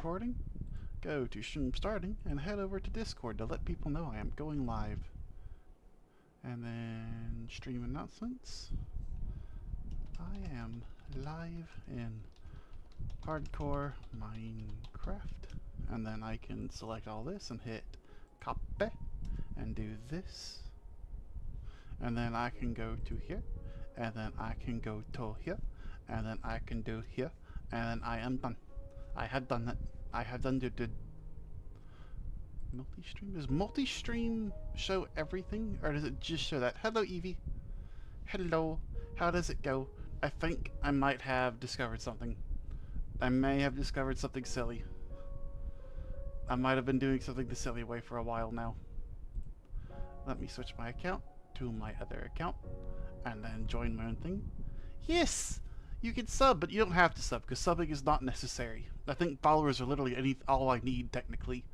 recording, go to stream starting and head over to Discord to let people know I am going live. And then stream announcements. I am live in Hardcore Minecraft. And then I can select all this and hit copy and do this. And then I can go to here. And then I can go to here. And then I can do here. And then I am done. I have done it. I have done the multi-stream. Does multi-stream show everything, or does it just show that? Hello, Evie. Hello. How does it go? I think I might have discovered something. I may have discovered something silly. I might have been doing something the silly way for a while now. Let me switch my account to my other account, and then join my own thing. Yes! You can sub, but you don't have to sub, because subbing is not necessary. I think followers are literally all I need, technically.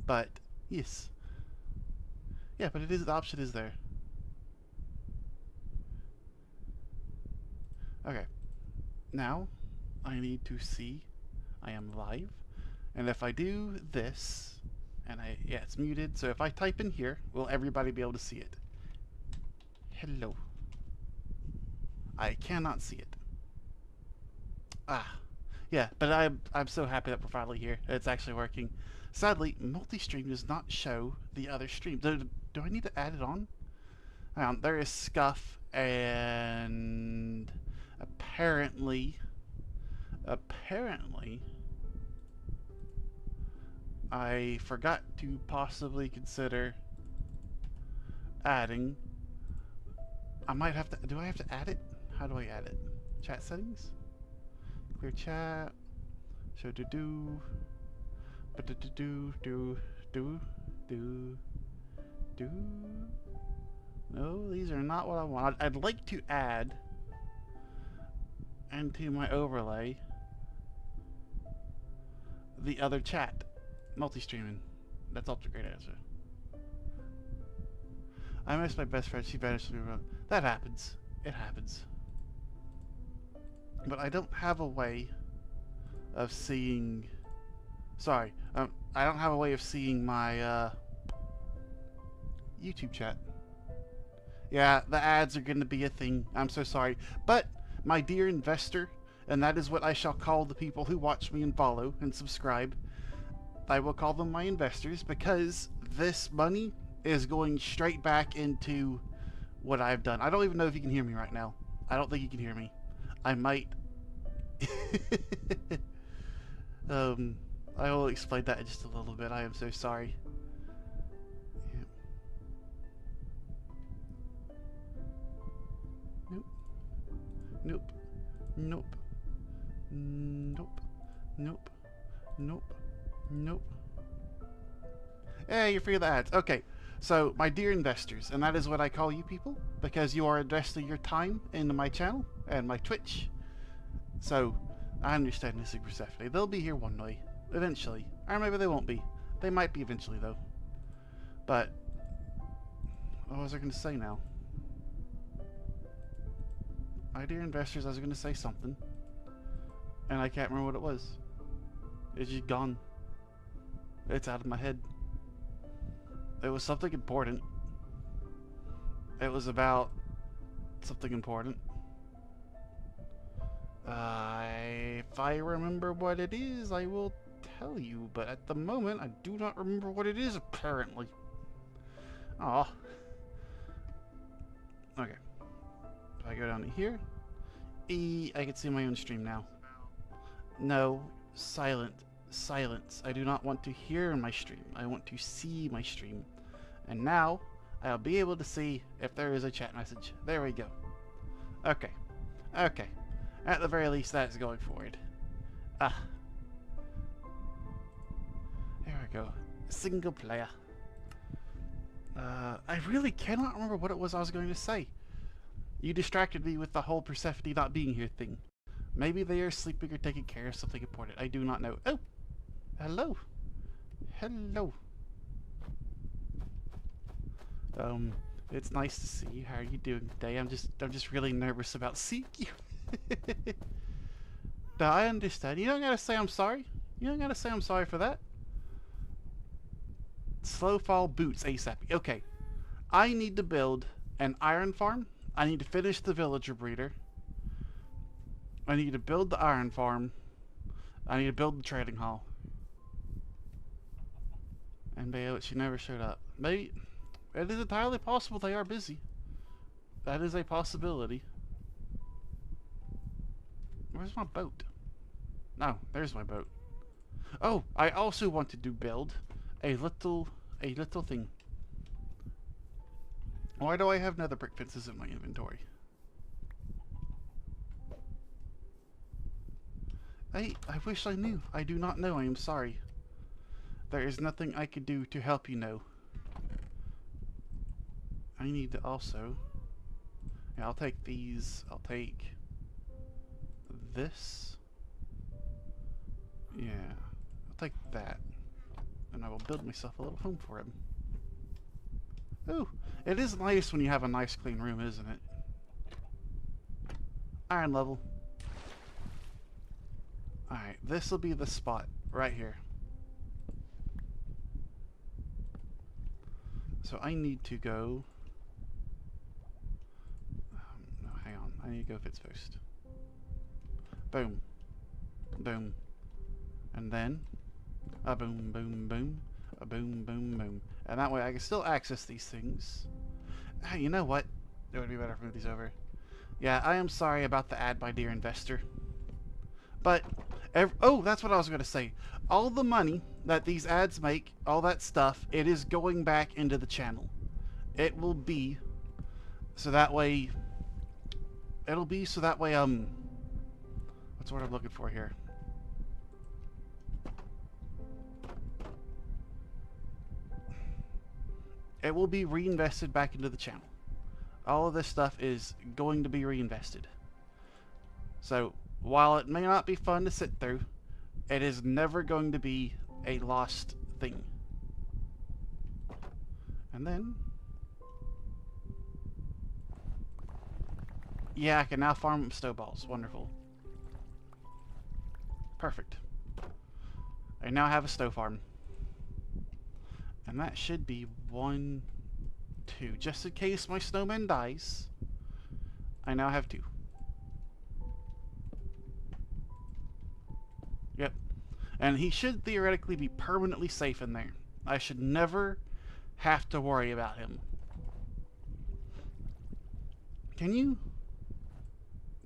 But, yes. Yeah, but it is, the option is there. Okay. Now, I need to see I am live. And if I do this, and yeah, it's muted, so if I type in here, will everybody be able to see it? Hello. I cannot see it. Ah, yeah, but I'm so happy that we're finally here. It's actually working. Sadly, multi-stream does not show the other stream. Do I need to add it on? There is Scuff, and apparently, I forgot to possibly consider adding. I might have to. Do I have to add it? How do I add it? Chat settings. Clear chat. So No, these are not what I want. I'd like to add into my overlay the other chat. Multi-streaming. That's also a great answer. I miss my best friend. She vanished from me. That happens. It happens. But I don't have a way of seeing... Sorry. I don't have a way of seeing my YouTube chat. Yeah, the ads are going to be a thing. I'm so sorry. But, my dear investor, and that is what I shall call the people who watch me and follow and subscribe, I will call them my investors, because this money is going straight back into what I've done. I don't even know if you can hear me right now. I don't think you can hear me. I might. I will explain that in just a little bit. I am so sorry. Yeah. Nope. Nope. Nope. Nope. Nope. Nope. Hey, you're free of the ads. Okay. So, my dear investors, and that is what I call you people, because you are investing your time into my channel and my Twitch. So, I understand Missing Persephone. They'll be here one day, eventually. Or maybe they won't be. They might be eventually, though. But, what was I going to say now? My dear investors, I was going to say something. And I can't remember what it was. It's just gone. It's out of my head. It was something important. It was about something important. If I remember what it is, I will tell you. But at the moment, I do not remember what it is, apparently. Aw. Okay. If I go down to here, I can see my own stream now. No. Silent. Silence. I do not want to hear my stream. I want to see my stream. And now, I'll be able to see if there is a chat message. There we go. Okay. Okay. At the very least, that is going forward. Ah. There we go. Single player. I really cannot remember what it was I was going to say. You distracted me with the whole Persephone not being here thing. Maybe they are sleeping or taking care of something important. I do not know. Oh! Hello. Hello. It's nice to see you. How are you doing today? I'm just really nervous about seeing you. No, I understand. You don't gotta say I'm sorry. You don't gotta say I'm sorry for that. Slow fall boots ASAP. Okay. I need to build an iron farm. I need to finish the villager breeder. I need to build the iron farm. I need to build the trading hall. And Baywitch, she never showed up. Maybe it is entirely possible they are busy. That is a possibility. Where's my boat? No, there's my boat. Oh, I also wanted to build a little thing. Why do I have nether brick fences in my inventory? I wish I knew. I do not know. I am sorry. There is nothing I could do to help you know. I need to also... Yeah, I'll take these. I'll take this. Yeah. I'll take that. And I will build myself a little home for him. Ooh, it is nice when you have a nice clean room, isn't it? Iron level. Alright, this will be the spot right here. So I need to go... no, hang on. I need to go Fitz first. Boom. Boom. And then... a boom, boom, boom. A boom, boom, boom. And that way I can still access these things. Ah, you know what? It would be better if I move these over. Yeah, I am sorry about the ad, my dear investor. But, oh, that's what I was going to say. All the money that these ads make, all that stuff, it is going back into the channel. It will be, so that way, it'll be so that way, what's the word I'm looking for here? It will be reinvested back into the channel. All of this stuff is going to be reinvested. So, while it may not be fun to sit through, it is never going to be a lost thing. And then... yeah, I can now farm up snowballs. Wonderful. Perfect. I now have a snow farm. And that should be 1, 2. Just in case my snowman dies, I now have 2. Yep. And he should theoretically be permanently safe in there. I should never have to worry about him. Can you...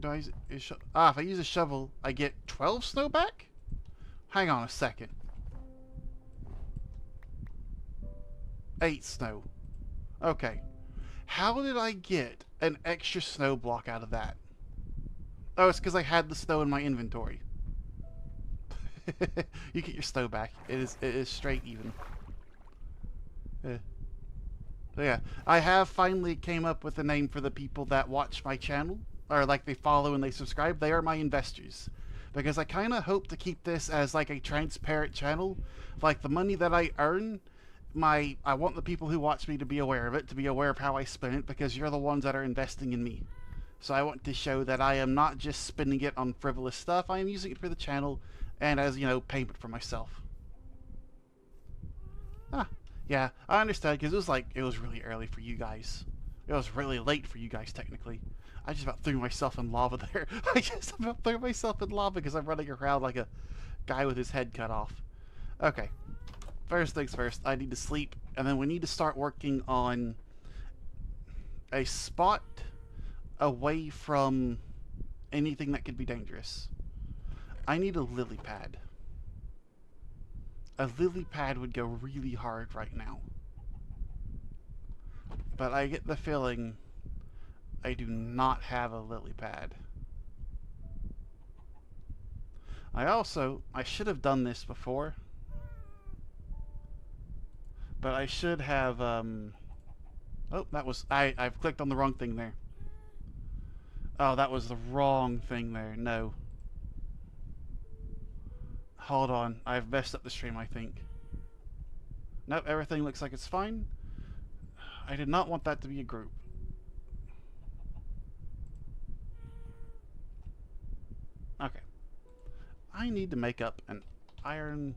do I... if I use a shovel, I get 12 snow back? Hang on a second. 8 snow. Okay. How did I get an extra snow block out of that? Oh, it's because I had the snow in my inventory. You get your snow back. It is straight even. So yeah, I have finally came up with a name for the people that watch my channel, or like they follow and they subscribe. They are my investors, because I kind of hope to keep this as like a transparent channel. Like the money that I earn, I want the people who watch me to be aware of it, to be aware of how I spend it, because you're the ones that are investing in me. So I want to show that I am not just spending it on frivolous stuff. I am using it for the channel and as, you know, payment for myself. Ah, yeah, I understand, because it was really early for you guys. It was really late for you guys, technically. I just about threw myself in lava there. I just about threw myself in lava because I'm running around like a guy with his head cut off. Okay. First things first, I need to sleep, and then we need to start working on a spot away from anything that could be dangerous. I need a lily pad. A lily pad would go really hard right now. But I get the feeling I do not have a lily pad. I should have done this before. But I should have, oh, that was, I've clicked on the wrong thing there. Oh, that was the wrong thing there. No. Hold on. I've messed up the stream, I think. Nope, everything looks like it's fine. I did not want that to be a group. Okay. I need to make up an Iron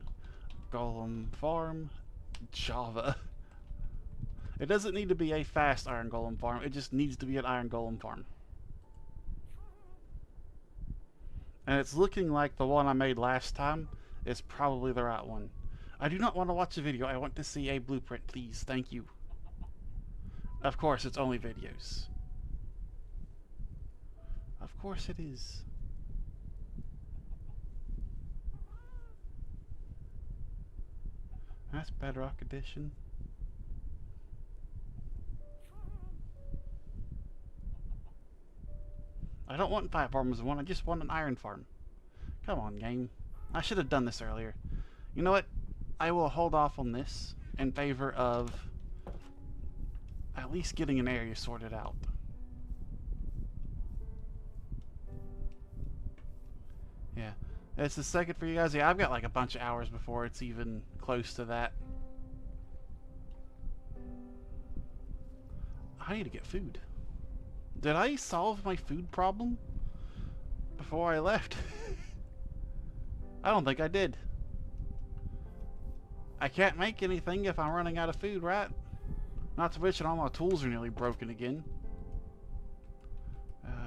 Golem Farm, Java. It doesn't need to be a fast Iron Golem farm, it just needs to be an Iron Golem farm. And it's looking like the one I made last time is probably the right one. I do not want to watch a video, I want to see a blueprint, please. Thank you. Of course, it's only videos. Of course it is. That's Bedrock Edition. I don't want 5 farms in one, I just want an iron farm. Come on, game. I should have done this earlier. You know what? I will hold off on this in favor of at least getting an area sorted out. Yeah. It's the second for you guys. Yeah, I've got like a bunch of hours before it's even close to that. I need to get food. Did I solve my food problem before I left? I don't think I did. I can't make anything if I'm running out of food, right? Not to mention all my tools are nearly broken again.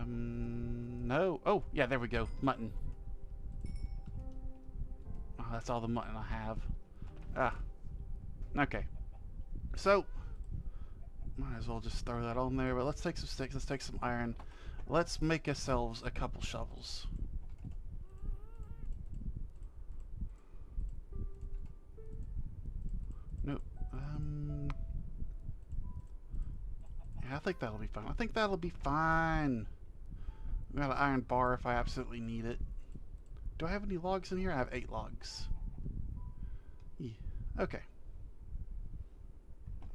No. Oh, yeah, there we go. Mutton. Oh, that's all the mutton I have. Ah. Okay. So, might as well just throw that on there, but let's take some sticks, let's take some iron. Let's make ourselves a couple shovels. Nope. Yeah, I think that'll be fine. I think that'll be fine. I've got an iron bar if I absolutely need it. Do I have any logs in here? I have 8 logs. Yeah. Okay.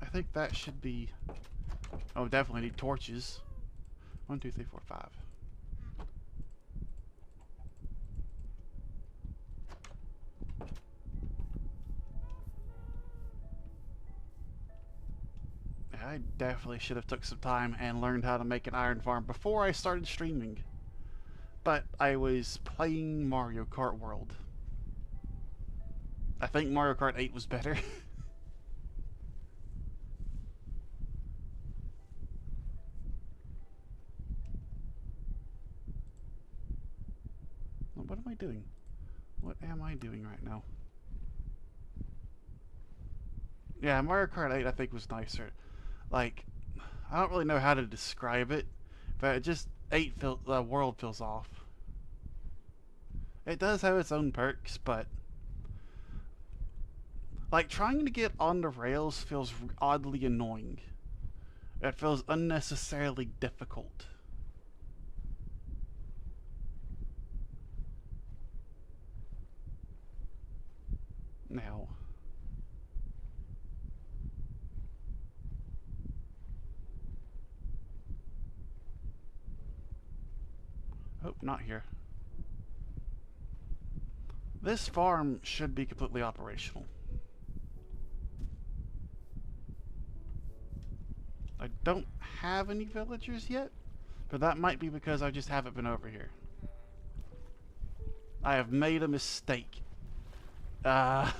I think that should be... Oh, definitely need torches. 1, 2, 3, 4, 5. I definitely should have took some time and learned how to make an iron farm before I started streaming. But I was playing Mario Kart World. I think Mario Kart 8 was better. What am I doing? What am I doing right now? Yeah, Mario Kart 8 I think was nicer. Like, I don't really know how to describe it, but it just the world feels off. It does have its own perks, but like trying to get on the rails feels oddly annoying. It feels unnecessarily difficult. Now, oh, not here. This farm should be completely operational. I don't have any villagers yet, but that might be because I just haven't been over here. I have made a mistake. Uh-oh.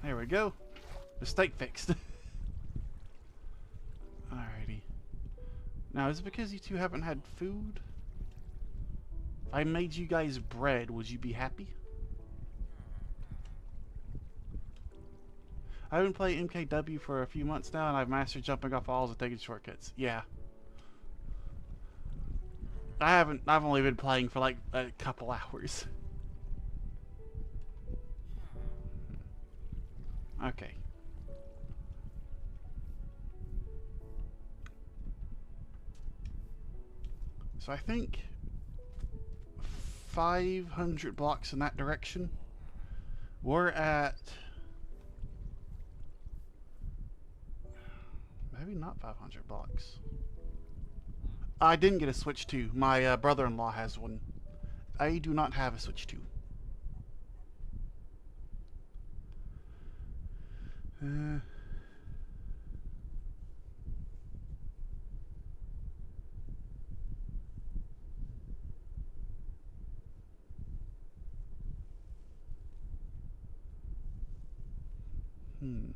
There we go. Mistake fixed. Alrighty. Now, is it because you two haven't had food? If I made you guys bread, would you be happy? I've been playing MKW for a few months now, and I've mastered jumping off walls and taking shortcuts. Yeah. I've only been playing for like a couple hours. Okay. So I think 500 blocks in that direction. We're at... maybe not 500 blocks. I didn't get a Switch 2. My brother-in-law has one. I do not have a Switch 2. Hmm.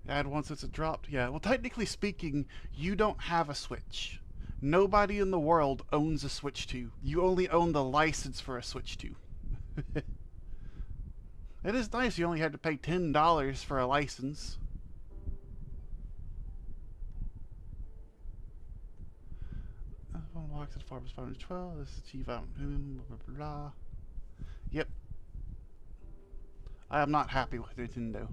Add one since it dropped. Yeah, well, technically speaking, you don't have a Switch. Nobody in the world owns a Switch 2. You only own the license for a Switch 2. It is nice you only had to pay $10 for a license. Unlocked at Farmers 512. This is achieve out. Blah, blah, blah. Yep. I am not happy with Nintendo.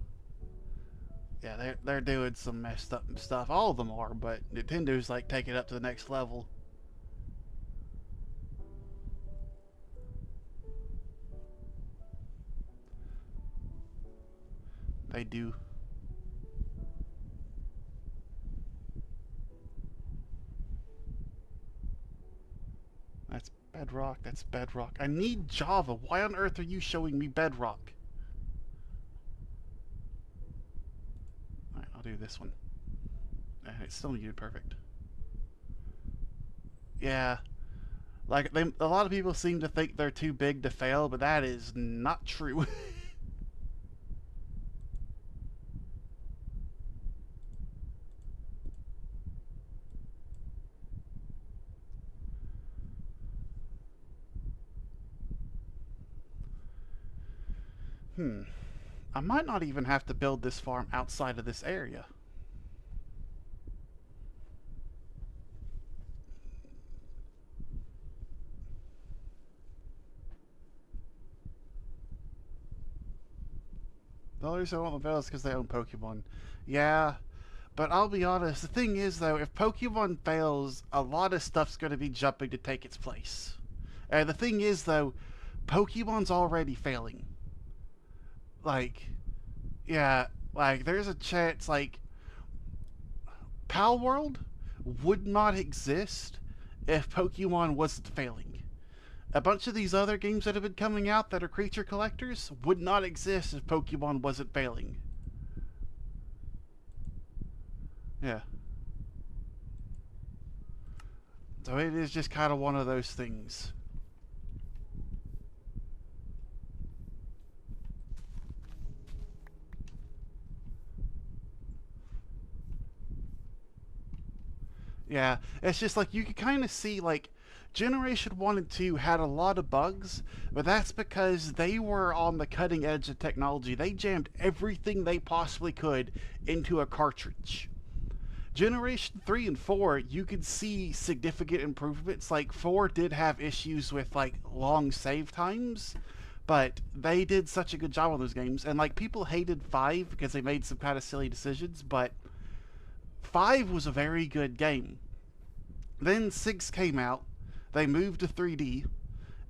Yeah, they're doing some messed up stuff. All of them are, but Nintendo's like taking it up to the next level. They do. That's Bedrock. That's Bedrock. I need Java. Why on earth are you showing me Bedrock? Alright, I'll do this one. And it's still muted perfect. Yeah. Like, a lot of people seem to think they're too big to fail, but that is not true. I might not even have to build this farm outside of this area. The only reason I want the fail is because they own Pokemon. Yeah, but I'll be honest, the thing is though, if Pokemon fails, a lot of stuff's going to be jumping to take its place. And the thing is though, Pokemon's already failing. Like, yeah, like there's a chance like Pal World would not exist if Pokemon wasn't failing. A bunch of these other games that have been coming out that are creature collectors would not exist if Pokemon wasn't failing. Yeah. So it is just kind of one of those things. Yeah, it's just like you could kind of see like Generation 1 and 2 had a lot of bugs, but that's because they were on the cutting edge of technology. They jammed everything they possibly could into a cartridge. Generation 3 and 4, you could see significant improvements. Like 4 did have issues with like long save times, but they did such a good job on those games. And like people hated 5 because they made some kind of silly decisions, but 5 was a very good game. Then 6 came out, they moved to 3D,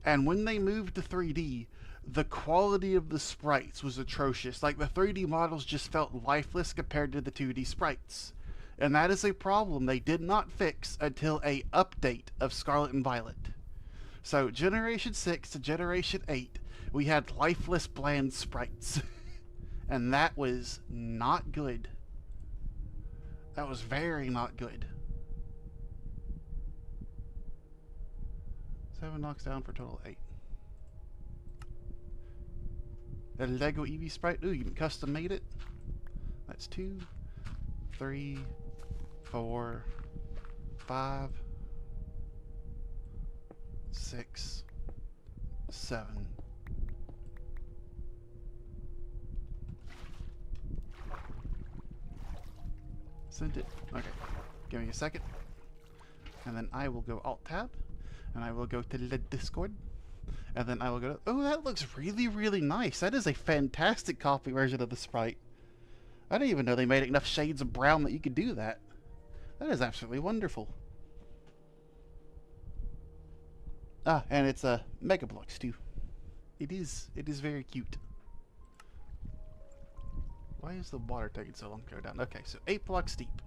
and when they moved to 3D, the quality of the sprites was atrocious. Like the 3D models just felt lifeless compared to the 2D sprites. And that is a problem they did not fix until a update of Scarlet and Violet. So Generation 6 to Generation 8, we had lifeless bland sprites. And that was not good. That was very not good. 7 knocks down for a total of 8. A Lego Eevee sprite. Ooh, you custom made it. That's 2, 3, 4, 5, 6, 7. Sent it. Okay. Give me a second. And then I will go Alt-Tab. And I will go to the Discord. And then I will go to... Oh, that looks really, really nice. That is a fantastic copy version of the sprite. I didn't even know they made enough shades of brown that you could do that. That is absolutely wonderful. Ah, and it's a Mega Bloks too. It is very cute. Why is the water taking so long to go down? Okay, so 8 blocks deep.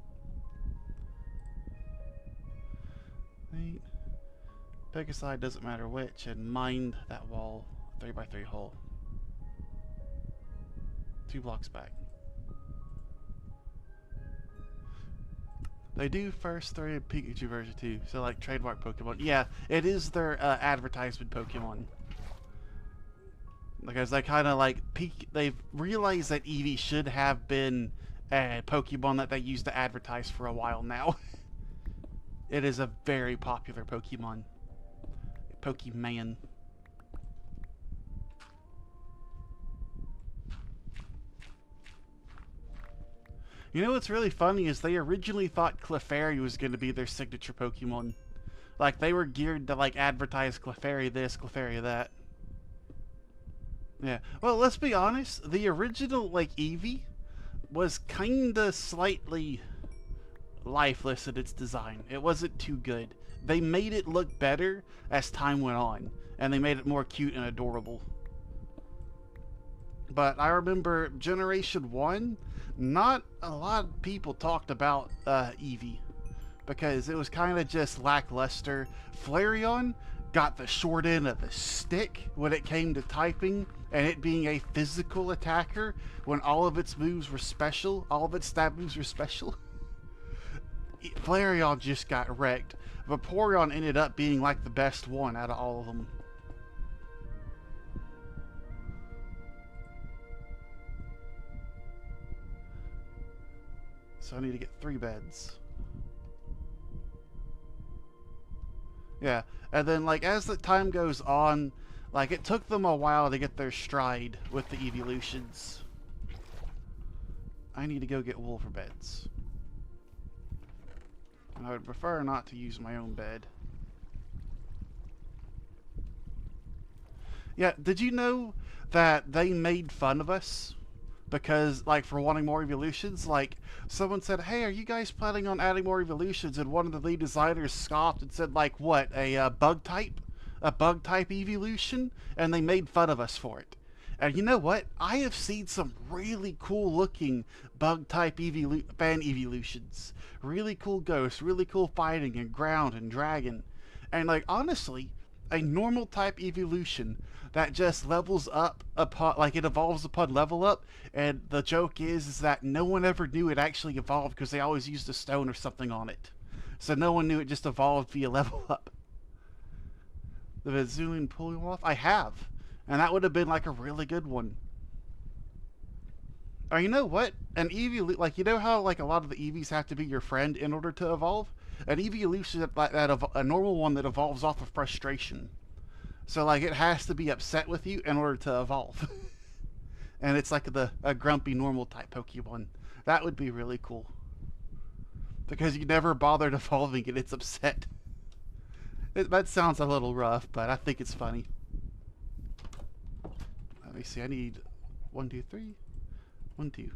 8. Pick a side, doesn't matter which, and mine that wall 3x3 hole. 2 blocks back. They do first 3 Pikachu version 2, so like trademark Pokemon. Yeah, it is their advertisement Pokemon. Because they kind of like they've realized that Eevee should have been a Pokemon that they used to advertise for a while now. It is a very popular Pokemon. Pokemon. You know what's really funny is they originally thought Clefairy was going to be their signature Pokemon. Like, they were geared to, like, advertise Clefairy this, Clefairy that. Yeah. Well, let's be honest. The original, like, Eevee was kinda slightly lifeless in its design. It wasn't too good. They made it look better as time went on, and they made it more cute and adorable. But I remember Generation 1, not a lot of people talked about Eevee, because it was kind of just lackluster. Flareon got the short end of the stick when it came to typing, and it being a physical attacker when all of its moves were special, all of its stab moves were special. Flareon just got wrecked. Vaporeon ended up being like the best one out of all of them. So I need to get 3 beds. Yeah, and then like as the time goes on, like it took them a while to get their stride with the evolutions. I need to go get wool for beds. I would prefer not to use my own bed. Yeah, did you know that they made fun of us? Because, like, for wanting more evolutions, like, someone said, hey, are you guys planning on adding more evolutions? And one of the lead designers scoffed and said, like, what, a bug type? A bug type evolution? And they made fun of us for it. And you know what? I have seen some really cool looking bug type fan evolutions. Really cool ghosts, really cool fighting and ground and dragon. And, like, honestly, a normal type evolution that just levels up upon, like it evolves upon level up, and the joke is that no one ever knew it actually evolved because they always used a stone or something on it. So no one knew it just evolved via level up. The Vezulian Polymorph? I have. And that would have been like a really good one. Or you know what? An Eevee, like you know how like a lot of the Eevees have to be your friend in order to evolve? An evolution like that of a normal one that evolves off of frustration. So like it has to be upset with you in order to evolve. And it's like a grumpy normal type Pokemon. That would be really cool. Because you never bothered evolving and it's upset. That sounds a little rough, but I think it's funny. Let me see, I need 1, 2, 3. 1, 2.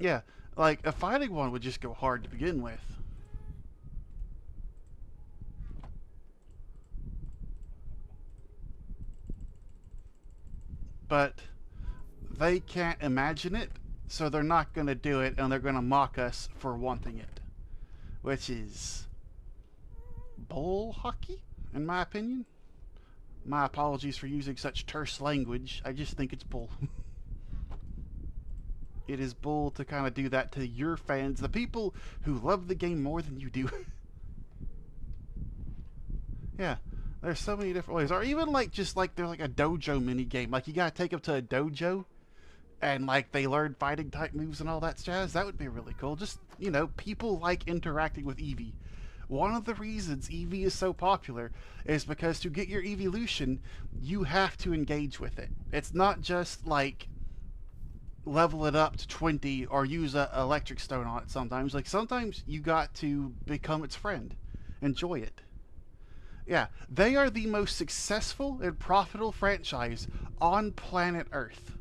Yeah, like a fighting one would just go hard to begin with. But they can't imagine it, so they're not going to do it, and they're going to mock us for wanting it. Which is bull hockey, in my opinion. My apologies for using such terse language. I just think it's bull. It is bull to kind of do that to your fans, the people who love the game more than you do. Yeah, there's so many different ways. Or even like just like they're like a dojo mini game. Like you gotta take them to a dojo and like they learn fighting type moves and all that jazz. That would be really cool. Just, you know, people like interacting with Eevee. One of the reasons Eevee is so popular is because to get your evolution, you have to engage with it. It's not just like level it up to 20 or use a electric stone on it sometimes. Like sometimes you got to become its friend. Enjoy it. Yeah, they are the most successful and profitable franchise on planet Earth.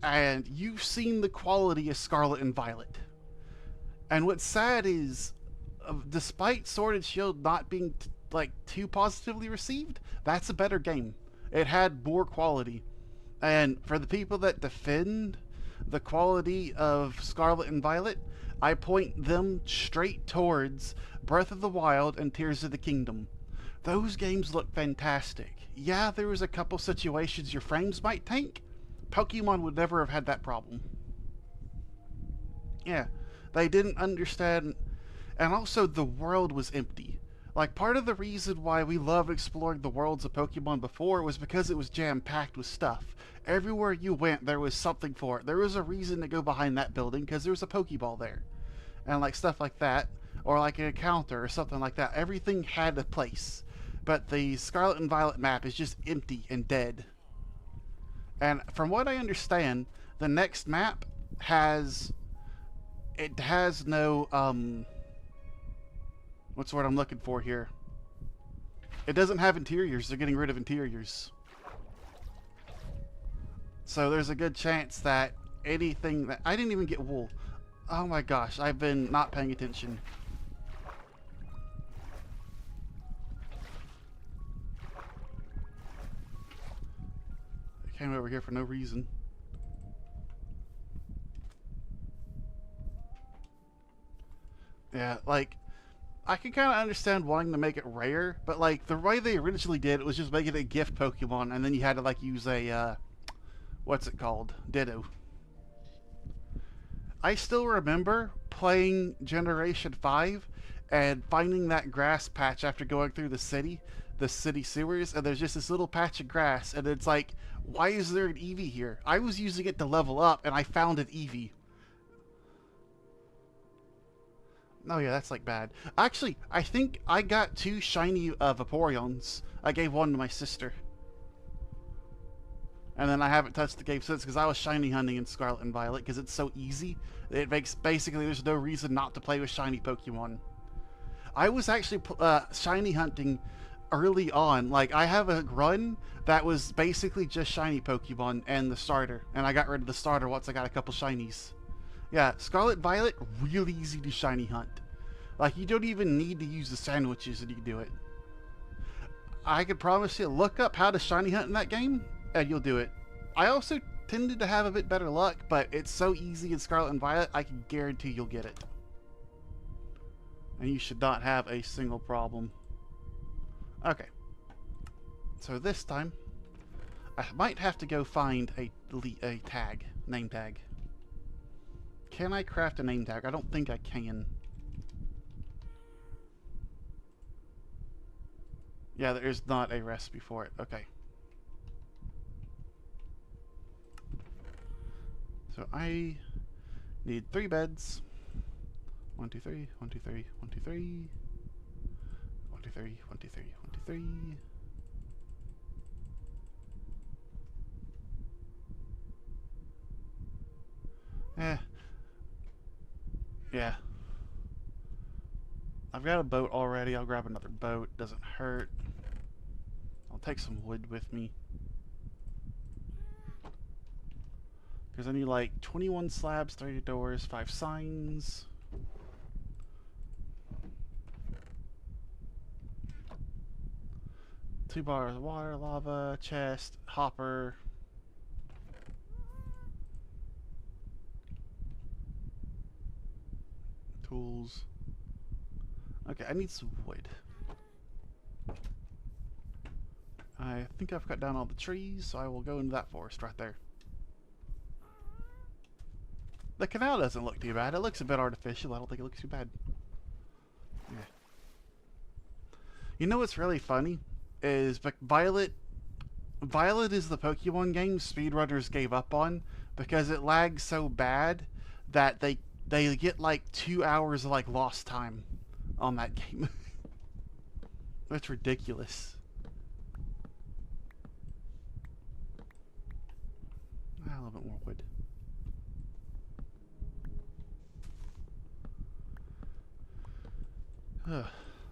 And you've seen the quality of Scarlet and Violet. And what's sad is, despite Sword and Shield not being like too positively received, that's a better game. It had more quality. And for the people that defend the quality of Scarlet and Violet, I point them straight towards Breath of the Wild and Tears of the Kingdom. Those games look fantastic. Yeah, there was a couple situations your frames might tank. Pokemon would never have had that problem. Yeah, they didn't understand. And also the world was empty. Like, part of the reason why we loved exploring the worlds of Pokemon before was because it was jam-packed with stuff. Everywhere you went, there was something for it. There was a reason to go behind that building because there was a Pokeball there. And, like, stuff like that. Or, like, an encounter or something like that. Everything had a place. But the Scarlet and Violet map is just empty and dead. And from what I understand, the next map has... It has no, what's the word I'm looking for here? It doesn't have interiors. They're getting rid of interiors. So there's a good chance that anything that... I didn't even get wool. Oh my gosh, I've been not paying attention. I came over here for no reason. Yeah, like, I can kind of understand wanting to make it rare, but like the way they originally did it was just making it a gift Pokemon, and then you had to like use a what's it called? Ditto. I still remember playing Generation 5 and finding that grass patch after going through the city sewers, and there's just this little patch of grass, and it's like, why is there an Eevee here? I was using it to level up, and I found an Eevee. Oh yeah, that's like bad. Actually, I think I got 2 shiny Vaporeons. I gave one to my sister. And then I haven't touched the game since because I was shiny hunting in Scarlet and Violet because it's so easy. It makes basically there's no reason not to play with shiny Pokemon. I was actually shiny hunting early on. Like I have a run that was basically just shiny Pokemon and the starter, and I got rid of the starter once I got a couple shinies. Yeah, Scarlet Violet, really easy to shiny hunt. Like, you don't even need to use the sandwiches and you can do it. I can promise you, look up how to shiny hunt in that game, and you'll do it. I also tended to have a bit better luck, but it's so easy in Scarlet and Violet, I can guarantee you'll get it. And you should not have a single problem. Okay. So this time, I might have to go find a tag, name tag. Can I craft a name tag? I don't think I can. Yeah, there is not a recipe for it. Okay. So I need 3 beds. 1, 2, 3, 1, 2, 3, 1, 2, 3. 1, 2, 3, 1, 2, 3, 1, 2, 3. Yeah. I've got a boat already. I'll grab another boat. Doesn't hurt. I'll take some wood with me. Because I need like 21 slabs, 30 doors, 5 signs. Two bars of water, lava, chest, hopper. Tools. Okay, I need some wood. I think I've cut down all the trees, so I will go into that forest right there. The canal doesn't look too bad. It looks a bit artificial. I don't think it looks too bad. Yeah. You know what's really funny? Is Violet is the Pokemon game speedrunners gave up on because it lags so bad that they get like 2 hours of like lost time on that game. That's ridiculous. A little bit more wood.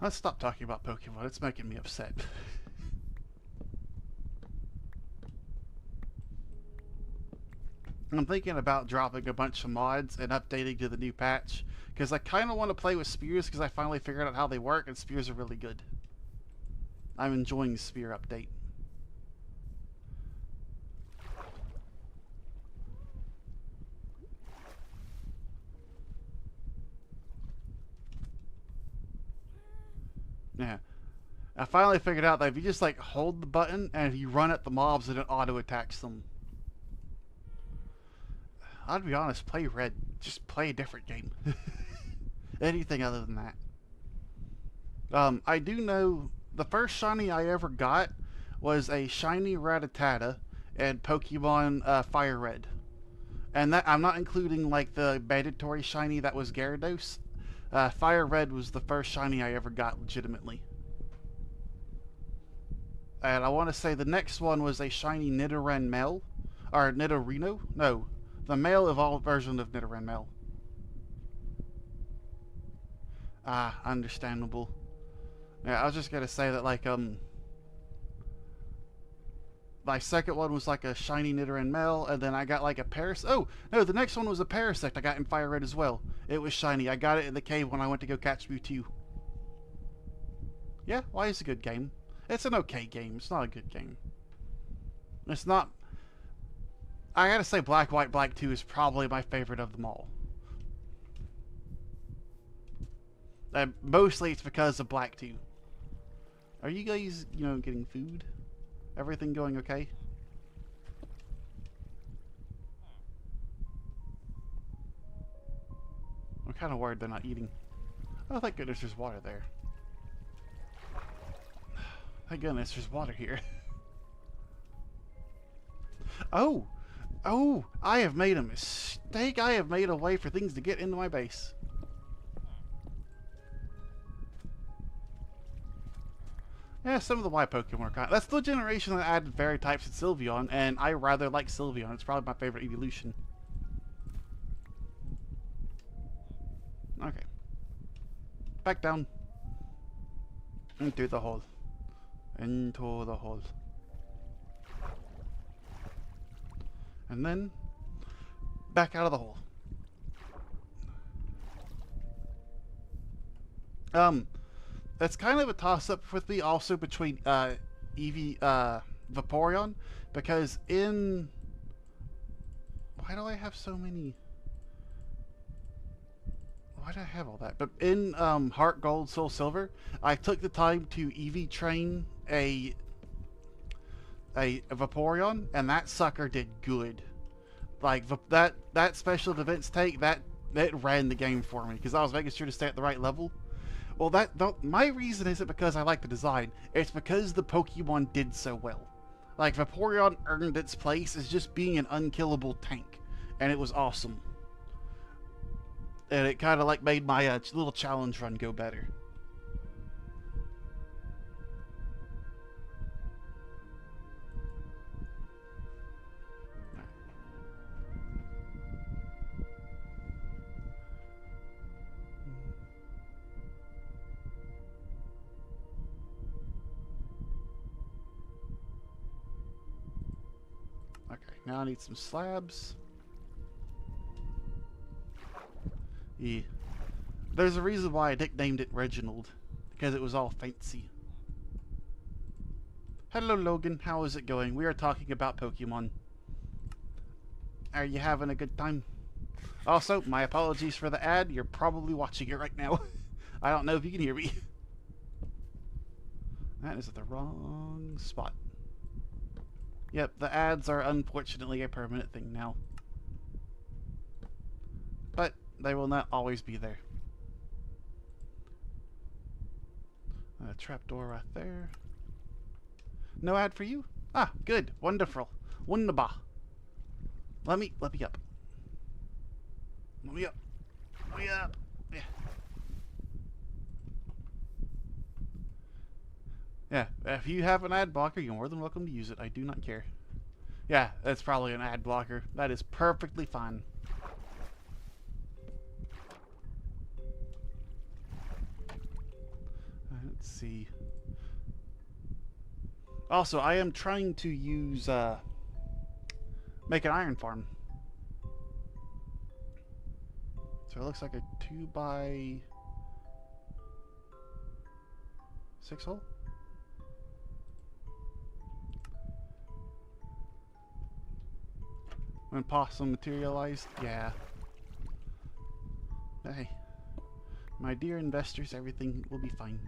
Let's stop talking about Pokemon. It's making me upset. I'm thinking about dropping a bunch of mods and updating to the new patch because I kind of want to play with spears because I finally figured out how they work and spears are really good. I'm enjoying the spear update. Yeah. I finally figured out that if you just like hold the button and if you run at the mobs, it auto attacks them. I'll be honest, play red. Just play a different game. Anything other than that. I do know the first shiny I ever got was a shiny Rattata and Pokemon Fire Red. And that I'm not including like the mandatory shiny that was Gyarados. Fire Red was the first shiny I ever got legitimately. And I want to say the next one was a shiny Nidoran male. Or Nidorino? No. The male evolved version of Nidoran male. Ah, understandable. Yeah, I was just gonna say that like my second one was like a shiny Nidoran male, and then I got like a Parasect. Oh, no, the next one was a Parasect I got in Fire Red as well. It was shiny. I got it in the cave when I went to go catch Mewtwo. Yeah, why is it a good game? It's an okay game. It's not a good game. It's not... I gotta say Black, White, Black 2 is probably my favorite of them all. And mostly it's because of Black 2. Are you guys, you know, getting food? Everything going okay? I'm kind of worried they're not eating. Oh, thank goodness there's water there. Thank goodness there's water here. Oh! Oh! I have made a mistake. I have made a way for things to get into my base. Yeah, some of the Y Pokemon are kind of... That's the generation that added fairy types and Sylveon, and I rather like Sylveon. It's probably my favorite evolution. Okay. Back down. Into the hole. Into the hole. And then back out of the hole. That's kind of a toss-up with me also between Eevee, Vaporeon, because in... Why do I have so many... Why do I have all that? But in Heart Gold, Soul Silver, I took the time to Eevee train a Vaporeon, and that sucker did good. Like that special defense take, that ran the game for me because I was making sure to stay at the right level. Well, my reason isn't because I like the design. It's because the Pokemon did so well. Like Vaporeon earned its place as just being an unkillable tank, and it was awesome. And it kind of like made my little challenge run go better. Okay, now I need some slabs. Yeah. There's a reason why I nicknamed it Reginald, because it was all fancy. Hello Logan, how is it going? We are talking about Pokemon. Are you having a good time? Also, my apologies for the ad. You're probably watching it right now. I don't know if you can hear me. That is at the wrong spot. Yep, the ads are unfortunately a permanent thing now. But they will not always be there. A trapdoor right there. No ad for you? Ah, good. Wonderful. Wunderbar. Let me up. Let me up. Let me up. Yeah. Yeah, if you have an ad blocker, you're more than welcome to use it. I do not care. Yeah, that's probably an ad blocker. That is perfectly fine. Let's see. Also, I am trying to use, make an iron farm. So it looks like a 2x6 hole. When possum materialized, yeah. Hey, my dear investors, everything will be fine.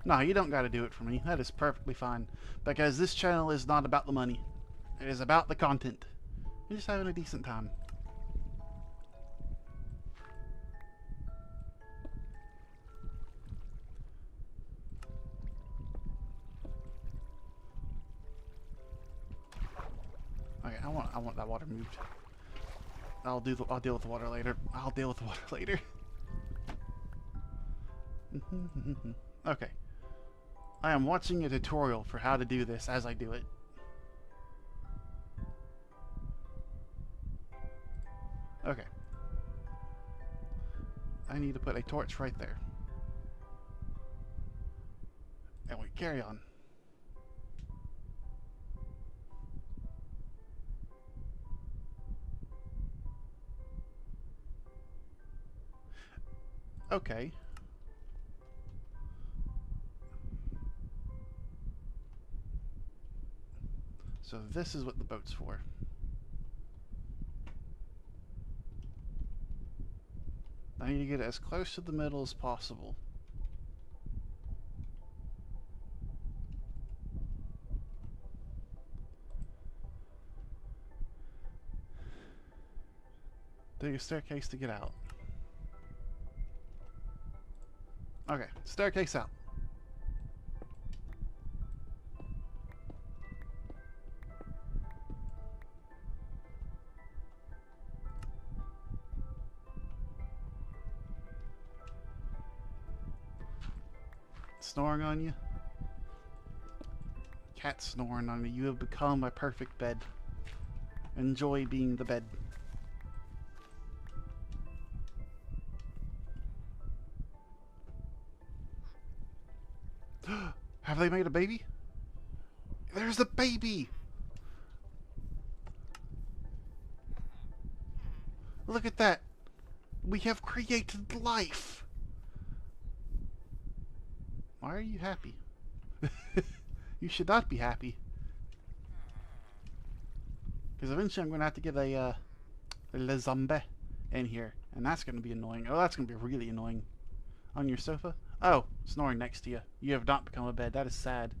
No, you don't gotta do it for me. That is perfectly fine. Because this channel is not about the money. It is about the content. You're just having a decent time. I want that water moved. I'll deal with the water later. I'll deal with the water later. Okay. I am watching a tutorial for how to do this as I do it. Okay. I need to put a torch right there. And we carry on. Okay. So this is what the boat's for. I need to get it as close to the middle as possible. Take a staircase to get out. Okay, staircase out. Snoring on you? Cat snoring on you. You have become a perfect bed. Enjoy being the bed. Have they made a baby? There's the baby! Look at that! We have created life! Why are you happy? You should not be happy. Because eventually I'm going to have to get a Le Zombie in here. And that's going to be annoying. Oh, that's going to be really annoying. On your sofa? Oh, snoring next to you. You have not become a bed. That is sad.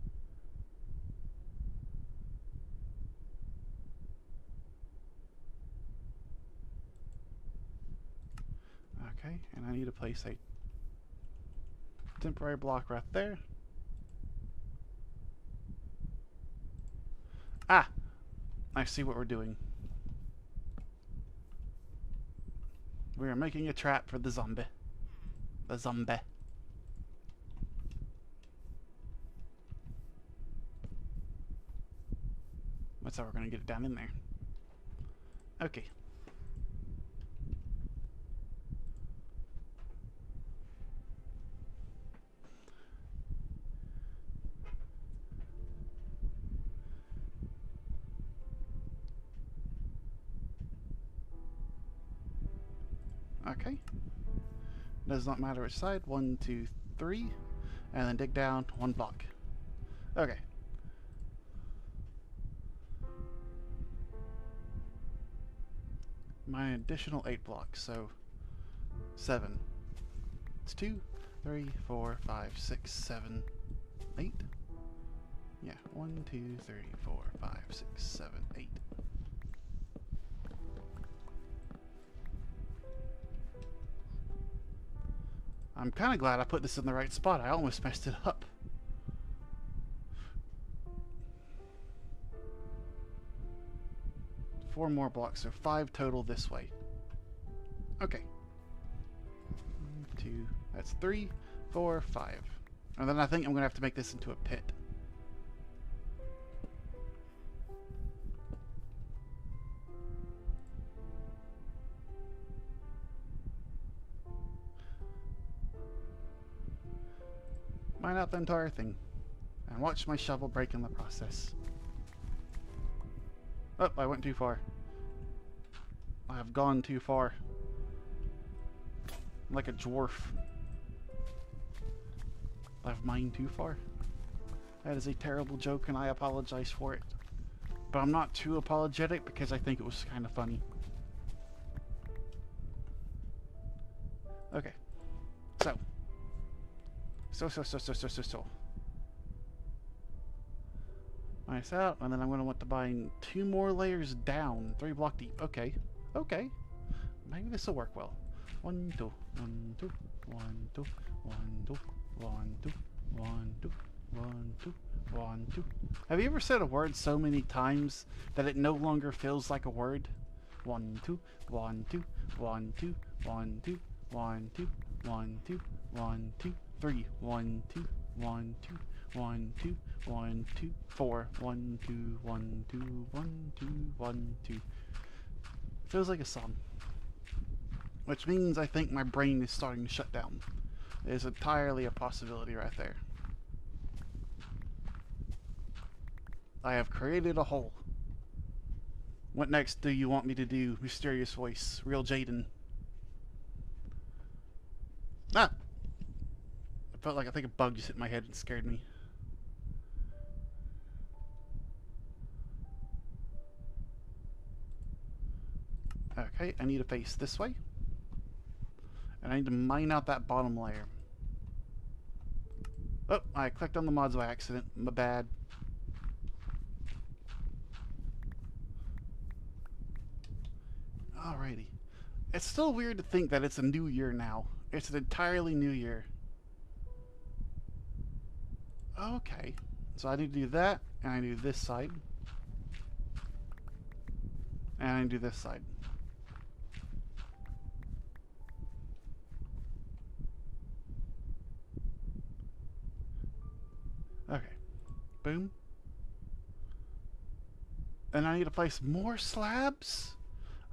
Okay, and I need to place a temporary block right there. Ah! I see what we're doing. We are making a trap for the zombie. The zombie. That's how we're going to get it down in there. Okay. Okay. Does not matter which side. 1, 2, 3. And then dig down 1 block. Okay. My additional 8 blocks, so 7. It's 2, 3, 4, 5, 6, 7, 8. Yeah, 1, 2, 3, 4, 5, 6, 7, 8. I'm kind of glad I put this in the right spot. I almost messed it up. Four more blocks, so 5 total this way. Okay. 1, 2, that's 3, 4, 5. And then I think I'm going to have to make this into a pit. Mine out the entire thing. And watch my shovel break in the process. Oh, I went too far. I have gone too far. I'm like a dwarf. I've mined too far. That is a terrible joke and I apologize for it. But I'm not too apologetic because I think it was kind of funny. Okay. So. Nice out, and then I'm going to want to buy 2 more layers down, 3 block deep. Okay, okay. Maybe this will work well. 1, 2, 1, 2, 1, 2, 1, 2, 1, 2, 1, 2, 1, 2, 1, 2. Have you ever said a word so many times that it no longer feels like a word? 1, 2, 1, 2, 1, 2, 1, 2, 1, 2, 1, 2, 1, 2, 3, 1, 2, 1, 2, 1, 2, 1, 2, 4, 1, 2, 1, 2, 1, 2, 1, 2. Feels like a song. Which means I think my brain is starting to shut down. There's entirely a possibility right there. I have created a hole. What next do you want me to do, mysterious voice? Real Jaden. Ah! I think a bug just hit my head and scared me. Okay, I need to face this way. And I need to mine out that bottom layer. Oh, I clicked on the mods by accident. My bad. Alrighty. It's still weird to think that it's a new year now. It's an entirely new year. Okay. So I need to do that, and I do this side. And I do this side. Okay. Boom. And I need to place more slabs?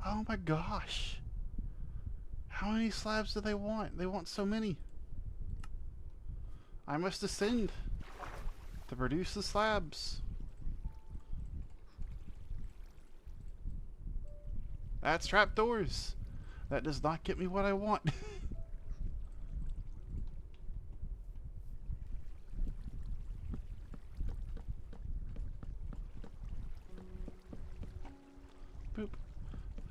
Oh my gosh. How many slabs do they want? They want so many. I must ascend to produce the slabs. That's trapdoors. That does not get me what I want. Boop.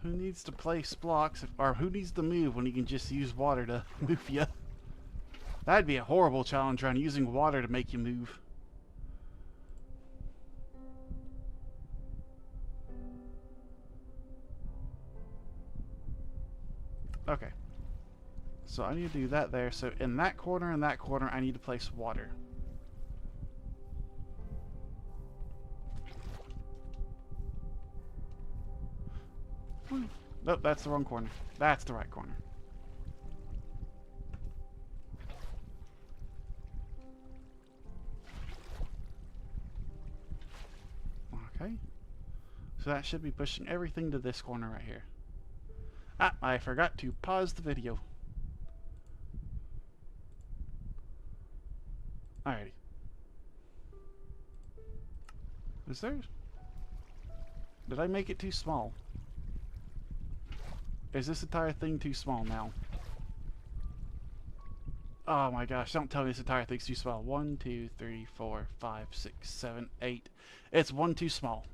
Who needs to place blocks, or who needs to move when you can just use water to move you? That'd be a horrible challenge around using water to make you move. Okay. So I need to do that there. So in that corner and that corner, I need to place water. Nope, that's the wrong corner. That's the right corner. Okay. So that should be pushing everything to this corner right here. Ah, I forgot to pause the video. Alrighty. Is there... Did I make it too small? Is this entire thing too small now? Oh my gosh, don't tell me this entire thing's too small. 1, 2, 3, 4, 5, 6, 7, 8. It's one too small.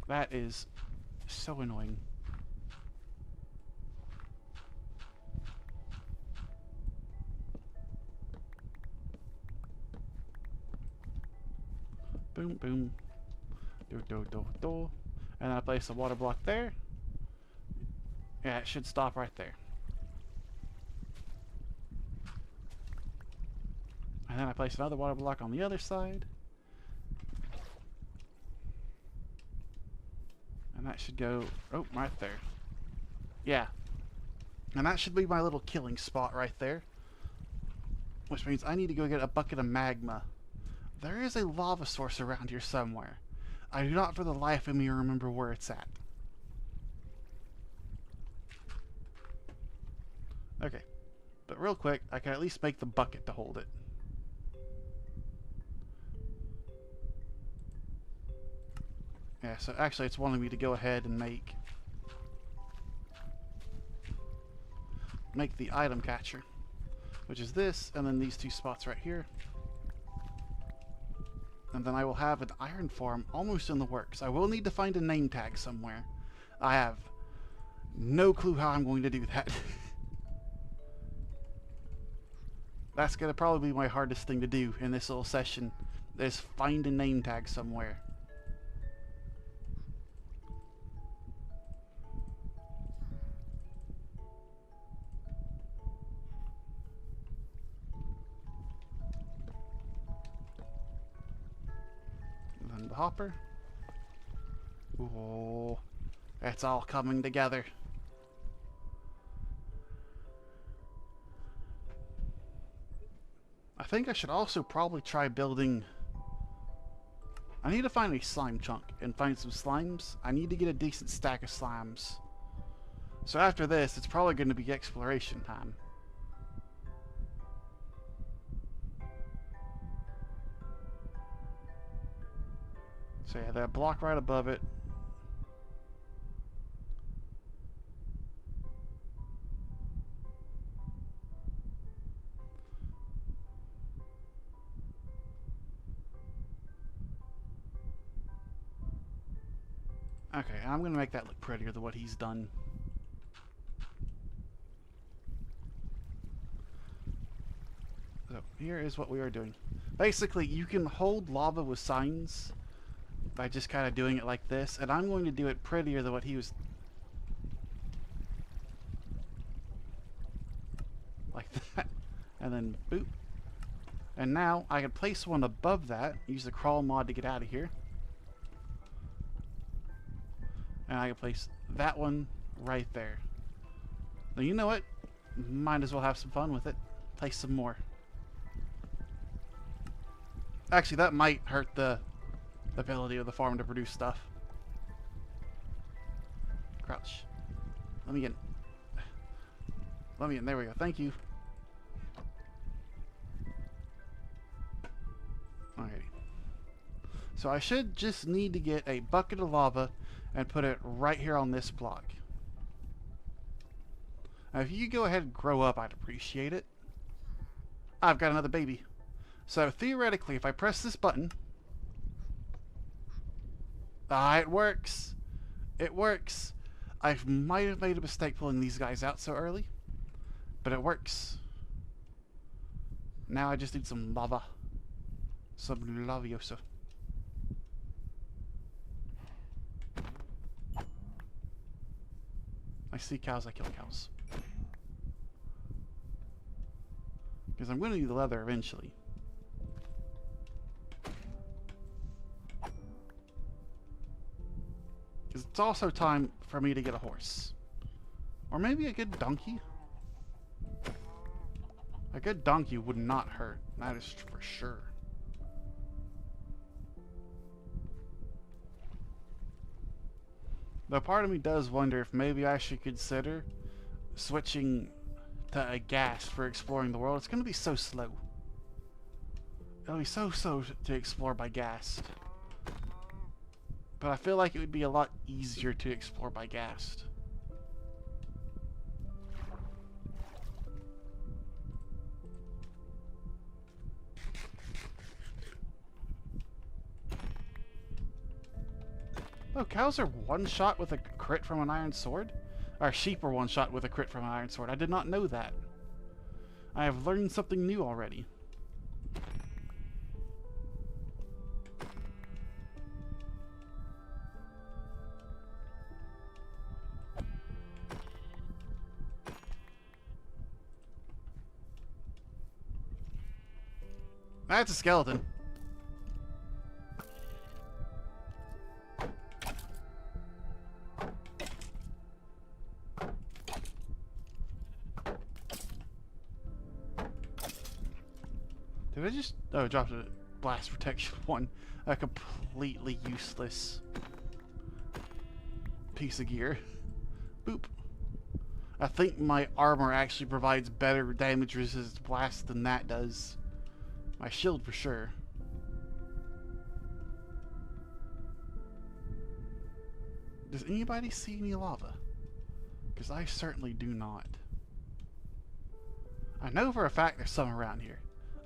That is so annoying. Boom, boom. Do, do, do, do. And then I place a water block there. Yeah, it should stop right there. And then I place another water block on the other side. And that should go, oh, right there. Yeah. And that should be my little killing spot right there. Which means I need to go get a bucket of magma. There is a lava source around here somewhere. I do not for the life of me remember where it's at. Okay. But real quick, I can at least make the bucket to hold it. Yeah, so actually it's wanting me to go ahead and make the item catcher, which is this, and then these two spots right here. And then I will have an iron farm almost in the works. I will need to find a name tag somewhere. I have no clue how I'm going to do that. That's going to probably be my hardest thing to do in this little session, is find a name tag somewhere. hopper. Oh, it's all coming together. I think I should also probably try building... I need to find a slime chunk and find some slimes. I need to get a decent stack of slimes. So after this, it's probably going to be exploration time. So yeah, that block right above it. Okay, I'm going to make that look prettier than what he's done. So here is what we are doing. Basically, you can hold lava with signs by just kind of doing it like this, and I'm going to do it prettier than what he was... Like that. And then boop. And now I can place one above that, use the crawl mod to get out of here. And I can place that one right there. Now you know what? Might as well have some fun with it. Place some more. Actually, that might hurt the ability of the farm to produce stuff. Crouch. Let me in. Let me in. There we go. Thank you. Alrighty. So I should just need to get a bucket of lava and put it right here on this block. Now, if you could go ahead and grow up, I'd appreciate it. I've got another baby. So theoretically, if I press this button... it works. It works. I might have made a mistake pulling these guys out so early, but it works. Now I just need some lava. Some lavioso. I see cows, I kill cows. Because I'm going to need the leather eventually. Because it's also time for me to get a horse. Or maybe a good donkey? A good donkey would not hurt. That is for sure. Though part of me does wonder if maybe I should consider switching to a gas for exploring the world. It's going to be so slow. It'll be so slow to explore by gas. But I feel like it would be a lot easier to explore by gas. Oh, cows are one shot with a crit from an iron sword? Or sheep are one shot with a crit from an iron sword. I did not know that. I have learned something new already. That's a skeleton. Did I just... Oh, it dropped a blast protection one. A completely useless piece of gear. Boop. I think my armor actually provides better damage resistance to blast than that does. My shield for sure. Does anybody see any lava? Because I certainly do not. I know for a fact there's some around here.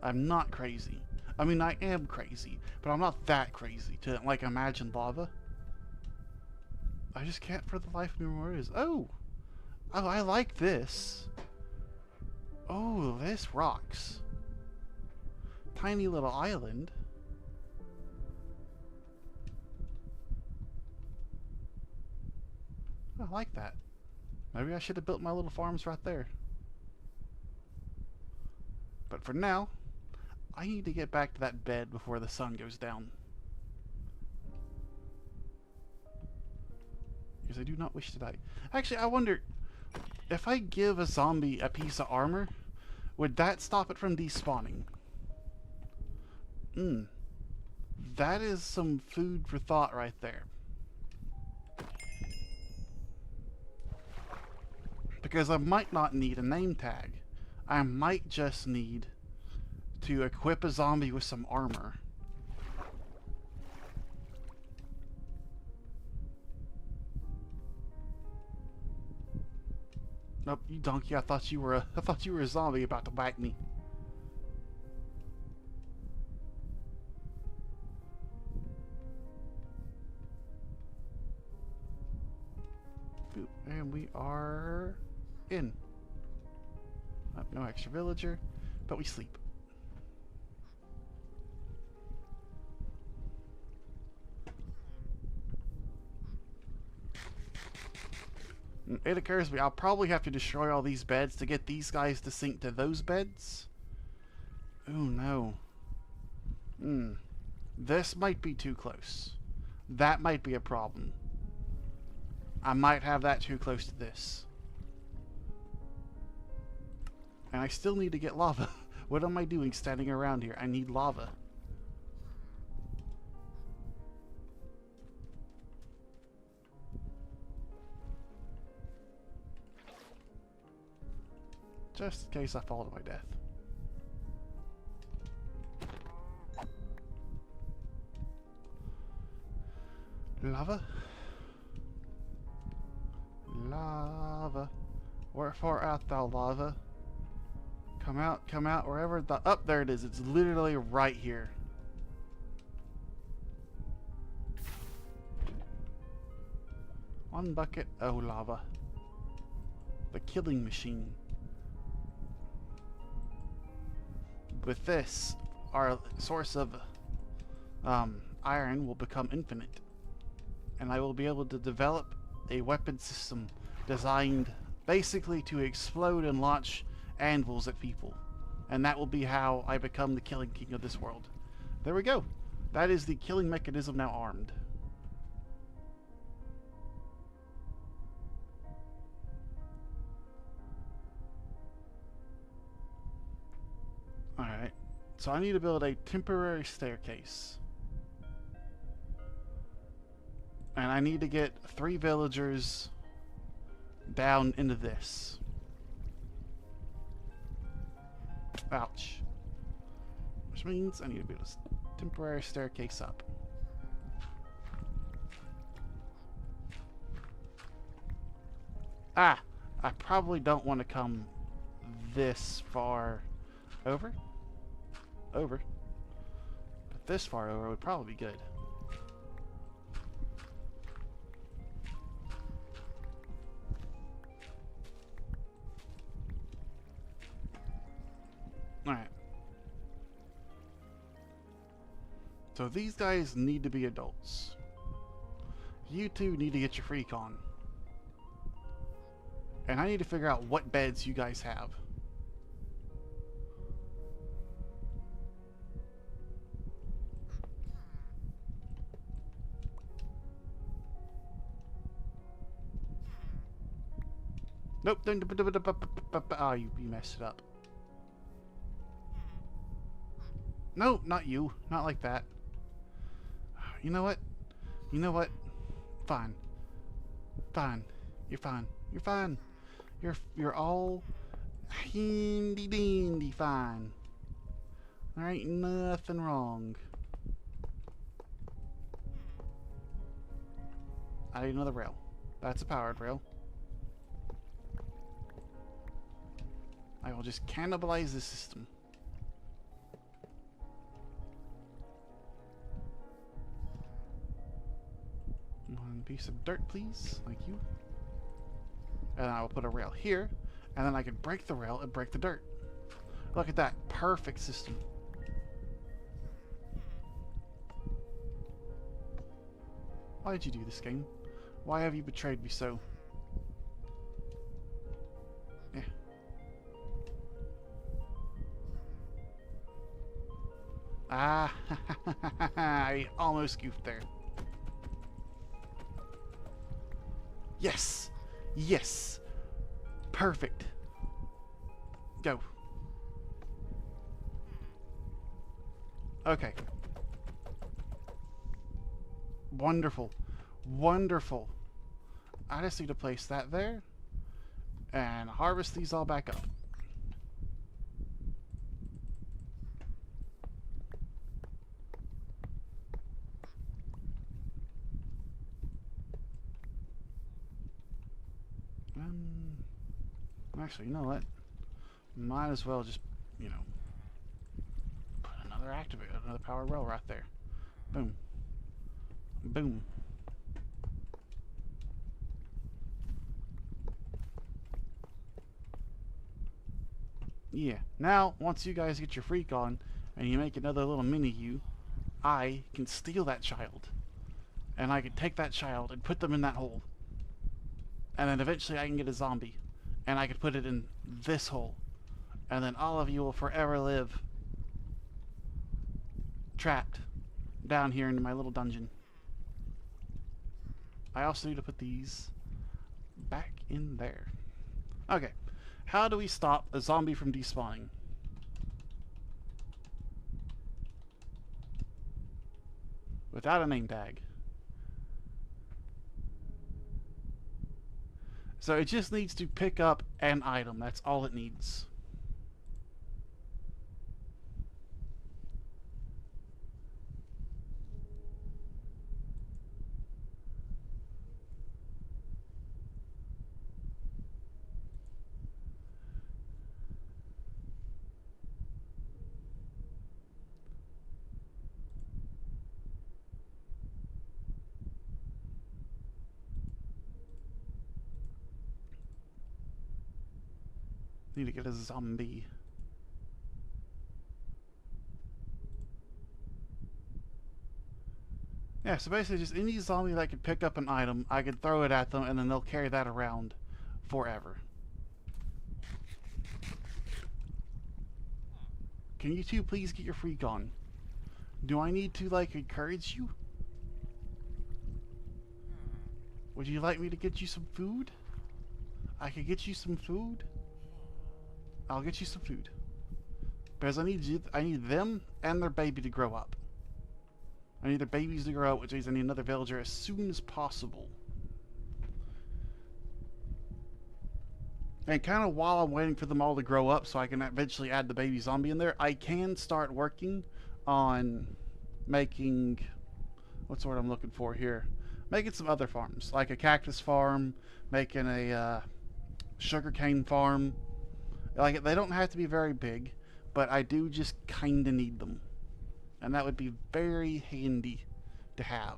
I'm not crazy. I mean, I am crazy, but I'm not that crazy to, like, imagine lava. I just can't for the life of me remember where it is. Oh! Oh, I like this. Oh, this rocks. Tiny little island. I like that. Maybe I should have built my little farms right there. But for now, I need to get back to that bed before the sun goes down. because I do not wish to die. Actually, I wonder, if I give a zombie a piece of armor, would that stop it from despawning? That is some food for thought right there. Because I might not need a name tag. I might just need to equip a zombie with some armor. Nope, you donkey! I thought you were a zombie about to bite me. Boop, and we are in. No extra villager, but we sleep. It occurs to me I'll probably have to destroy all these beds to get these guys to sync to those beds. Oh no. This might be too close. That might be a problem. I might have that too close to this. And I still need to get lava. What am I doing standing around here? I need lava. Just in case I fall to my death. Lava? Lava. Wherefore art thou, lava? Come out, wherever the... Up, there it is. It's literally right here. One bucket, oh lava. The killing machine. With this, our source of iron will become infinite. And I will be able to develop a weapon system designed basically to explode and launch anvils at people. And that will be how I become the killing king of this world. There we go. That is the killing mechanism now armed. Alright. So I need to build a temporary staircase. And I need to get 3 villagers down into this. Ouch. Which means I need to build a temporary staircase up. Ah! I probably don't want to come this far over. But this far over would probably be good. Alright. So these guys need to be adults. You two need to get your freak on. And I need to figure out what beds you guys have. Nope. Oh, you messed it up. No, not you. Not like that. You know what? You know what? Fine. Fine. You're fine. You're fine. You're all handy dandy fine. There ain't nothing wrong. I need another rail. That's a powered rail. I will just cannibalize this system. One piece of dirt, please. Thank you. And I will put a rail here, and then I can break the rail and break the dirt. Look at that. Perfect system. Why did you do this, game? Why have you betrayed me so? Yeah. Ah, I almost goofed there. Yes! Yes! Perfect. Go. Okay. Wonderful. Wonderful. I just need to place that there and harvest these all back up. Actually, you know what? Might as well just, you know, put another power well right there. Boom. Boom. Yeah. Now, once you guys get your freak on and you make another little mini you, I can steal that child. And I can take that child and put them in that hole. And then eventually I can get a zombie. And I could put it in this hole. And then all of you will forever live trapped down here in my little dungeon. I also need to put these back in there. Okay. How do we stop a zombie from despawning? Without a name tag. So it just needs to pick up an item. That's all it needs. Need to get a zombie. Yeah, so basically just any zombie that could pick up an item, I could throw it at them and then they'll carry that around forever. Can you two please get your freak on? Do I need to, like, encourage you? Would you like me to get you some food? I could get you some food. I'll get you some food. Because I need them and their baby to grow up. I need their babies to grow up, which means I need another villager as soon as possible. And kind of while I'm waiting for them all to grow up so I can eventually add the baby zombie in there, I can start working on making... what's the word I'm looking for here? Making some other farms, like a cactus farm, making a sugarcane farm. Like, they don't have to be very big, but I do just kind of need them. And that would be very handy to have.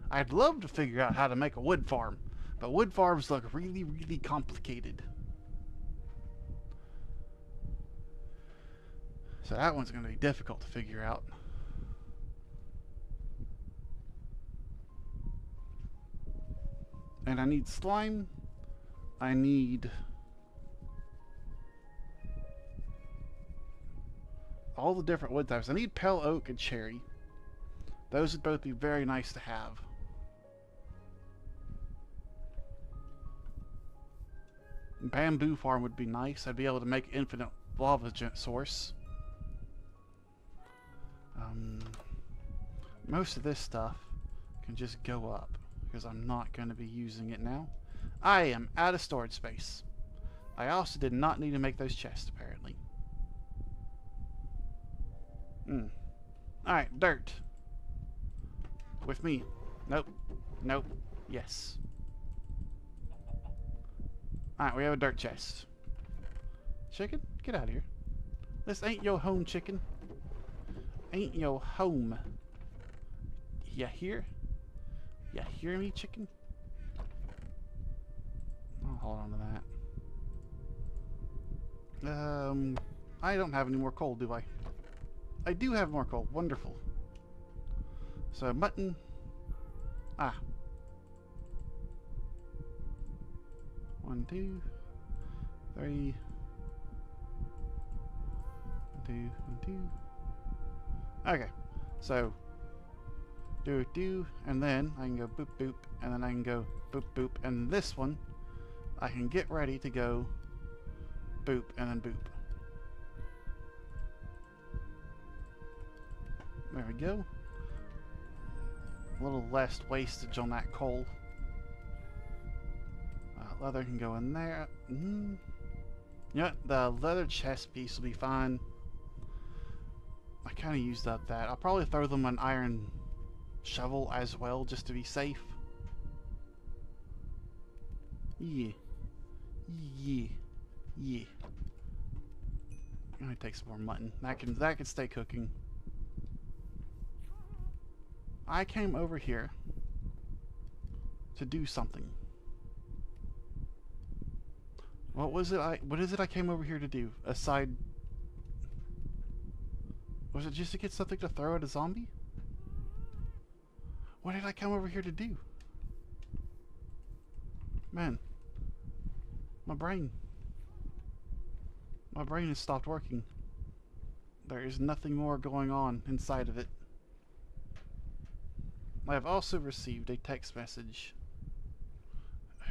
I'd love to figure out how to make a wood farm, but wood farms look really, really complicated. So that one's going to be difficult to figure out. And I need slime. I need... all the different wood types. I need pale oak and cherry. Those would both be very nice to have. Bamboo farm would be nice. I'd be able to make infinite lava source. Most of this stuff can just go up because I'm not going to be using it now. I am out of storage space. I also did not need to make those chests apparently. Alright, dirt. With me. Nope. Nope. Yes. Alright, we have a dirt chest. Chicken? Get out of here. This ain't your home, chicken. Ain't your home. Ya hear? Ya hear me, chicken? I'll hold on to that. I don't have any more coal, do I? I do have more coal. Wonderful. So, mutton. Ah. 1, 2, 3. 1, 2, 1, 2. Okay. So, Do, and then I can go boop boop, and then I can go boop boop, and this one I can get ready to go boop and then boop. There we go. A little less wastage on that coal. Leather can go in there. Yeah, the leather chest piece will be fine. I kind of used up that. I'll probably throw them an iron shovel as well, just to be safe. Yeah. Let me take some more mutton. That can stay cooking. I came over here to do something. What is it I came over here to do? Aside, was it just to get something to throw at a zombie? What did I come over here to do? Man, my brain has stopped working. There is nothing more going on inside of it. I have also received a text message.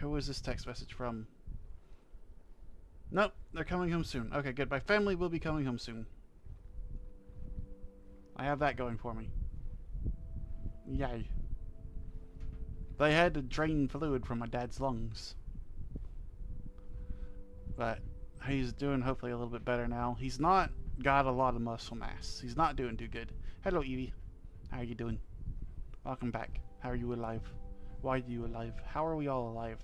Who is this text message from? Nope, they're coming home soon. Okay, good. My family will be coming home soon. I have that going for me. Yay. They had to drain fluid from my dad's lungs. But he's doing hopefully a little bit better now. He's not got a lot of muscle mass. He's not doing too good. Hello, Evie. How are you doing? Welcome back. How are you alive? Why are you alive? How are we all alive?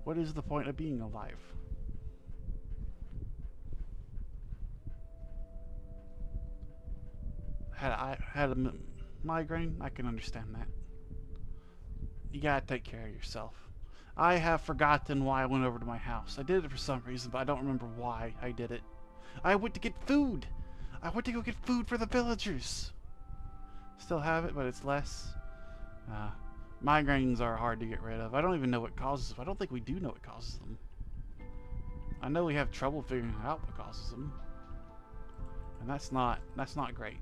What is the point of being alive? I had a migraine. I can understand that. You gotta take care of yourself. I have forgotten why I went over to my house. I did it for some reason, but I don't remember why I did it. I went to get food. I went to go get food for the villagers. Still have it, but it's less. Migraines are hard to get rid of. I don't even know what causes them. I don't think we do know what causes them. I know we have trouble figuring out what causes them. And that's not great.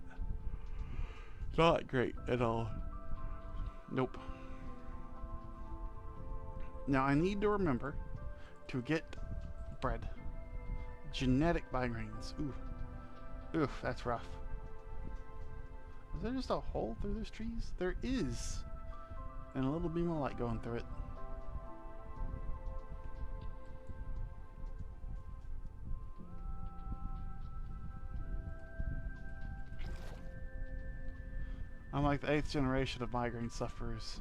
Not great at all. Nope. Now I need to remember to get bread. Genetic migraines. Oof, that's rough. Is there just a hole through those trees? There is. And a little beam of light going through it. I'm like the 8th generation of migraine sufferers.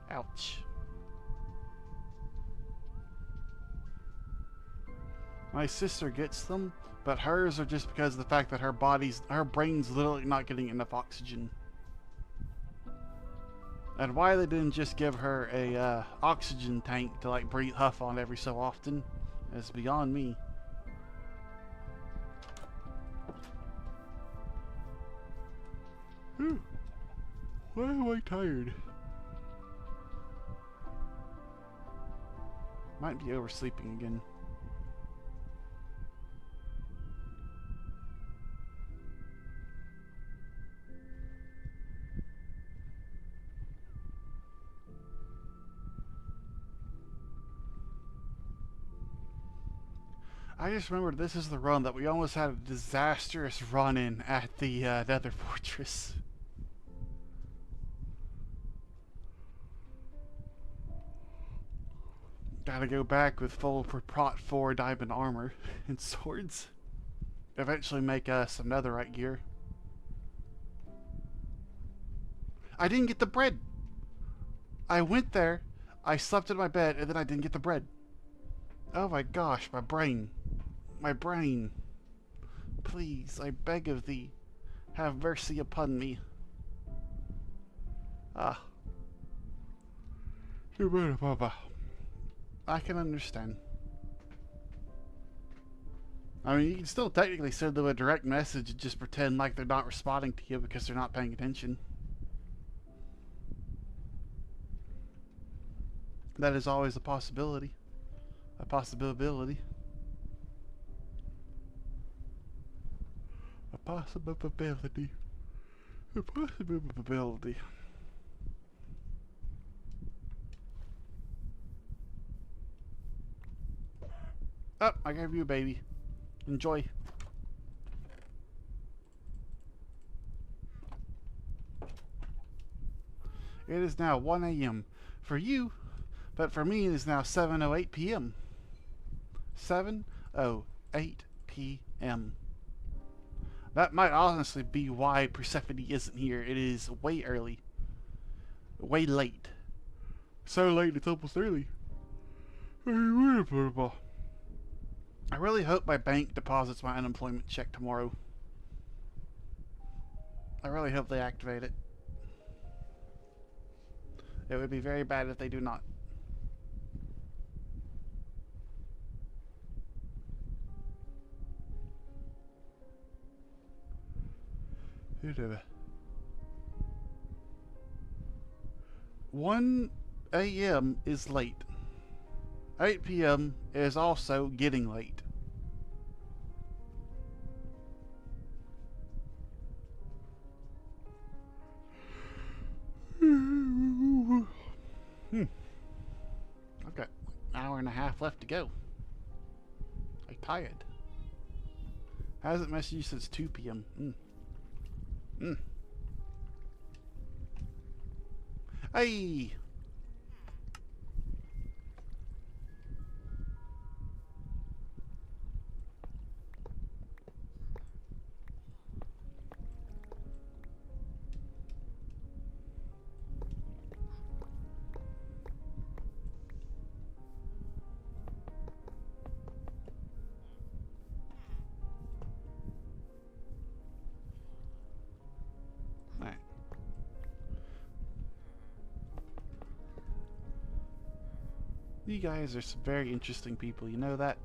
Ouch. My sister gets them, but hers are just because of the fact that her brain's literally not getting enough oxygen. And why they didn't just give her a oxygen tank to like huff on every so often is beyond me. Why am I tired? Might be oversleeping again. I just remembered this is the run that we almost had a disastrous run in at the Nether Fortress. Gotta go back with full Prot 4 diamond armor and swords. Eventually make some netherite gear. I didn't get the bread! I went there, I slept in my bed, and then I didn't get the bread. Oh my gosh, my brain. My brain. Please, I beg of thee, have mercy upon me. I can understand. I mean, you can still technically send them a direct message and just pretend like they're not responding to you because they're not paying attention. That is always a possibility. A possibility. A possibility. Possibility. Oh, I gave you a baby. Enjoy. It is now 1 a.m. for you, but for me it is now 7:08 p.m. 7:08 p.m. That might honestly be why Persephone isn't here. It is way early. Way late. So late it's almost early. I really hope my bank deposits my unemployment check tomorrow. I really hope they activate it. It would be very bad if they do not. Whatever. 1 a.m. is late. 8 p.m. is also getting late. I've got an hour and a half left to go. I'm tired. Hasn't messaged you since 2 p.m. Hey! Alright. You guys are some very interesting people, you know that?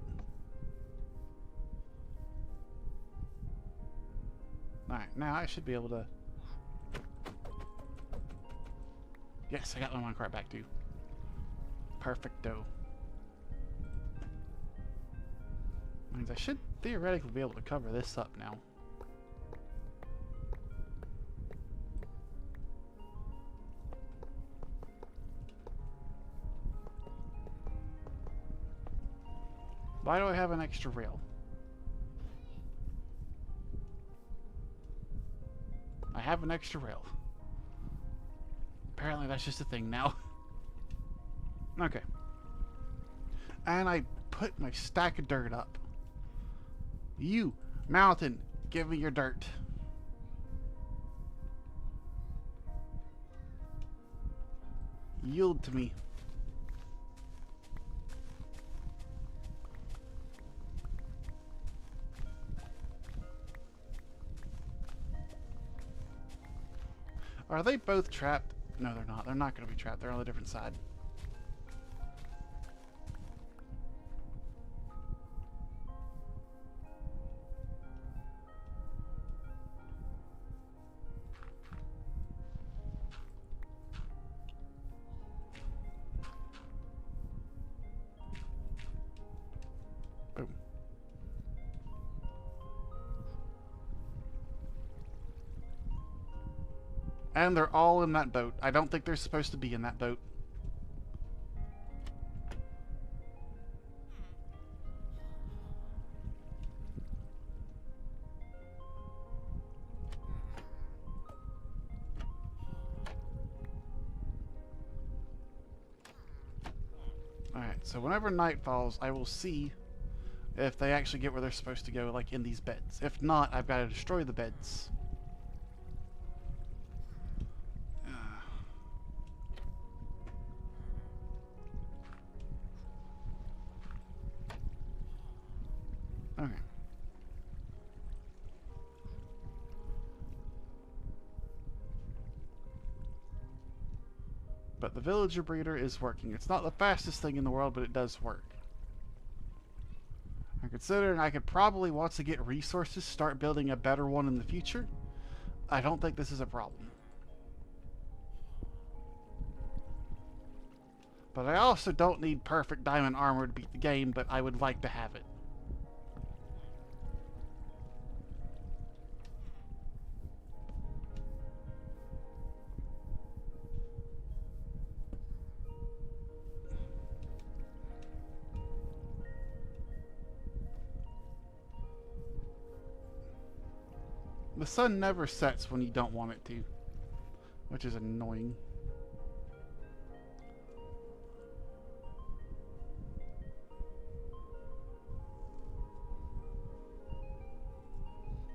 Alright, now I should be able to... Yes, I got my minecart back too. Perfecto. Means I should theoretically be able to cover this up now. Why do I have an extra rail? I have an extra rail. Apparently that's just a thing now. Okay. And I put my stack of dirt up. You, mountain, give me your dirt. Yield to me. Are they both trapped? No, they're not. They're not going to be trapped. They're on a different side. Boom. And they're all in that boat. I don't think they're supposed to be in that boat. Alright, so whenever night falls, I will see if they actually get where they're supposed to go, like in these beds. If not, I've got to destroy the beds. Okay. But the villager breeder is working. It's not the fastest thing in the world, but it does work. I'm considering I could probably, once I get resources, start building a better one in the future. I don't think this is a problem. But I also don't need perfect diamond armor to beat the game, but I would like to have it. The sun never sets when you don't want it to, which is annoying.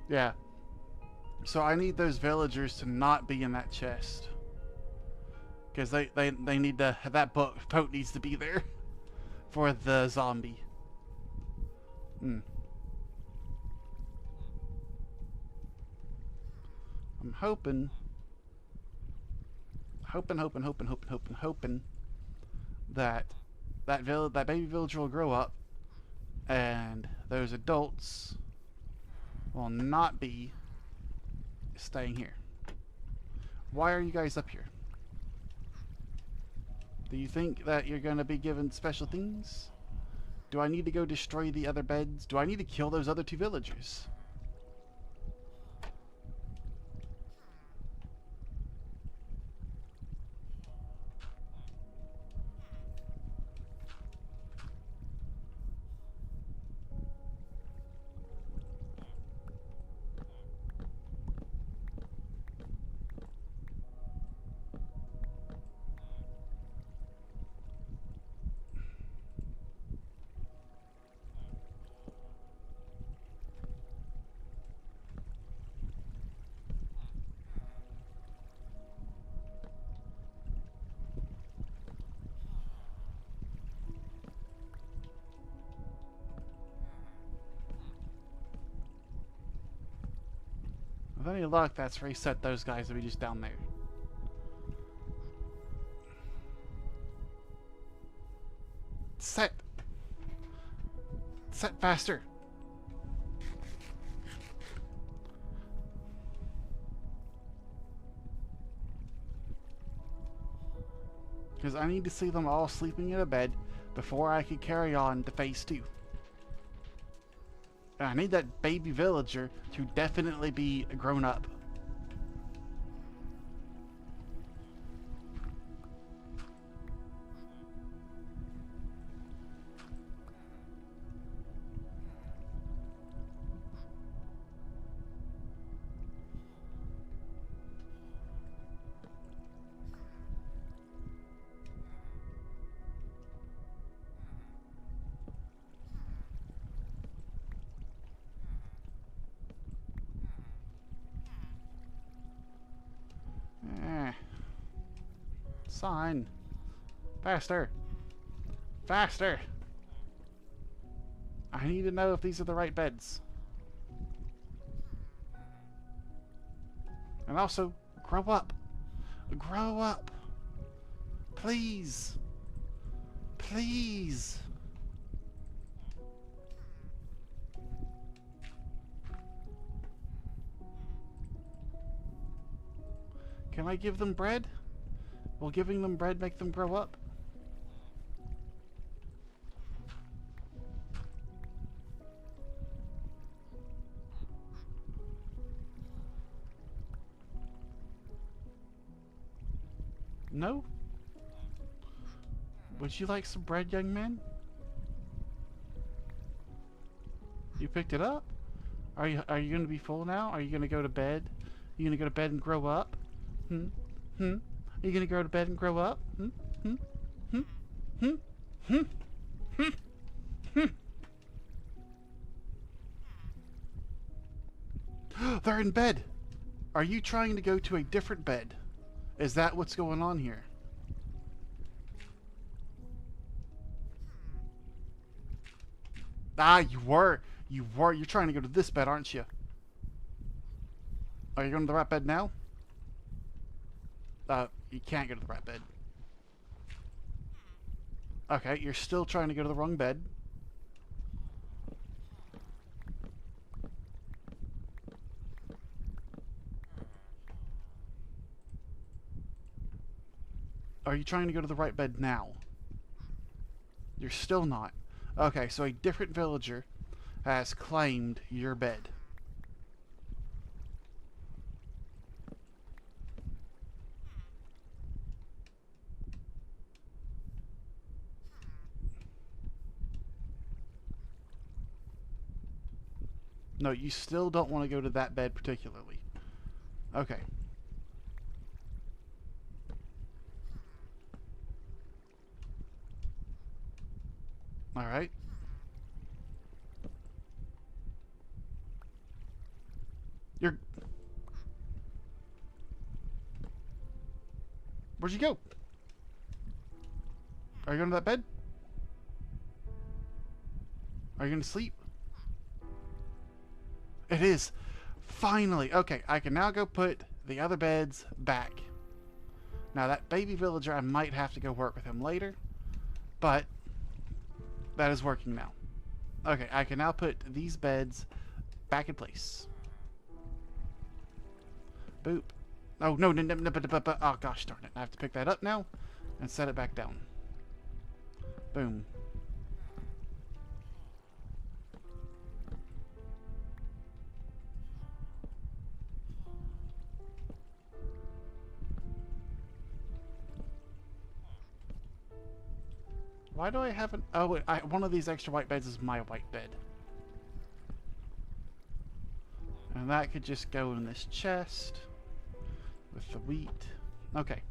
Yeah. So I need those villagers to not be in that chest. Because they need to, that boat needs to be there for the zombie. Hmm. I'm hoping that that baby villager will grow up and those adults will not be staying here. Why are you guys up here? Do you think that you're going to be given special things? Do I need to go destroy the other beds? Do I need to kill those other two villagers? With any luck, that's reset those guys to be just down there. Set! Set faster! Because I need to see them all sleeping in a bed before I can carry on to phase 2. And I need that baby villager to definitely be grown up. Sign. Faster. Faster. I need to know if these are the right beds. And also, grow up. Grow up. Please. Please. Can I give them bread? Will giving them bread make them grow up? No? Would you like some bread, young man? You picked it up? Are you gonna be full now? Are you gonna go to bed? You gonna go to bed and grow up? Hmm? Hmm? Are you gonna go to bed and grow up? Hmm? Hmm? Hmm? Hmm? Hmm? Hmm? Hmm? They're in bed! Are you trying to go to a different bed? Is that what's going on here? Ah, you were. You were. You're trying to go to this bed, aren't you? Are you going to the right bed now? You can't go to the right bed. Okay, you're still trying to go to the wrong bed. Are you trying to go to the right bed now? You're still not. Okay, so a different villager has claimed your bed. No, you still don't want to go to that bed particularly. Okay. Alright. You're... Where'd you go? Are you going to that bed? Are you going to sleep? It is. Finally. Okay, I can now go put the other beds back. Now, that baby villager, I might have to go work with him later. But that is working now. Okay, I can now put these beds back in place. Boop. Oh, no, oh, gosh darn it. I have to pick that up now and set it back down. Boom. Why do I have an... Oh, one of these extra white beds is my white bed. And that could just go in this chest with the wheat. Okay.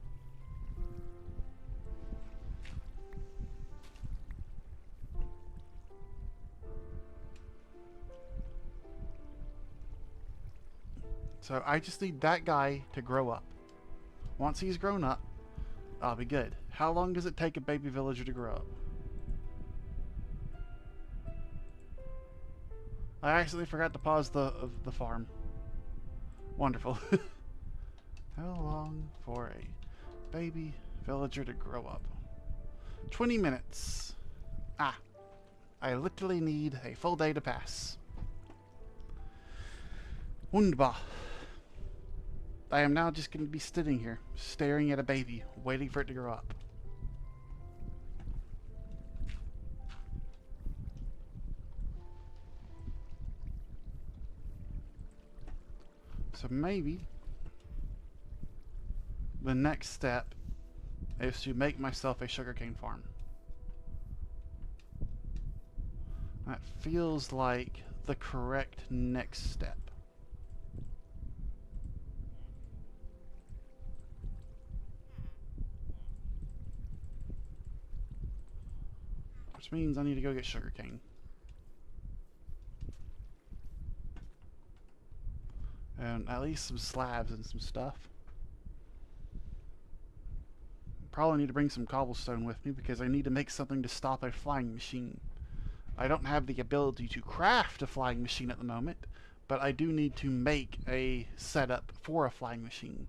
So I just need that guy to grow up. Once he's grown up, I'll be good. How long does it take a baby villager to grow up? I accidentally forgot to pause the farm. Wonderful. How long for a baby villager to grow up? 20 minutes. Ah. I literally need a full day to pass. Wunderbar. I am now just going to be sitting here, staring at a baby, waiting for it to grow up. So maybe the next step is to make myself a sugarcane farm. That feels like the correct next step. Which means I need to go get sugarcane. And at least some slabs and some stuff. Probably need to bring some cobblestone with me because I need to make something to stop a flying machine. I don't have the ability to craft a flying machine at the moment, but I do need to make a setup for a flying machine.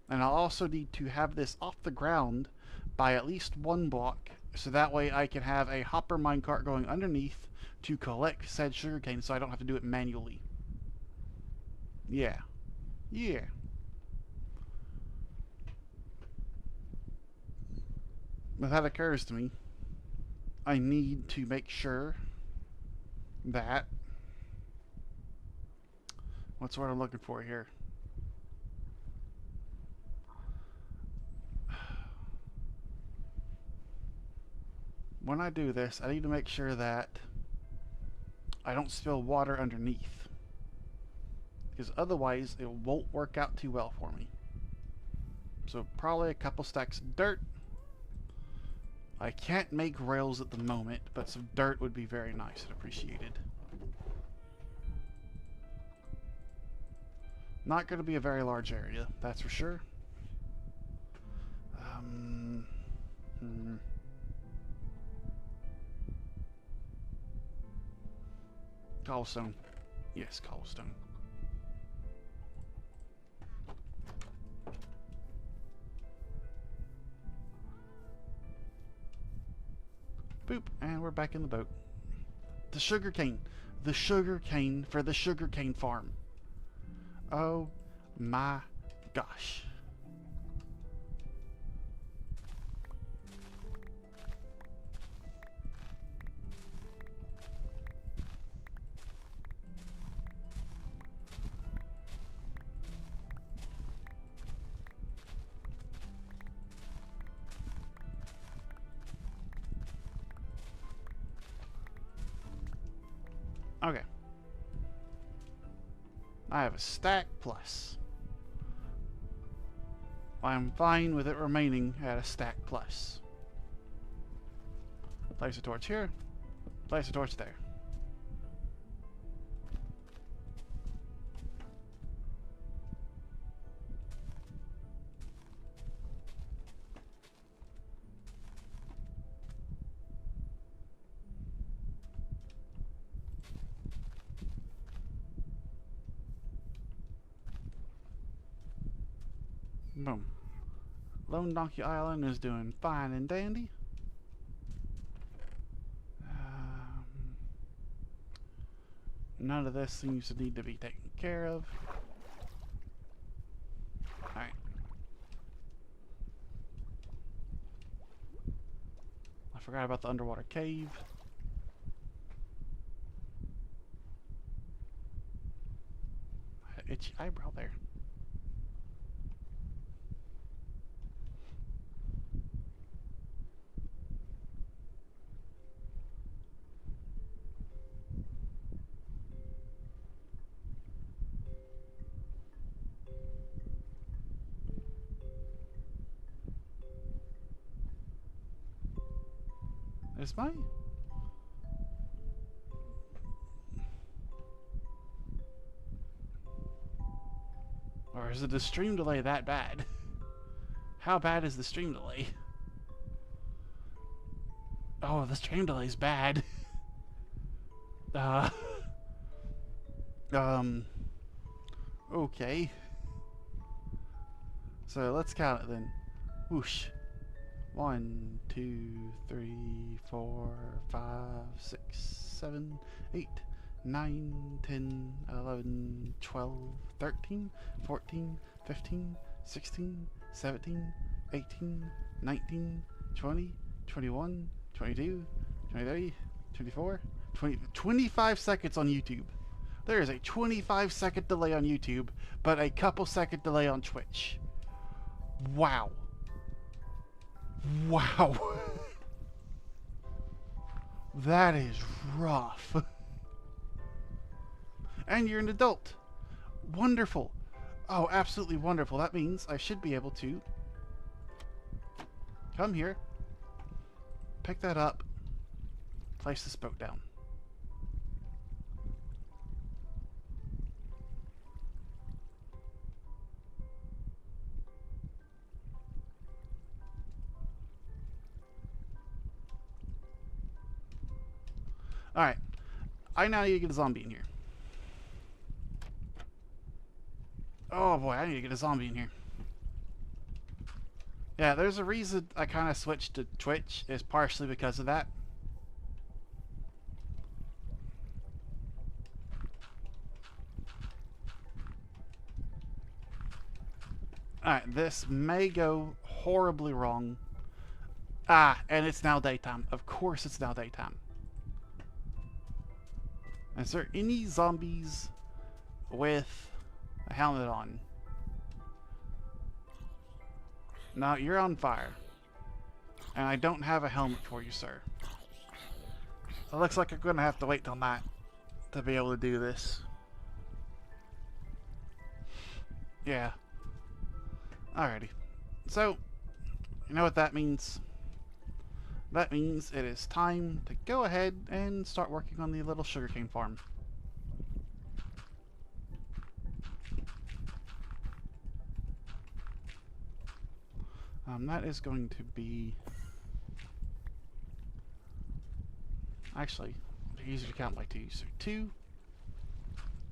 And I'll also need to have this off the ground by at least one block, so that way I can have a hopper minecart going underneath to collect said sugarcane so I don't have to do it manually. Yeah. Yeah. But that occurs to me. I need to make sure that... What's what I'm looking for here? When I do this, I need to make sure that I don't spill water underneath. Because otherwise, it won't work out too well for me. So probably a couple stacks of dirt. I can't make rails at the moment, but some dirt would be very nice and appreciated. Not going to be a very large area, that's for sure. Cobblestone. Yes, cobblestone. Boop, and we're back in the boat. The sugarcane. The sugarcane for the sugarcane farm. Oh my gosh. Okay. I have a stack plus. I'm fine with it remaining at a stack plus. Place a torch here. Place a torch there. Boom. Lone Donkey Island is doing fine and dandy. None of this seems to need to be taken care of. Alright. I forgot about the underwater cave. I had an itchy eyebrow there. Is my... Or is it the stream delay that bad? How bad is the stream delay? Oh, the stream delay is bad. Okay. So let's count it then. Whoosh. 1, 2, 3, 4, 5, 6, 7, 8, 9, 10, 11, 12, 13, 14, 15, 16, 17, 18, 19, 20, 21, 22, 23, 24, 20, 25 seconds on YouTube. There is a 25-second delay on YouTube, but a couple-second delay on Twitch. Wow. Wow. That is rough. And you're an adult. Wonderful. Oh, absolutely wonderful. That means I should be able to come here, pick that up, place this boat down. Alright. I now need to get a zombie in here. Oh boy, I need to get a zombie in here. Yeah, there's a reason I kind of switched to Twitch, is partially because of that. Alright, this may go horribly wrong. Ah, and it's now daytime. Of course it's now daytime. Is there any zombies with a helmet on? No, you're on fire. And I don't have a helmet for you, sir. It looks like I'm going to have to wait till night to be able to do this. Yeah. Alrighty. So, you know what that means? That means it is time to go ahead and start working on the little sugarcane farm. That is going to be... Actually, it's easier to count by 2. So 2,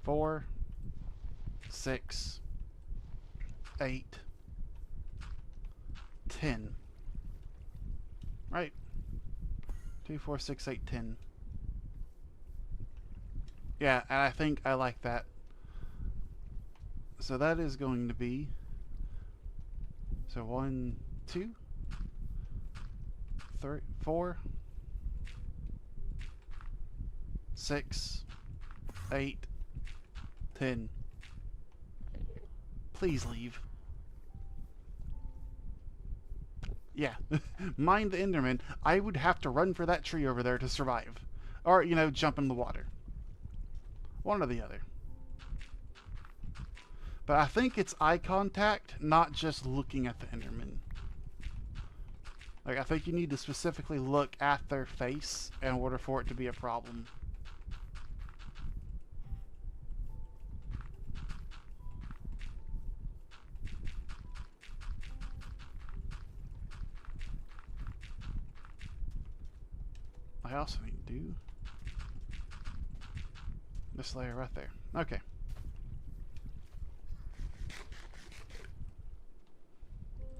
4, 6, 8, 10. Right? 2, 4, 6, 8, 10. Yeah, and I think I like that. So that is going to be... So 1, 2, 3, 4, 6, 8, 10. Please leave. Yeah, mind the Enderman. I would have to run for that tree over there to survive. Or, you know, jump in the water. One or the other. But I think it's eye contact, not just looking at the Enderman. Like, I think you need to specifically look at their face in order for it to be a problem. I also need to do this layer right there. Okay.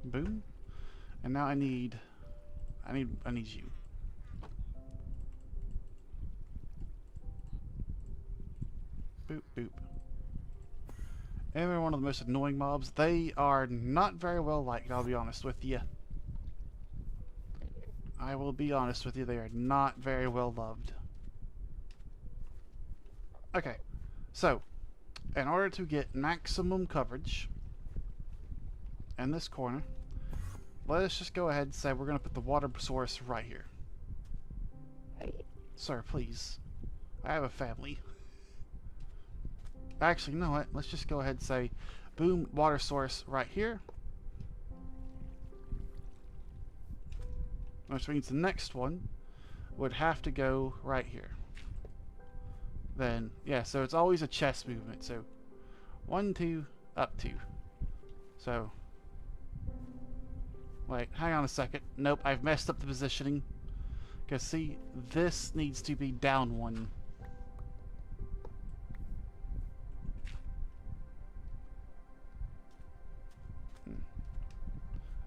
Boom. And now I need you. Boop, boop. And they're one of the most annoying mobs. They are not very well liked, I'll be honest with you. I will be honest with you, they are not very well loved. Okay, so, in order to get maximum coverage in this corner, let's just go ahead and say we're going to put the water source right here. Sir, please. I have a family. Actually, you know what? Let's just go ahead and say, boom, water source right here. Which means the next one would have to go right here. Then, yeah, so it's always a chest movement. So, 1, 2, up 2. So, wait, hang on a second. Nope, I've messed up the positioning. Because, see, this needs to be down 1.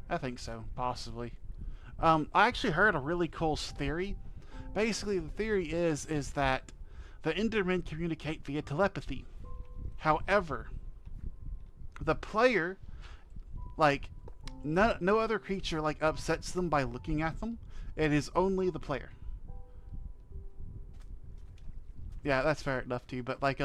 I think so, possibly. I actually heard a really cool theory. Basically, the theory is that the Endermen communicate via telepathy. However, the player, like, no other creature, like, upsets them by looking at them. It is only the player. Yeah, that's fair enough too, but, like,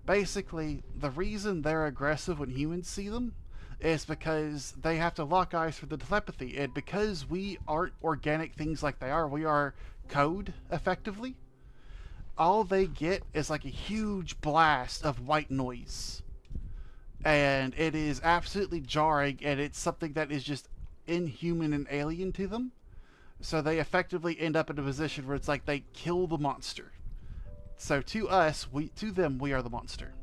basically, the reason they're aggressive when humans see them is because they have to lock eyes for the telepathy. And because we aren't organic things like they are, we are code, effectively. All they get is like a huge blast of white noise. And it is absolutely jarring, and it's something that is just inhuman and alien to them. So they effectively end up in a position where it's like they kill the monster. So to us, to them, we are the monster.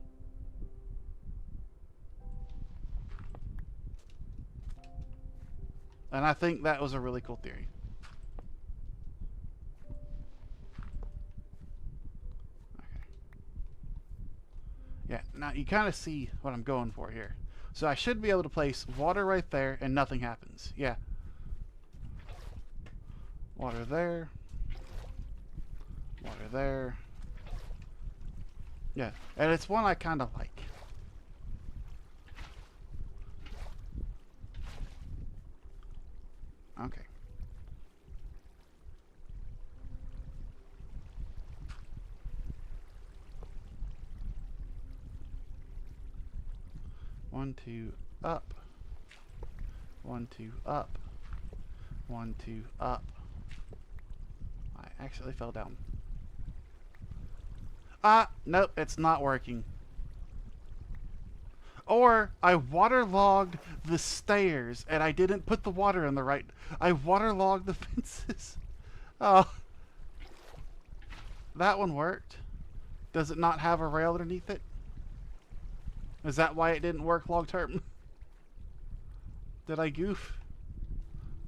And I think that was a really cool theory. Okay. Yeah, now you kind of see what I'm going for here. So I should be able to place water right there and nothing happens. Yeah. Water there. Water there. Yeah, and it's one I kind of like. Okay. One, two, up. 1, 2, up. 1, 2, up. I actually fell down. Nope, it's not working. Or I waterlogged the stairs and I didn't put the water in the right. I waterlogged the fences. Oh. That one worked. Does it not have a rail underneath it? Is that why it didn't work long term? Did I goof?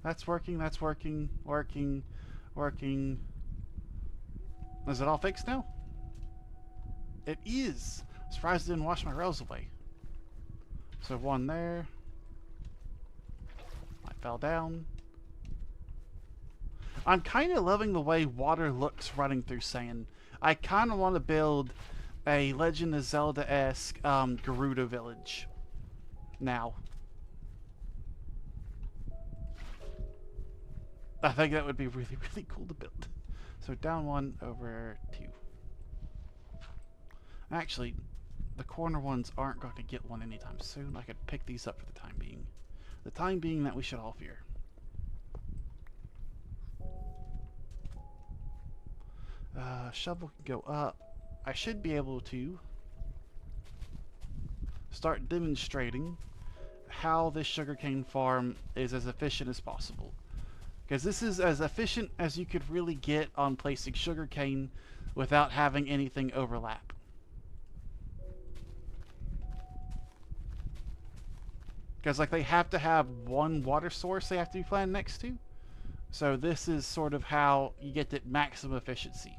That's working, that's working, working, working. Is it all fixed now? It is. I'm surprised it didn't wash my rails away. So 1 there. I fell down. I'm kind of loving the way water looks running through sand. I kind of want to build a Legend of Zelda-esque Gerudo village now. I think that would be really, really cool to build. So down 1, over 2. Actually, the corner ones aren't going to get one anytime soon. I could pick these up for the time being. The time being that we should all fear. Shovel can go up. I should be able to start demonstrating how this sugarcane farm is as efficient as possible. Because this is as efficient as you could really get on placing sugarcane without having anything overlap. Because like they have to have one water source they have to be planted next to. So this is sort of how you get that maximum efficiency.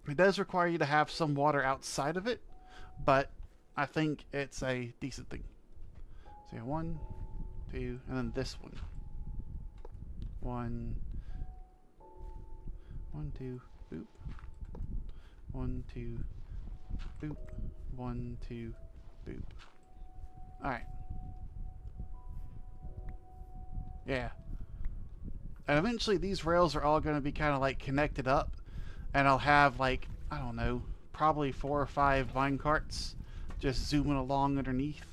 It does require you to have some water outside of it, but I think it's a decent thing. So yeah, 1, 2, and then this one. 1, 2, boop. 1, 2, boop. 1, 2, boop. Alright. Yeah. And eventually these rails are all going to be kind of like connected up. And I'll have like, I don't know, probably 4 or 5 vine carts just zooming along underneath.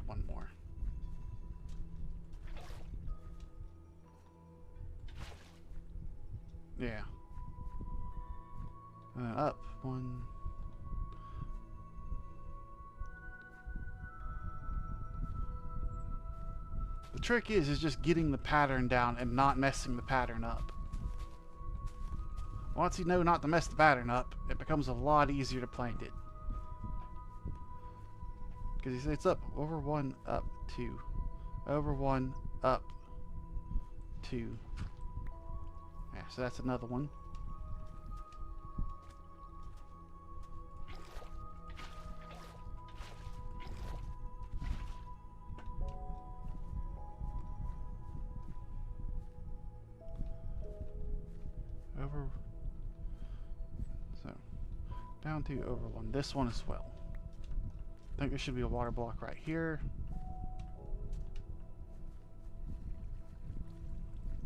One more. Yeah. Up. 1. The trick is just getting the pattern down and not messing the pattern up. Once you know not to mess the pattern up, it becomes a lot easier to plant it. Because it's up, over 1, up 2. Over 1, up 2. Yeah, so that's another one. Over. So, down to over 1. This one as well. I think there should be a water block right here.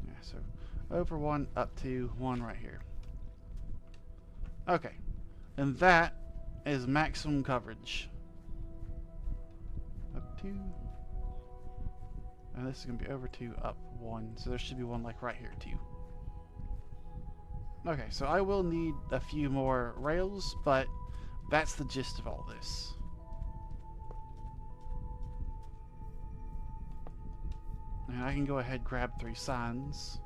Yeah, so over 1, up to 1 right here. Okay. And that is maximum coverage. Up 2. And this is going to be over 2, up 1. So there should be one like right here too. Okay, so I will need a few more rails, but that's the gist of all this. And I can go ahead and grab 3 signs.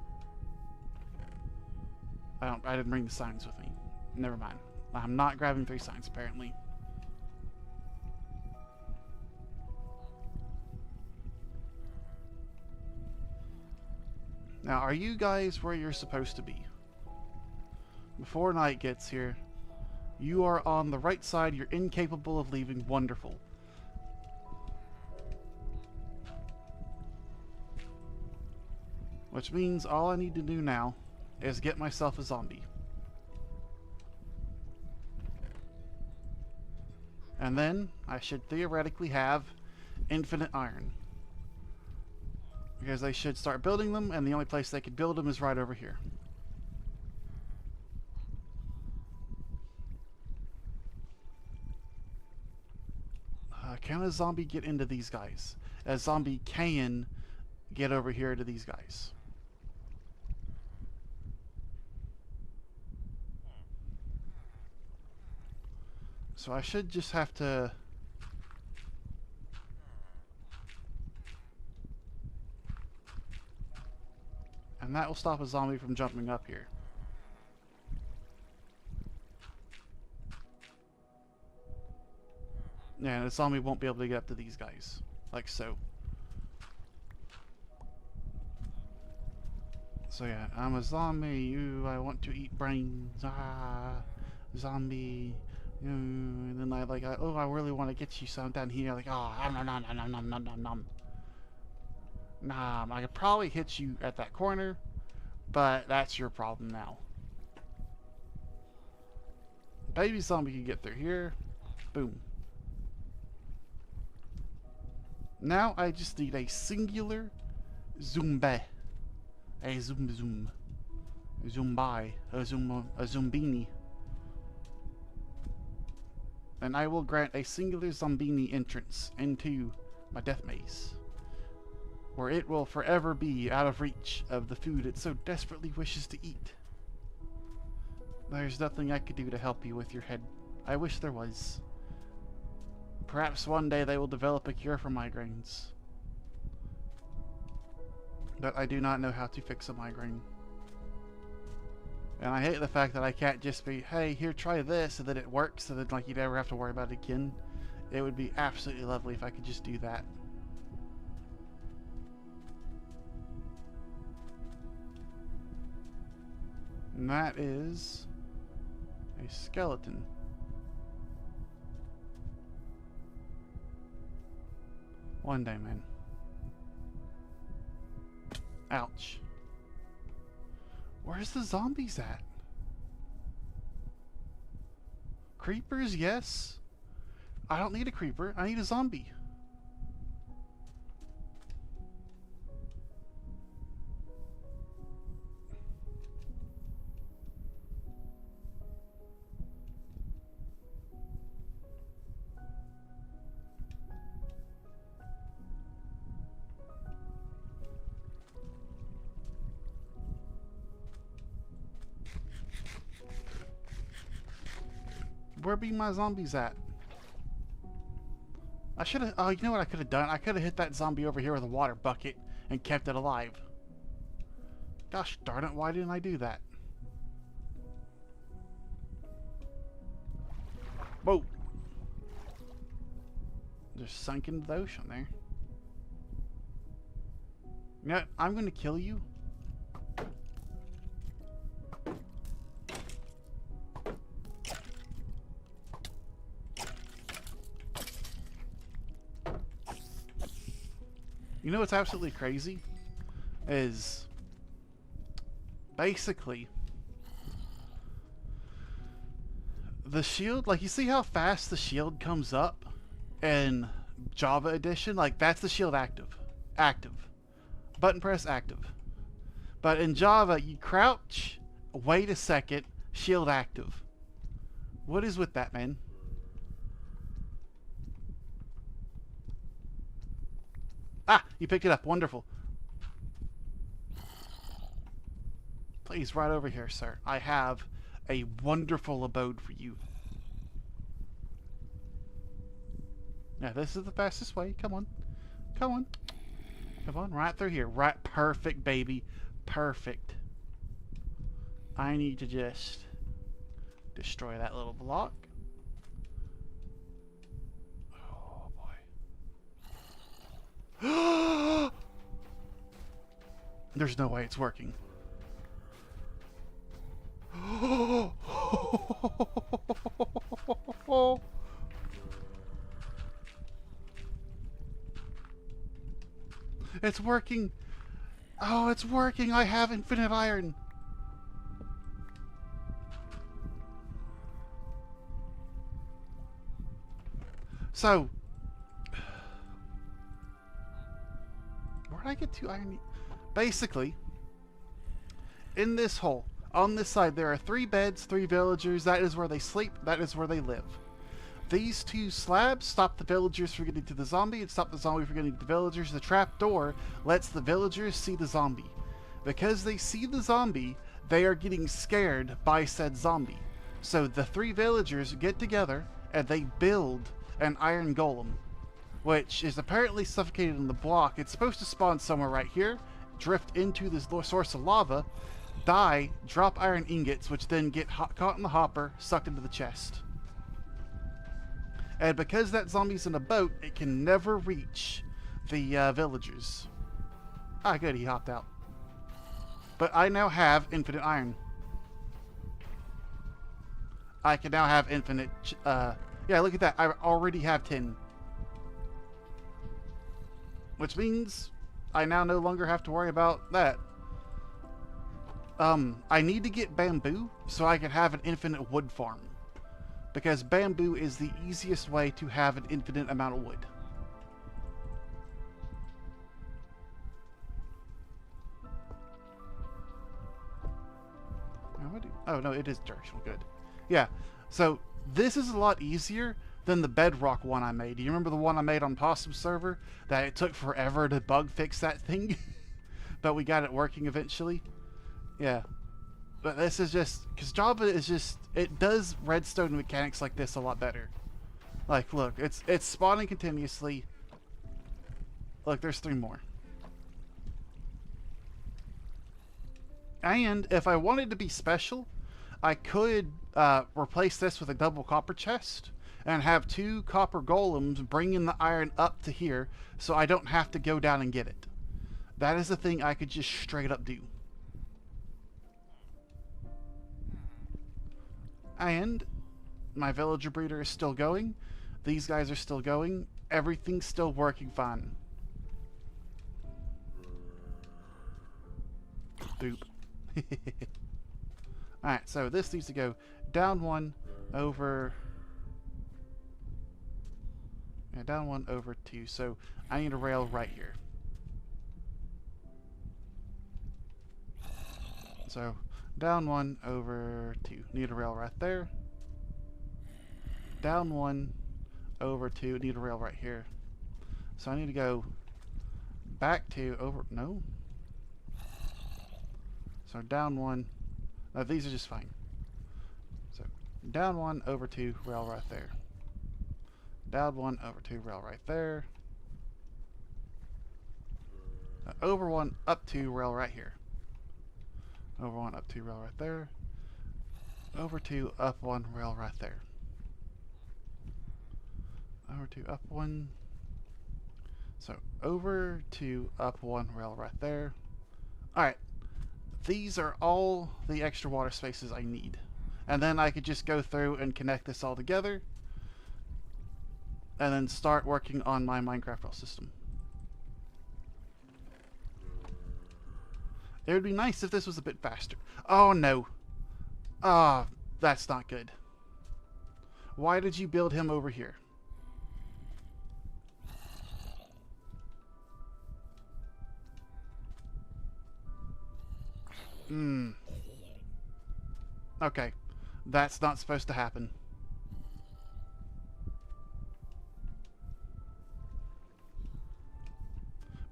I didn't bring the signs with me. Never mind. I'm not grabbing 3 signs apparently. Now, are you guys where you're supposed to be? Before night gets here, you are on the right side. You're incapable of leaving. Wonderful. Which means all I need to do now is get myself a zombie. And then I should theoretically have infinite iron. Because they should start building them, and the only place they could build them is right over here. Can a zombie get into these guys? A zombie can get over here to these guys. So I should just have to... And that will stop a zombie from jumping up here. Yeah, and a zombie won't be able to get up to these guys. Like so. So yeah, I'm a zombie. I want to eat brains. Zombie. And then I really want to get you some down here. Like, nom nom nom nom nom nom nom nom. Nah, I could probably hit you at that corner, but that's your problem now. Baby zombie can get through here. Boom. Now I just need a singular zombie. A zoom. A zombi. A zombini. And I will grant a singular zombini entrance into my death maze. where it will forever be out of reach of the food it so desperately wishes to eat. There's nothing I could do to help you with your head. I wish there was. Perhaps one day they will develop a cure for migraines. But I do not know how to fix a migraine. And I hate the fact that I can't just be, hey, here, try this, and then it works, and then like you never have to worry about it again. It would be absolutely lovely if I could just do that. And that is a skeleton. One day, man. Ouch. Where's the zombies at? Creepers, yes. I don't need a creeper. I need a zombie. Where be my zombies at? I should have... Oh, you know what I could have done? I could have hit that zombie over here with a water bucket and kept it alive. Gosh darn it, why didn't I do that? Whoa! Just sunk into the ocean there. You know what? I'm going to kill you. You know what's absolutely crazy? Is basically the shield, like you see how fast the shield comes up in Java Edition? Like that's the shield active. Active. Button press active. But in Java, you crouch, wait a second, shield active. What is with that, man? Ah, you picked it up. Wonderful. Please, right over here, sir. I have a wonderful abode for you. Now, this is the fastest way. Come on. Come on. Come on, right through here. Right, perfect, baby. Perfect. I need to just destroy that little block. There's no way it's working. It's working. Oh, it's working. I have infinite iron. So, where did I get to iron? Basically, in this hole, on this side, there are 3 beds, 3 villagers. That is where they sleep. That is where they live. These 2 slabs stop the villagers from getting to the zombie and stop the zombie from getting to the villagers. The trap door lets the villagers see the zombie. Because they see the zombie, they are getting scared by said zombie. So the 3 villagers get together and they build an iron golem, which is apparently suffocated in the block. It's supposed to spawn somewhere right here, drift into this source of lava, die, drop iron ingots, which then get caught in the hopper, sucked into the chest. And because that zombie's in a boat, it can never reach the villagers. Ah, good, he hopped out. But I now have infinite iron. I can now have infinite... yeah, look at that. I already have 10. Which means I now no longer have to worry about that. I need to get bamboo so I can have an infinite wood farm. Because bamboo is the easiest way to have an infinite amount of wood. Oh no, it is directional. Good. Yeah, so this is a lot easier than the Bedrock one I made. Do you remember the one I made on Possum server? That it took forever to bug fix that thing? But we got it working eventually? Yeah. But this is just... Because Java is just... It does redstone mechanics like this a lot better. Like, look. It's spawning continuously. Look, there's 3 more. And if I wanted to be special, I could replace this with a double copper chest and have 2 copper golems bringing the iron up to here so I don't have to go down and get it. That is a thing I could just straight up do. And my villager breeder is still going. These guys are still going. Everything's still working fine. Boop. Alright, so this needs to go down 1 over... Yeah, down 1 over 2. So I need a rail right here. So down 1 over 2. Need a rail right there. Down 1 over 2. Need a rail right here. So I need to go back 2 over... No. So down 1. No, these are just fine. So down 1 over 2. Rail right there. Down 1 over 2. Rail right there. Over 1 up 2. Rail right here. Over 1 up 2. Rail right there. Over 2 up 1. Rail right there. Over 2 up 1. So over 2 up 1. Rail right there. Alright. These are all the extra water spaces I need. And then I could just go through and connect this all together. And then start working on my Minecraft rail system. It would be nice if this was a bit faster. Oh no. Ah, that's not good. Why did you build him over here? Okay. That's not supposed to happen.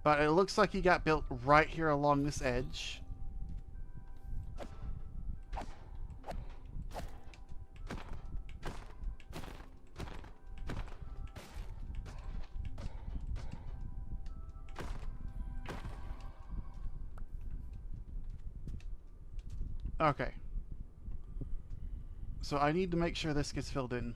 But it looks like he got built right here along this edge. Okay. So I need to make sure this gets filled in.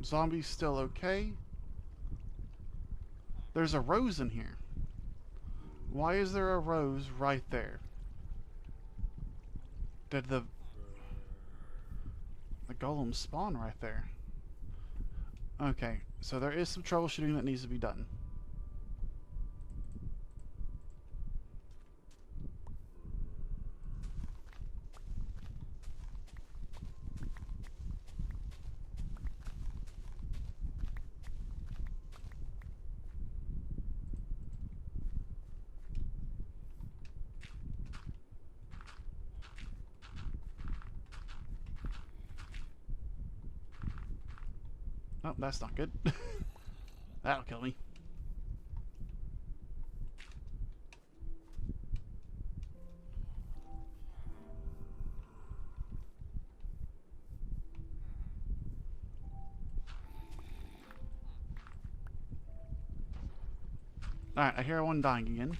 Zombies still okay. There's a rose in here. Why is there a rose right there? Did the golem spawn right there? Okay, so there is some troubleshooting that needs to be done. Oh, that's not good. That'll kill me. Alright, I hear one dying again.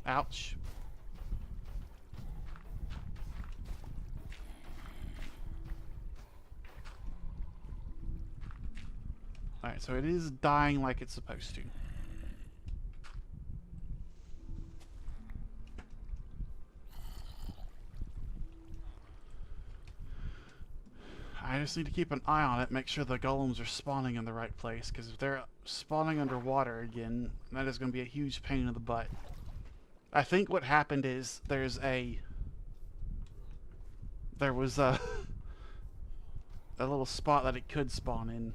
Ouch. Alright, so it is dying like it's supposed to. I just need to keep an eye on it, make sure the golems are spawning in the right place, because if they're spawning underwater again, that is going to be a huge pain in the butt. I think what happened is there was a a little spot that it could spawn in.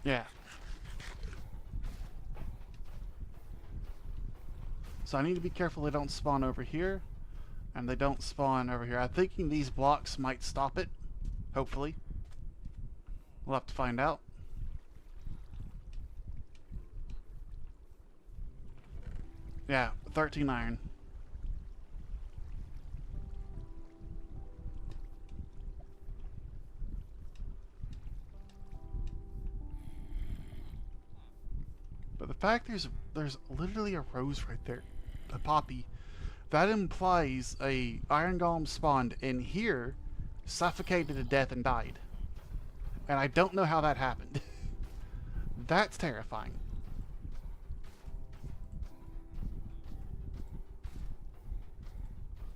Yeah. So I need to be careful they don't spawn over here, and they don't spawn over here. I'm thinking these blocks might stop it, hopefully. We'll have to find out. Yeah, 13 iron. But the fact there's literally a rose right there, a poppy, that implies a iron golem spawned in here, suffocated to death and died. And I don't know how that happened. That's terrifying.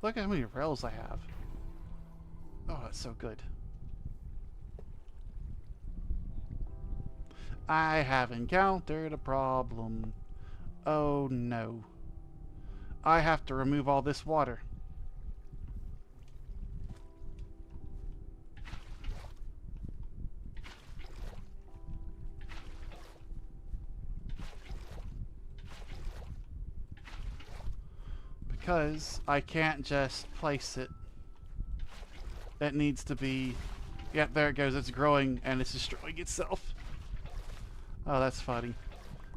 Look at how many rails I have. Oh, that's so good. I have encountered a problem. Oh no. I have to remove all this water. Because I can't just place it. It needs to be... Yep, there it goes. It's growing and it's destroying itself. Oh, that's funny.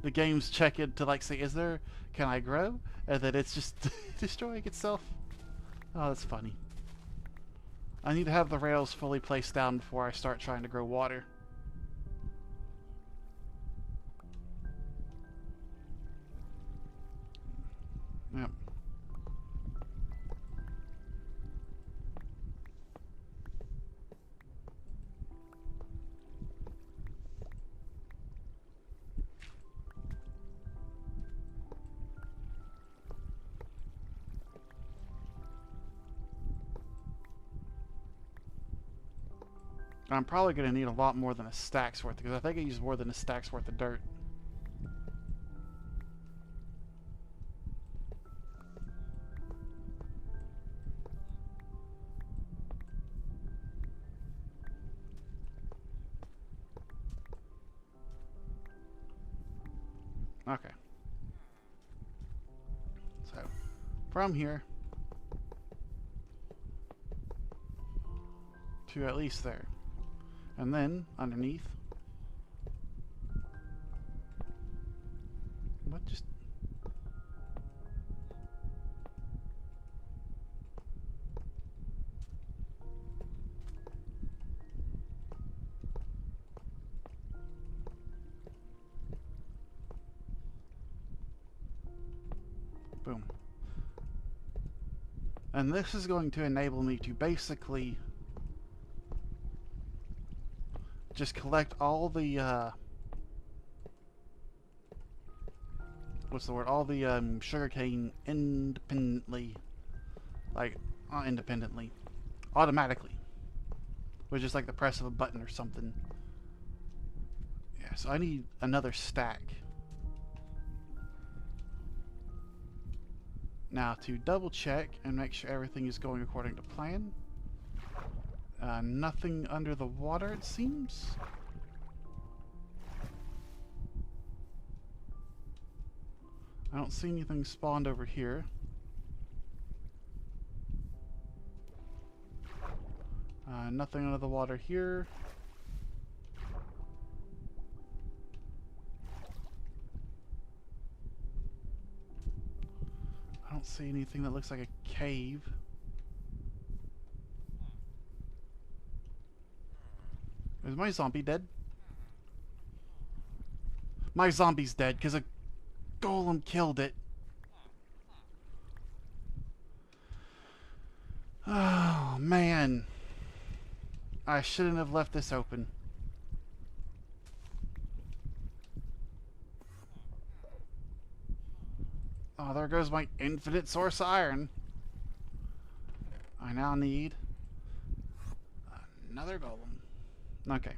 The game's checking to like say, can I grow? And then it's just destroying itself. Oh, that's funny. I need to have the rails fully placed down before I start trying to grow water. Yep. I'm probably going to need a lot more than a stack's worth, because I think I use more than a stack's worth of dirt. Okay. So, from here to at least there. And then, underneath. What just... Boom. And this is going to enable me to basically just collect all the, what's the word? All the, sugarcane independently. Like, not independently. Automatically. With just like the press of a button or something. Yeah, so I need another stack. Now, to double check and make sure everything is going according to plan. Nothing under the water, it seems. I don't see anything spawned over here. Nothing under the water here. I don't see anything that looks like a cave. Is my zombie dead? My zombie's dead because a golem killed it. Oh, man. I shouldn't have left this open. Oh, there goes my infinite source of iron. I now need another golem. Okay.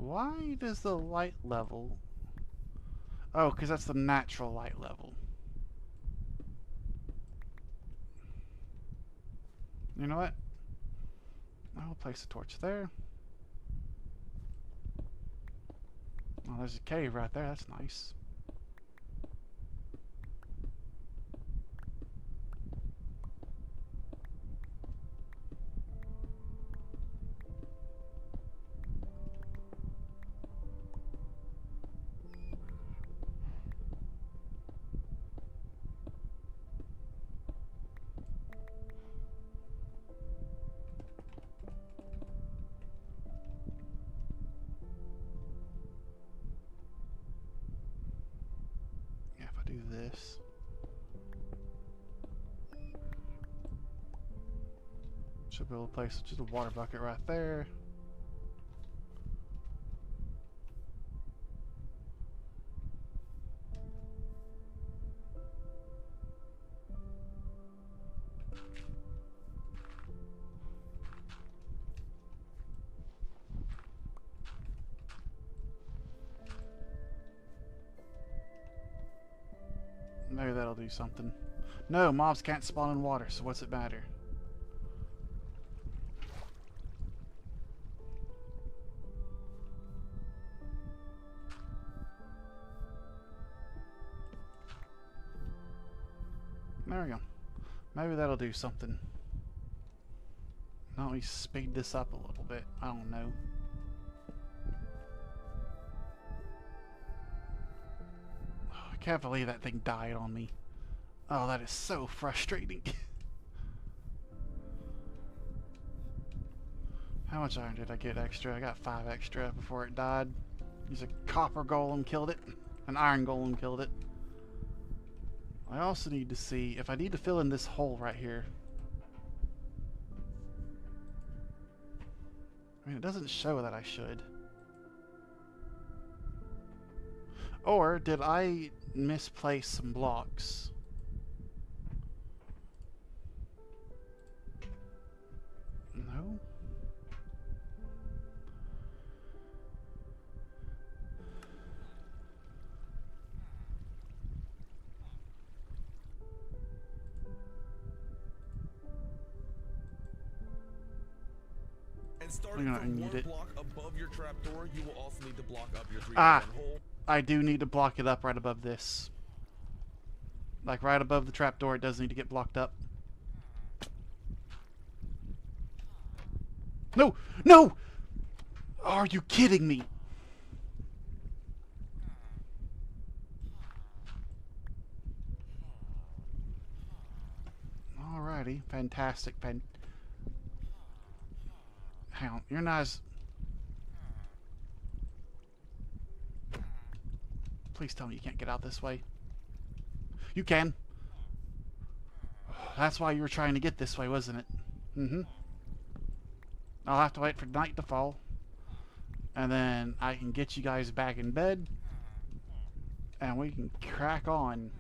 Why does the light level... Oh, because that's the natural light level. You know what? I'll place a torch there. Oh, there's a cave right there. That's nice. Yeah, if I do this. Should be able to place just a water bucket right there. Maybe that'll do something. No, mobs can't spawn in water, so what's it matter? There we go. Maybe that'll do something. Now let me speed this up a little bit. I don't know. Oh, I can't believe that thing died on me. Oh, that is so frustrating. How much iron did I get extra? I got 5 extra before it died. There's a copper golem killed it. An iron golem killed it. I also need to see if I need to fill in this hole right here. I mean, it doesn't show that I should. Or did I misplace some blocks? No? And starting I'm gonna from need one it. block above your trapdoor, you will also need to block up your 3 Ah! hole. I do need to block it up right above this. Like right above the trapdoor, it does need to get blocked up. No! No! Are you kidding me? Alrighty. Fantastic. Hang on. You're not as... Please tell me you can't get out this way. You can. That's why you were trying to get this way, wasn't it? Mm-hmm. I'll have to wait for night to fall. And then I can get you guys back in bed. And we can crack on.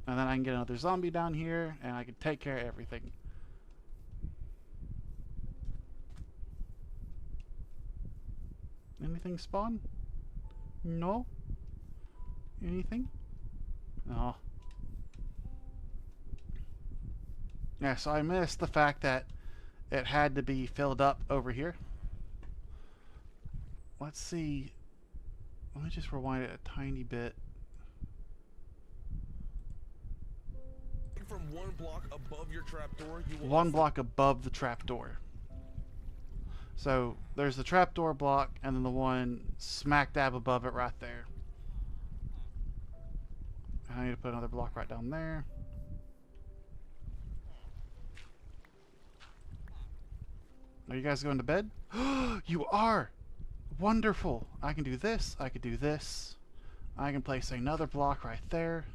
And then I can get another zombie down here. And I can take care of everything. Anything spawn? No? Anything? No. Yeah, so I missed the fact that it had to be filled up over here. Let's see. Let me just rewind it a tiny bit. From one block above your trapdoor, you will One block above the trapdoor. So there's the trapdoor block and then the one smack dab above it right there. And I need to put another block right down there. Are you guys going to bed? You are! Wonderful! I can do this, I could do this. I can place another block right there.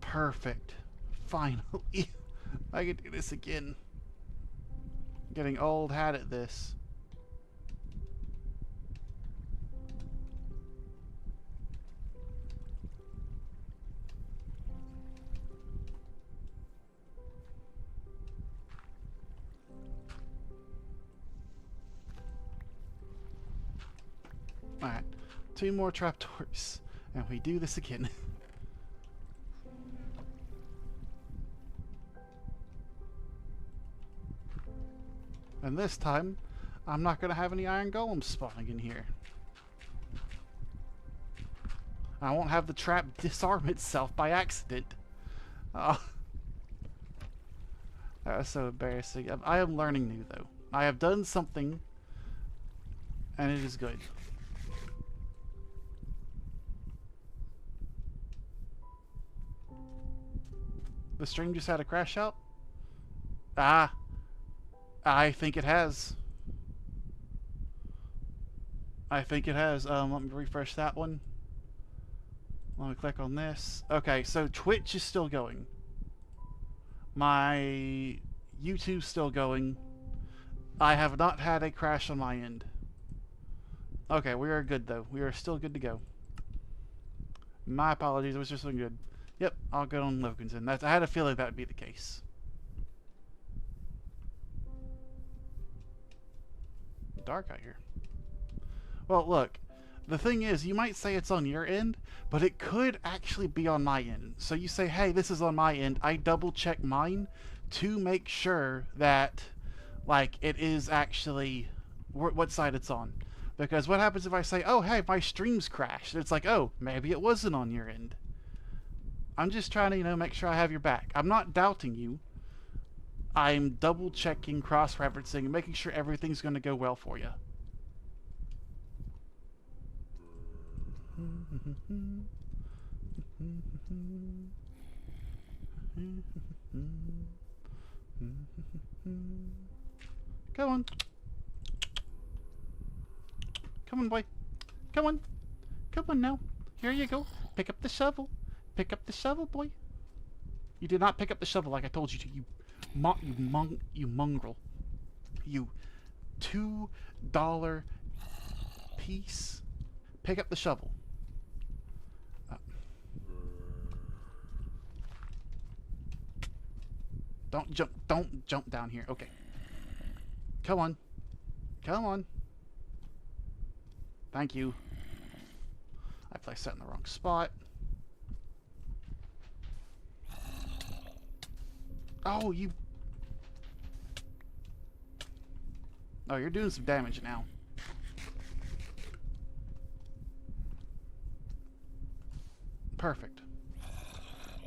Perfect. Finally. I can do this again. Getting old hat at this. Alright. 2 more trapdoors. And we do this again. And this time, I'm not going to have any iron golems spawning in here. I won't have the trap disarm itself by accident. Oh. That was so embarrassing. I am learning new, though. I have done something, and it is good. The stream just had a crash out? Ah. I think it has. I think it has. Let me refresh that one. Let me click on this. Okay, so Twitch is still going. My YouTube's still going. I have not had a crash on my end. Okay, we are good though. We are still good to go. My apologies, it was just good. Yep, I'll go on Logan's end. I had a feeling that would be the case. Dark out here. Well, look. The thing is, you might say it's on your end, but it could actually be on my end. So you say, hey, this is on my end. I double check mine to make sure that, like, it is actually what side it's on. Because what happens if I say, oh, hey, my stream's crashed? It's like, oh, maybe it wasn't on your end. I'm just trying to, you know, make sure I have your back. I'm not doubting you. I'm double checking, cross-referencing, and making sure everything's going to go well for you. Come on. Come on, boy. Come on. Come on now. Here you go. Pick up the shovel. Pick up the shovel, boy. You did not pick up the shovel like I told you to. You mongrel. You $2 piece. Pick up the shovel. Don't jump down here. Okay. Come on. Come on. Thank you. I placed that in the wrong spot. Oh, you... Oh, you're doing some damage now. Perfect.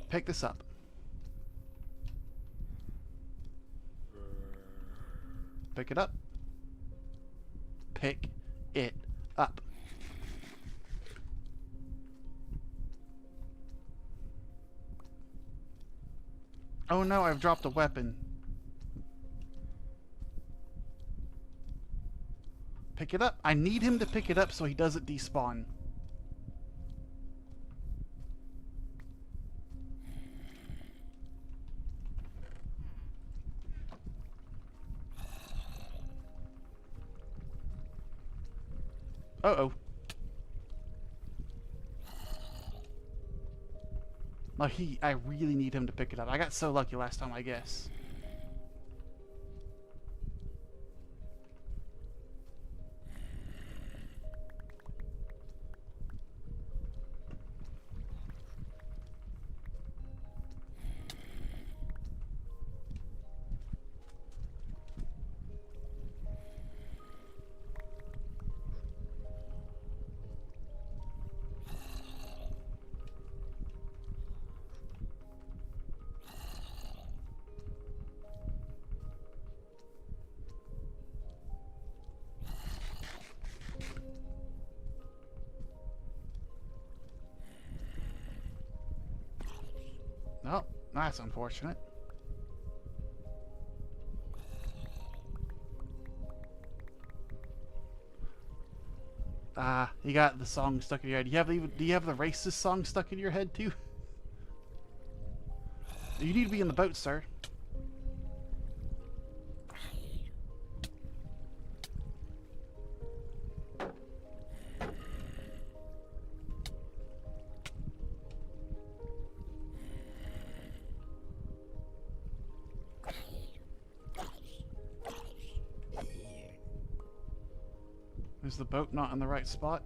Pick this up. Pick it up. Pick it up. Oh no, I've dropped a weapon. Pick it up. I need him to pick it up so he doesn't despawn. Uh-oh. Oh, I really need him to pick it up. I got so lucky last time, I guess. Oh, that's unfortunate. You got the song stuck in your head. Do you have the racist song stuck in your head too? You need to be in the boat, sir. Is the boat not in the right spot?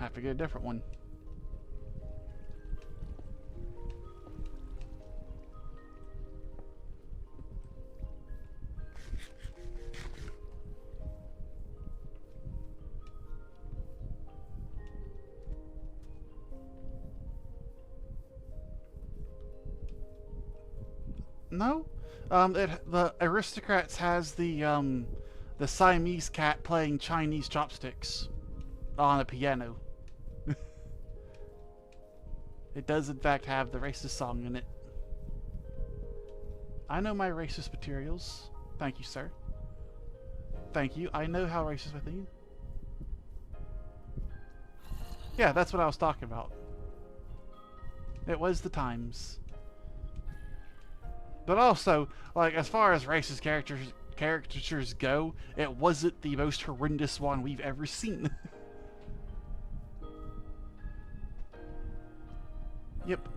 Have to get a different one. No, the Aristocrats has the Siamese cat playing Chinese chopsticks on a piano. It does in fact have the racist song in it. I know my racist materials. Thank you, sir. Thank you. I know how racist I think. Yeah, that's what I was talking about. It was the times. But also, like, as far as racist caricatures go, it wasn't the most horrendous one we've ever seen. Yep.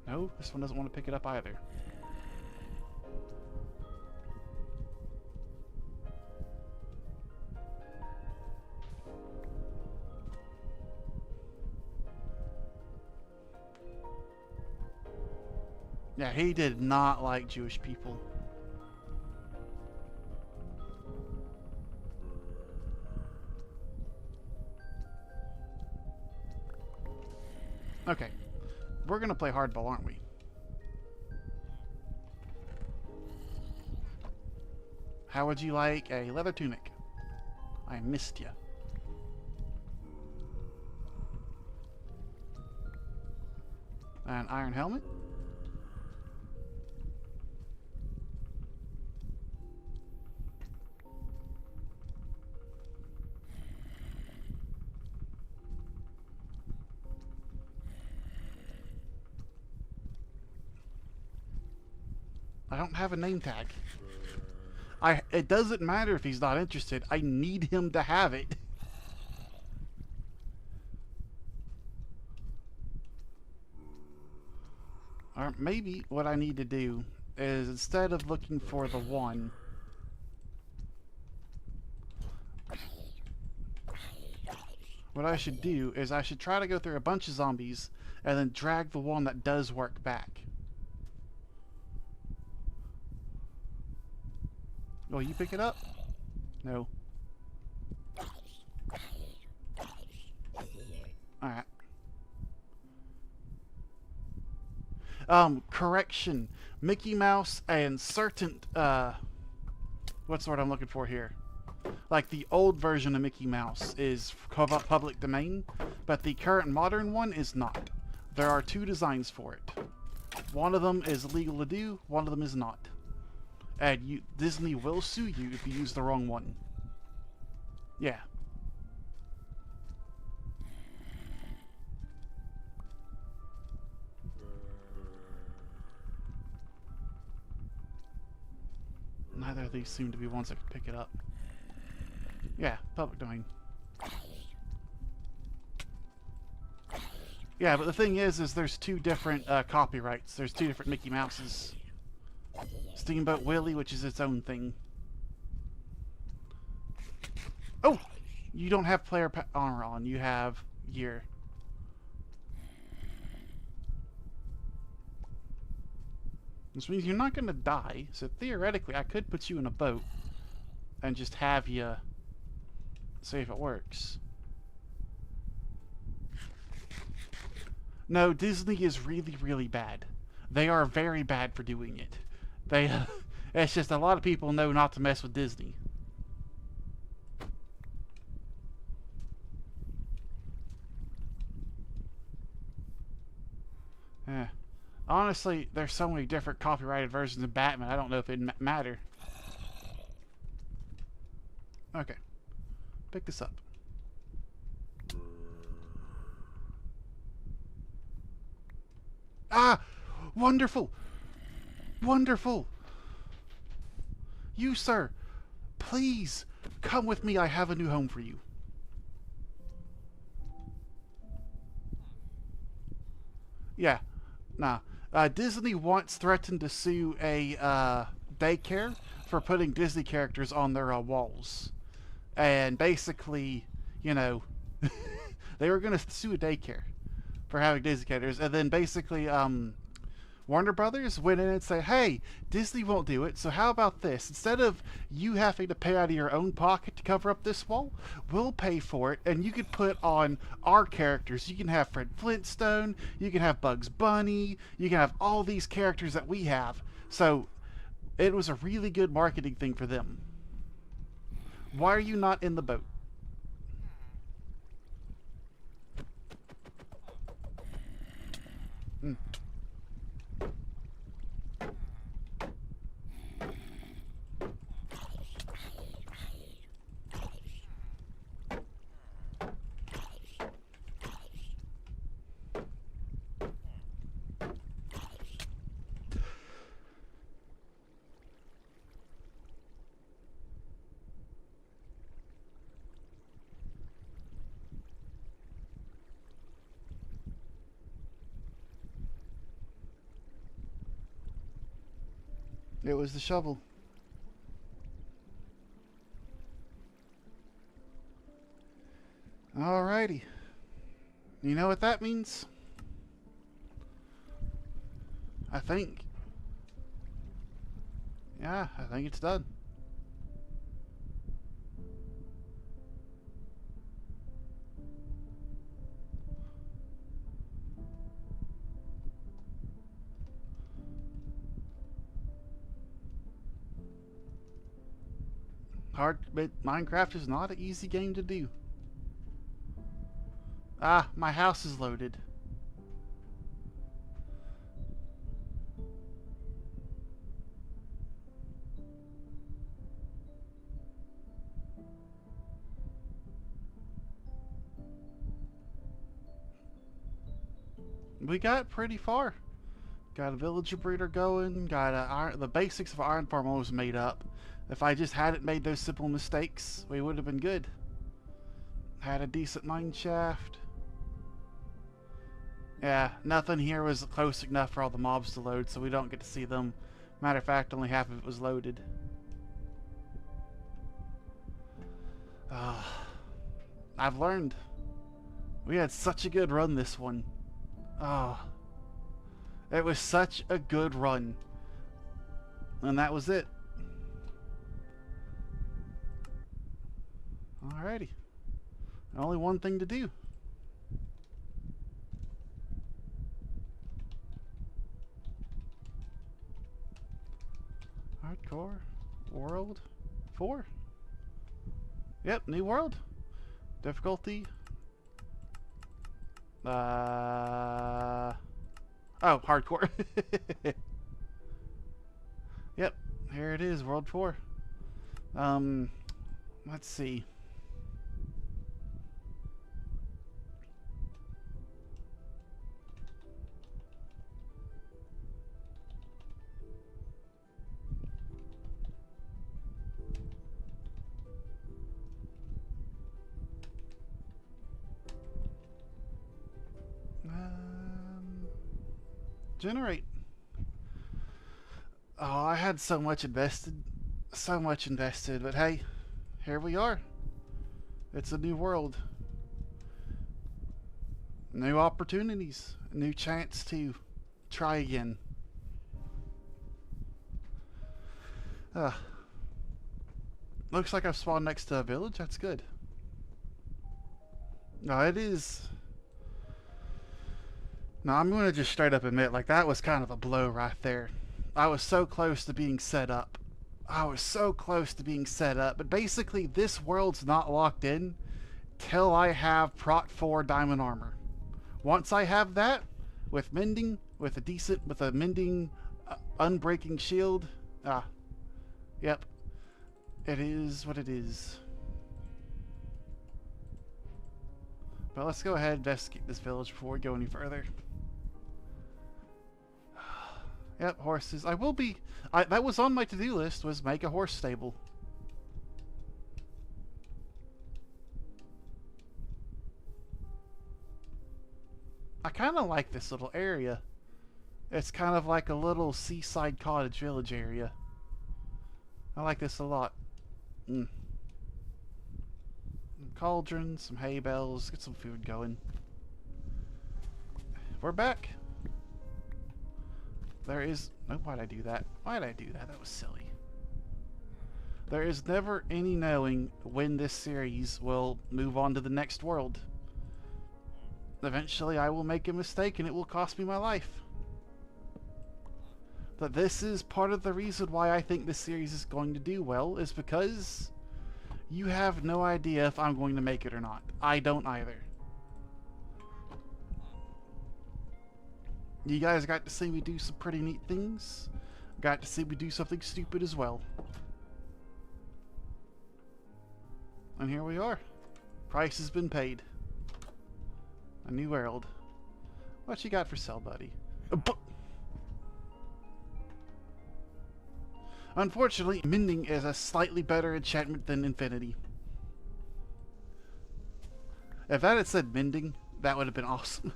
No, this one doesn't want to pick it up either. Yeah, he did not like Jewish people. Okay. We're gonna play hardball, aren't we? How would you like a leather tunic? I missed you. An iron helmet? I don't have a name tag. It doesn't matter if he's not interested. I need him to have it. Or maybe what I need to do is, instead of looking for the one, what I should do is I should try to go through a bunch of zombies and then drag the one that does work back. Will you pick it up? No. Alright. Correction. Mickey Mouse and certain, what's the word I'm looking for here? Like, the old version of Mickey Mouse is public domain, but the current modern one is not. There are two designs for it. One of them is legal to do, one of them is not. And Disney will sue you if you use the wrong one. Yeah. Neither of these seem to be ones that could pick it up. Yeah, public domain. Yeah, but the thing is there's two different copyrights. There's two different Mickey Mouses. Steamboat Willie, which is its own thing. Oh! You don't have player armor on. You have gear. This means you're not going to die. So theoretically, I could put you in a boat and just have you see if it works. No, Disney is really, really bad. They are very bad for doing it. It's just a lot of people know not to mess with Disney. Honestly, there's so many different copyrighted versions of Batman, I don't know if it'd matter. Okay. Pick this up. Ah! Wonderful! Wonderful! You, sir, please come with me. I have a new home for you. Yeah. Nah. Disney once threatened to sue a daycare for putting Disney characters on their walls. and basically, you know, they were going to sue a daycare for having Disney characters, and then basically, Warner Brothers went in and said, hey, Disney won't do it, so how about this? Instead of you having to pay out of your own pocket to cover up this wall, we'll pay for it, and you can put on our characters. You can have Fred Flintstone, you can have Bugs Bunny, you can have all these characters that we have. So it was a really good marketing thing for them. Why are you not in the boat? Mm. It was the shovel. Alrighty. You know what that means? I think. Yeah, I think it's done. Hard, but Minecraft is not an easy game to do. Ah, my house is loaded. We got pretty far. Got a villager breeder going. Got the basics of Iron Farm almost made up. If I just hadn't made those simple mistakes, we would have been good. Had a decent mine shaft. Yeah, nothing here was close enough for all the mobs to load, so we don't get to see them. Matter of fact, only half of it was loaded. I've learned. We had such a good run this one. It was such a good run. And that was it. Alrighty. Only one thing to do. Hardcore World 4. Yep, new world. Difficulty. Oh, hardcore. Yep, here it is, World 4. Let's see. Generate. Oh, I had so much invested. So much invested, but hey, here we are. It's a new world. New opportunities. A new chance to try again. Looks like I've spawned next to a village. That's good. No, it is. No, I'm going to just straight up admit, like, that was kind of a blow right there. I was so close to being set up. I was so close to being set up. But basically, this world's not locked in till I have Prot 4 diamond armor. Once I have that, with mending, with a mending, unbreaking shield. Yep. It is what it is. But let's go ahead and investigate this village before we go any further. Yep, horses. I will be... that was on my to-do list, was make a horse stable. I kind of like this little area. It's kind of like a little seaside cottage village area. I like this a lot. cauldron, some hay bales, get some food going. We're back. There is... Oh, why'd I do that? Why'd I do that? That was silly. There is never any knowing when this series will move on to the next world. Eventually I will make a mistake and it will cost me my life. But this is part of the reason why I think this series is going to do well, is because you have no idea if I'm going to make it or not. I don't either. You guys got to see me do some pretty neat things. Got to see me do something stupid as well. And here we are. Price has been paid. A new world. What you got for sale, buddy? Unfortunately, Mending is a slightly better enchantment than Infinity. If that had said Mending, that would have been awesome.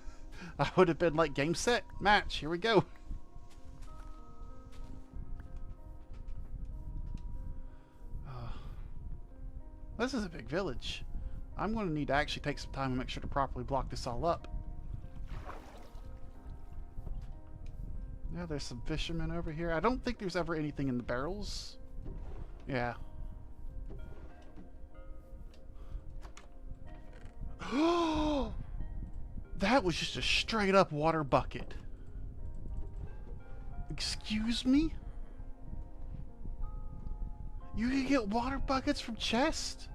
I would have been like, game, set, match, here we go. This is a big village. I'm going to need to actually take some time and make sure to properly block this all up. Yeah, there's some fishermen over here. I don't think there's ever anything in the barrels. Yeah. That was just a straight up water bucket. Excuse me? You can get water buckets from chests?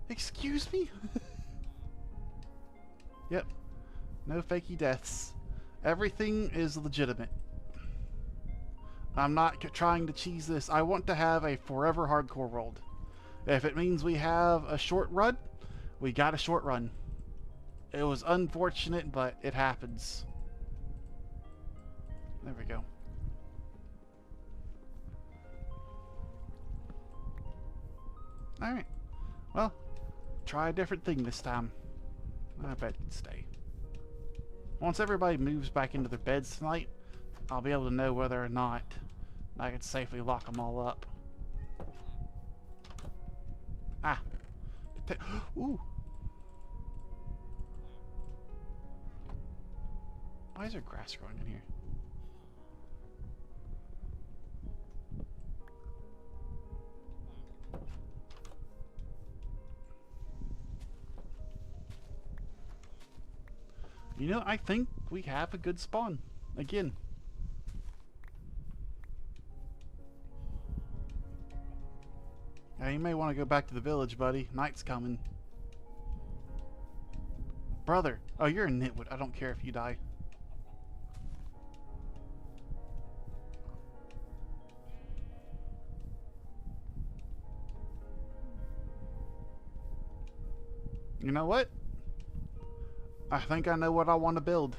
Excuse me? Yep. No fakey deaths. Everything is legitimate. I'm not trying to cheese this. I want to have a forever hardcore world. If it means we have a short run, we got a short run. It was unfortunate, but it happens. There we go. Alright. Well, try a different thing this time. I bet it can stay. Once everybody moves back into their beds tonight, I'll be able to know whether or not I can safely lock them all up. Ah. Ooh. Why is there grass growing in here? You know, I think we have a good spawn. Again. Now, you may want to go back to the village, buddy. Night's coming. Brother. Oh, you're a nitwit. I don't care if you die. You know what? I think I know what I want to build.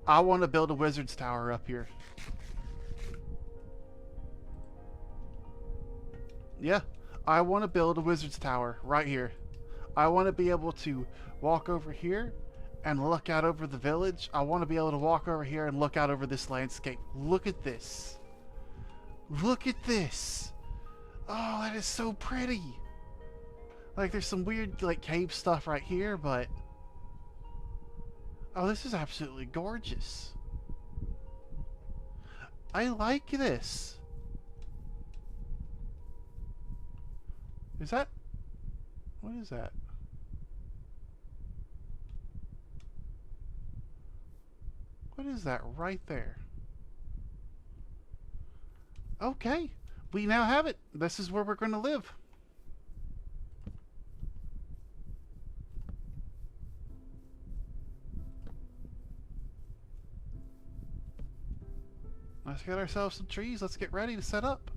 I want to build a wizard's tower up here. Yeah, I want to build a wizard's tower right here. I want to be able to walk over here and look out over the village. I want to be able to walk over here and look out over this landscape. Look at this. Look at this. Oh, that is so pretty. Like, there's some weird, like, cave stuff right here, but... Oh, this is absolutely gorgeous. I like this. Is that... What is that? What is that right there? Okay. We now have it. This is where we're going to live. Let's get ourselves some trees. Let's get ready to set up.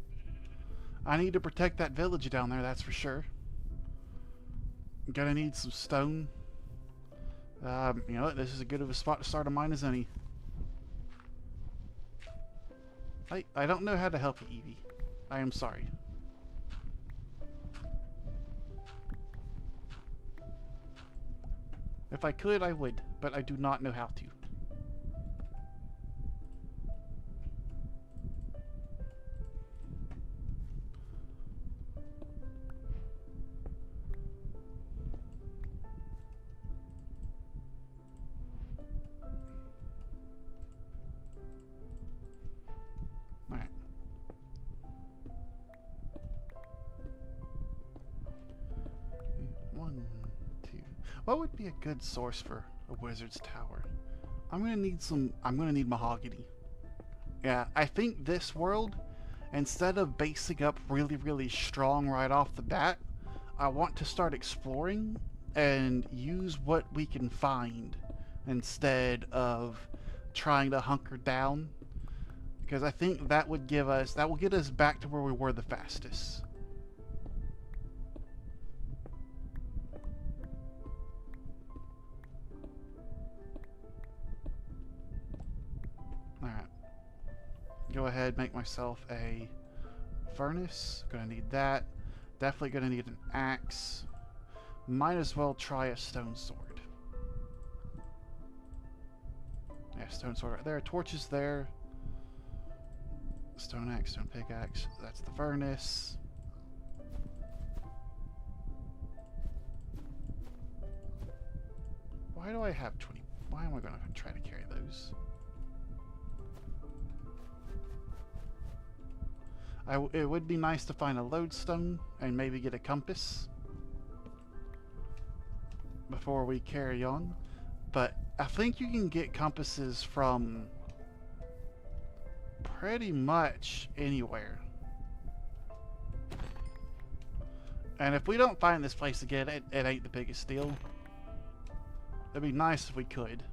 I need to protect that village down there, that's for sure. I'm gonna need some stone. You know what? This is as good of a spot to start a mine as any. I don't know how to help you, Evie. I am sorry. If I could, I would, but I do not know how to. What would be a good source for a wizard's tower? I'm gonna need mahogany. Yeah, I think this world, instead of basing up really, really strong right off the bat, I want to start exploring and use what we can find instead of trying to hunker down. Because I think that will get us back to where we were the fastest. Alright. Go ahead, make myself a furnace. Gonna need that. Definitely gonna need an axe. Might as well try a stone sword. Yeah, stone sword right there. Torches there. Stone axe, stone pickaxe. That's the furnace. Why do I have 20? Why am I gonna try to carry those? It would be nice to find a lodestone and maybe get a compass before we carry on, but I think you can get compasses from pretty much anywhere. And if we don't find this place again, it ain't the biggest deal. It'd be nice if we could.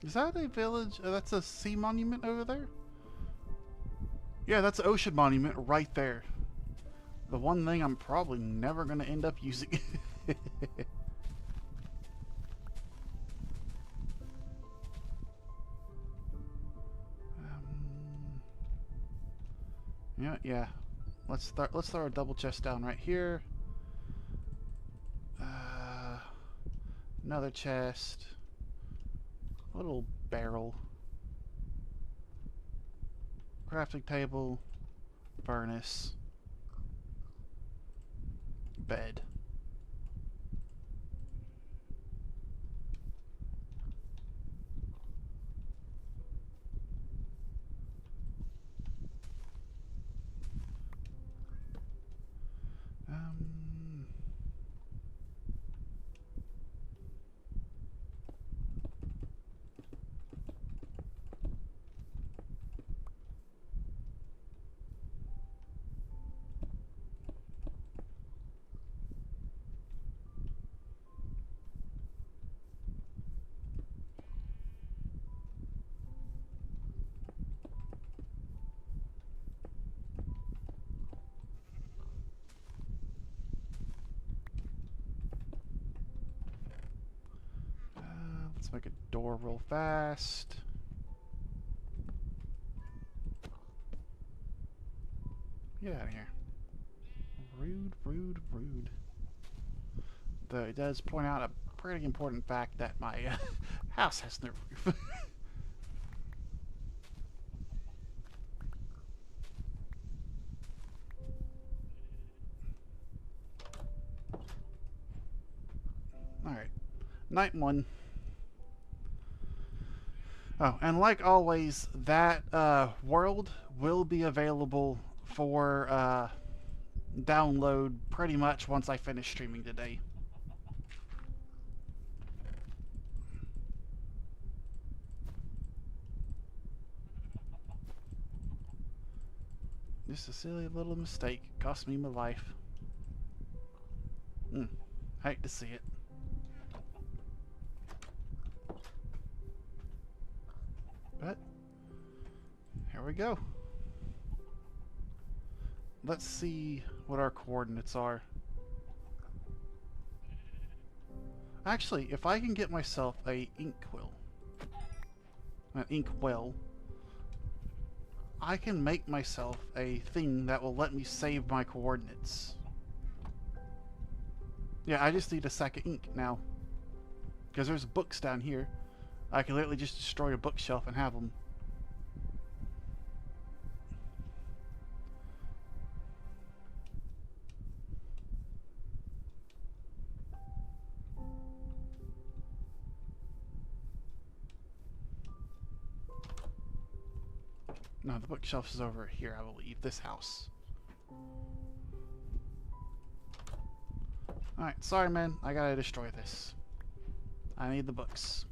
Is that a village? That's a sea monument over there? Yeah, that's an ocean monument right there. The one thing I'm probably never going to end up using. Yeah. Let's throw a double chest down right here. Another chest. A little barrel. Crafting table. Furnace. Bed. Let's make a door real fast. Get out of here. Rude, rude, rude. Though it does point out a pretty important fact that my house has no roof. Alright. Night one. Oh, and like always, that world will be available for download pretty much once I finish streaming today. Just a silly little mistake. Cost me my life. Hate to see it. But here we go. Let's see what our coordinates are. Actually, if I can get myself an inkwell, I can make myself a thing that will let me save my coordinates. Yeah, I just need a sack of ink now. Because there's books down here. I can literally just destroy a bookshelf and have them. No, the bookshelf is over here, I believe. This house. Alright, sorry man, I gotta destroy this. I need the books.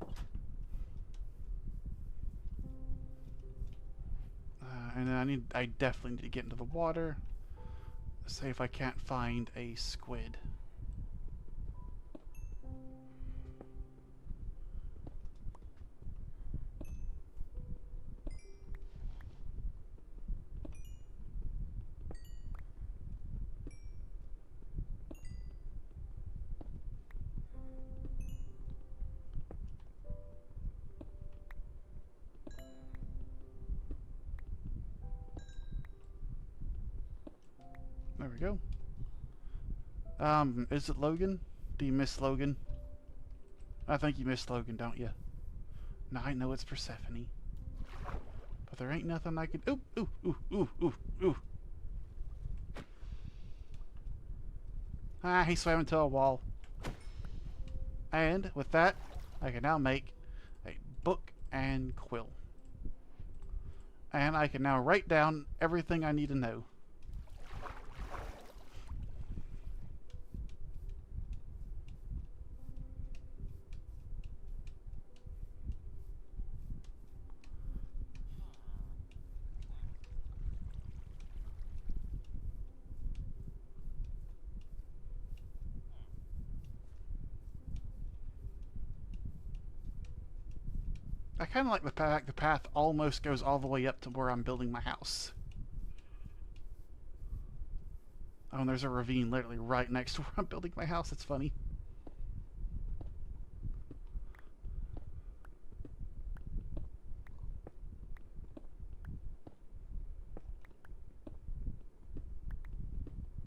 And then I definitely need to get into the water. See if I can't find a squid. There we go. Is it Logan? Do you miss Logan? I think you miss Logan, don't you? No, I know it's Persephone. But there ain't nothing I could... Ooh, ooh, ooh, ooh, ooh, ooh. Ah, he swam into a wall. And with that, I can now make a book and quill. And I can now write down everything I need to know. I kind of like the path almost goes all the way up to where I'm building my house. Oh, and there's a ravine literally right next to where I'm building my house. It's funny.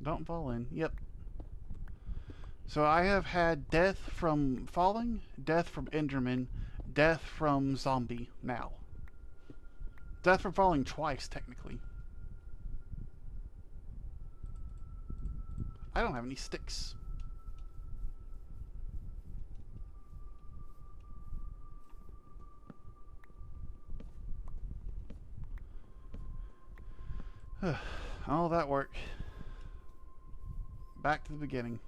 Don't fall in. Yep. So I have had death from falling, death from Enderman, death from zombie now. Death from falling twice, technically. I don't have any sticks. All that work. Back to the beginning.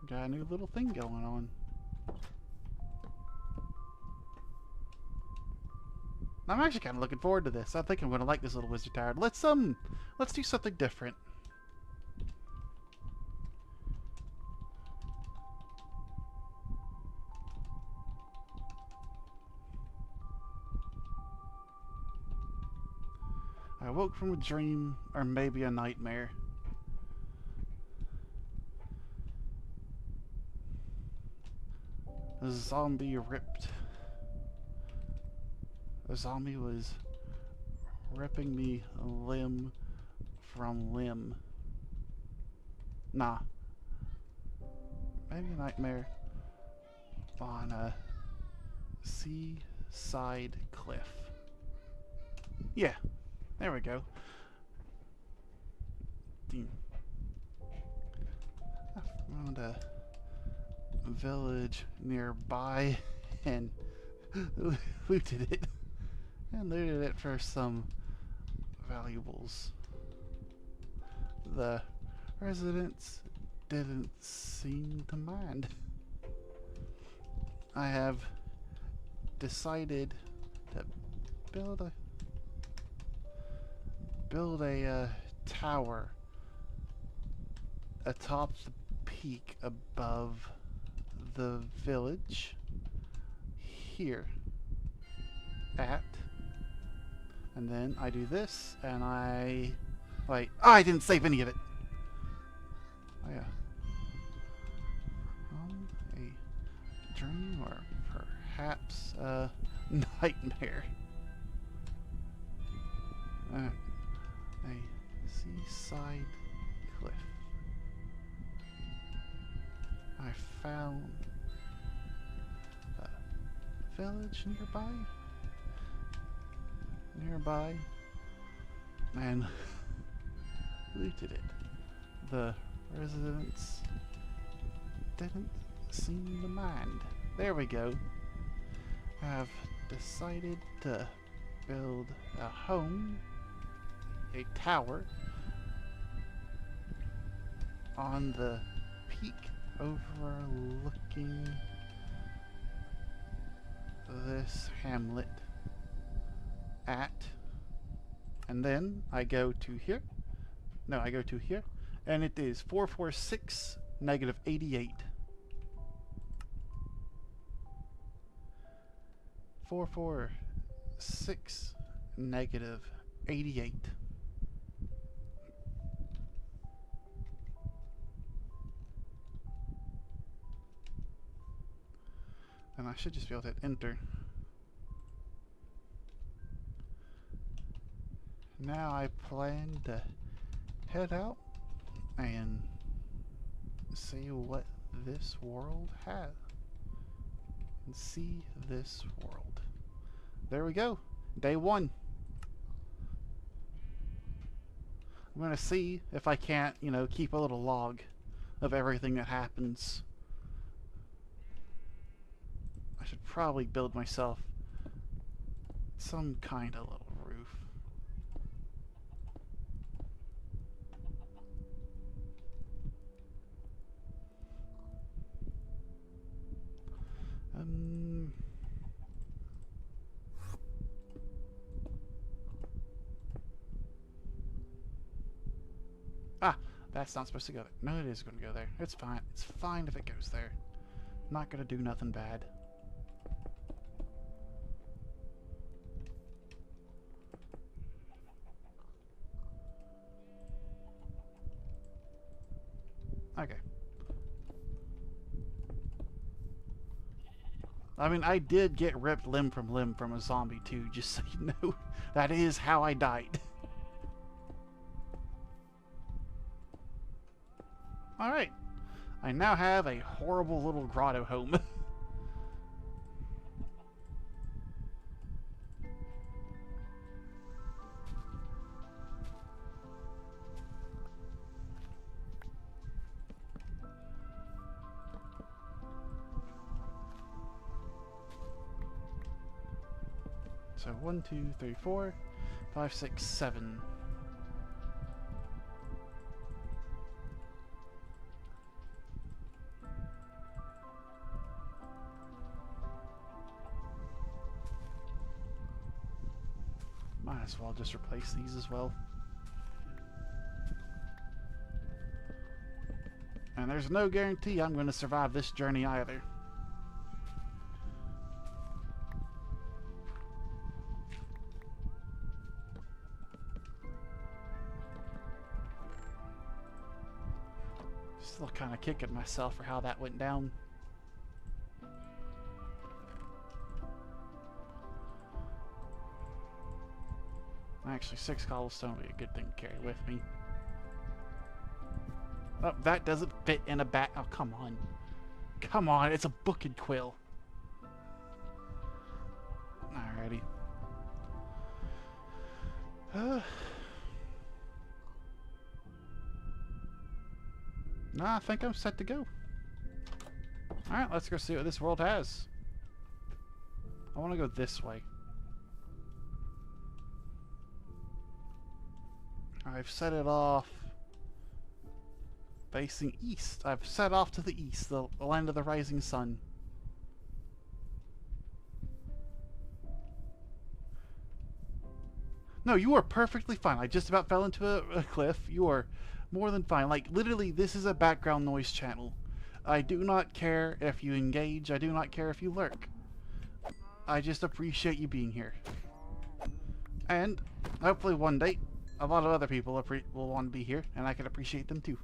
Got a new little thing going on. I'm actually kind of looking forward to this. I think I'm going to like this little wizard tower. Let's do something different. I woke from a dream, or maybe a nightmare. A zombie ripped. A zombie was ripping me limb from limb. Nah. Maybe a nightmare on a seaside cliff. Yeah, there we go. I found a village nearby and looted it. And looted it for some valuables. The residents didn't seem to mind. I have decided to build a tower atop the peak above the village here and then I do this and wait, oh, I didn't save any of it. Oh yeah. A dream or perhaps a nightmare. A seaside cliff. I found a village nearby, and looted it. The residents didn't seem to mind. There we go. I've decided to build a home, a tower, on the peak overlooking this hamlet and then I go to here. No, I go to here, and it is 446 negative 88. 446 negative 88. And I should just be able to hit enter. Now I plan to head out and see what this world has. And see this world. There we go. Day 1. I'm gonna see if I can't, you know, keep a little log of everything that happens. I should probably build myself some kind of little roof. Ah, that's not supposed to go there. No, it is going to go there. It's fine. It's fine if it goes there. Not going to do nothing bad. Okay. I mean, I did get ripped limb from a zombie too, just so you know. That is how I died. Alright. I now have a horrible little grotto home. So 1, 2, 3, 4, 5, 6, 7. Might as well just replace these as well. And there's no guarantee I'm going to survive this journey either. Still kind of kicking myself for how that went down. Actually, 6 cobblestone would be a good thing to carry with me. Oh, that doesn't fit in a bag. Oh, come on. Come on, it's a book and quill. Alrighty. Nah, I think I'm set to go. Alright, let's go see what this world has. I want to go this way. I've set it off facing east. I've set off to the east, the land of the rising sun. No, you are perfectly fine. I just about fell into a cliff. You are more than fine. Like, literally, this is a background noise channel. I do not care if you engage. I do not care if you lurk. I just appreciate you being here. And hopefully one day, a lot of other people will want to be here, and I can appreciate them too.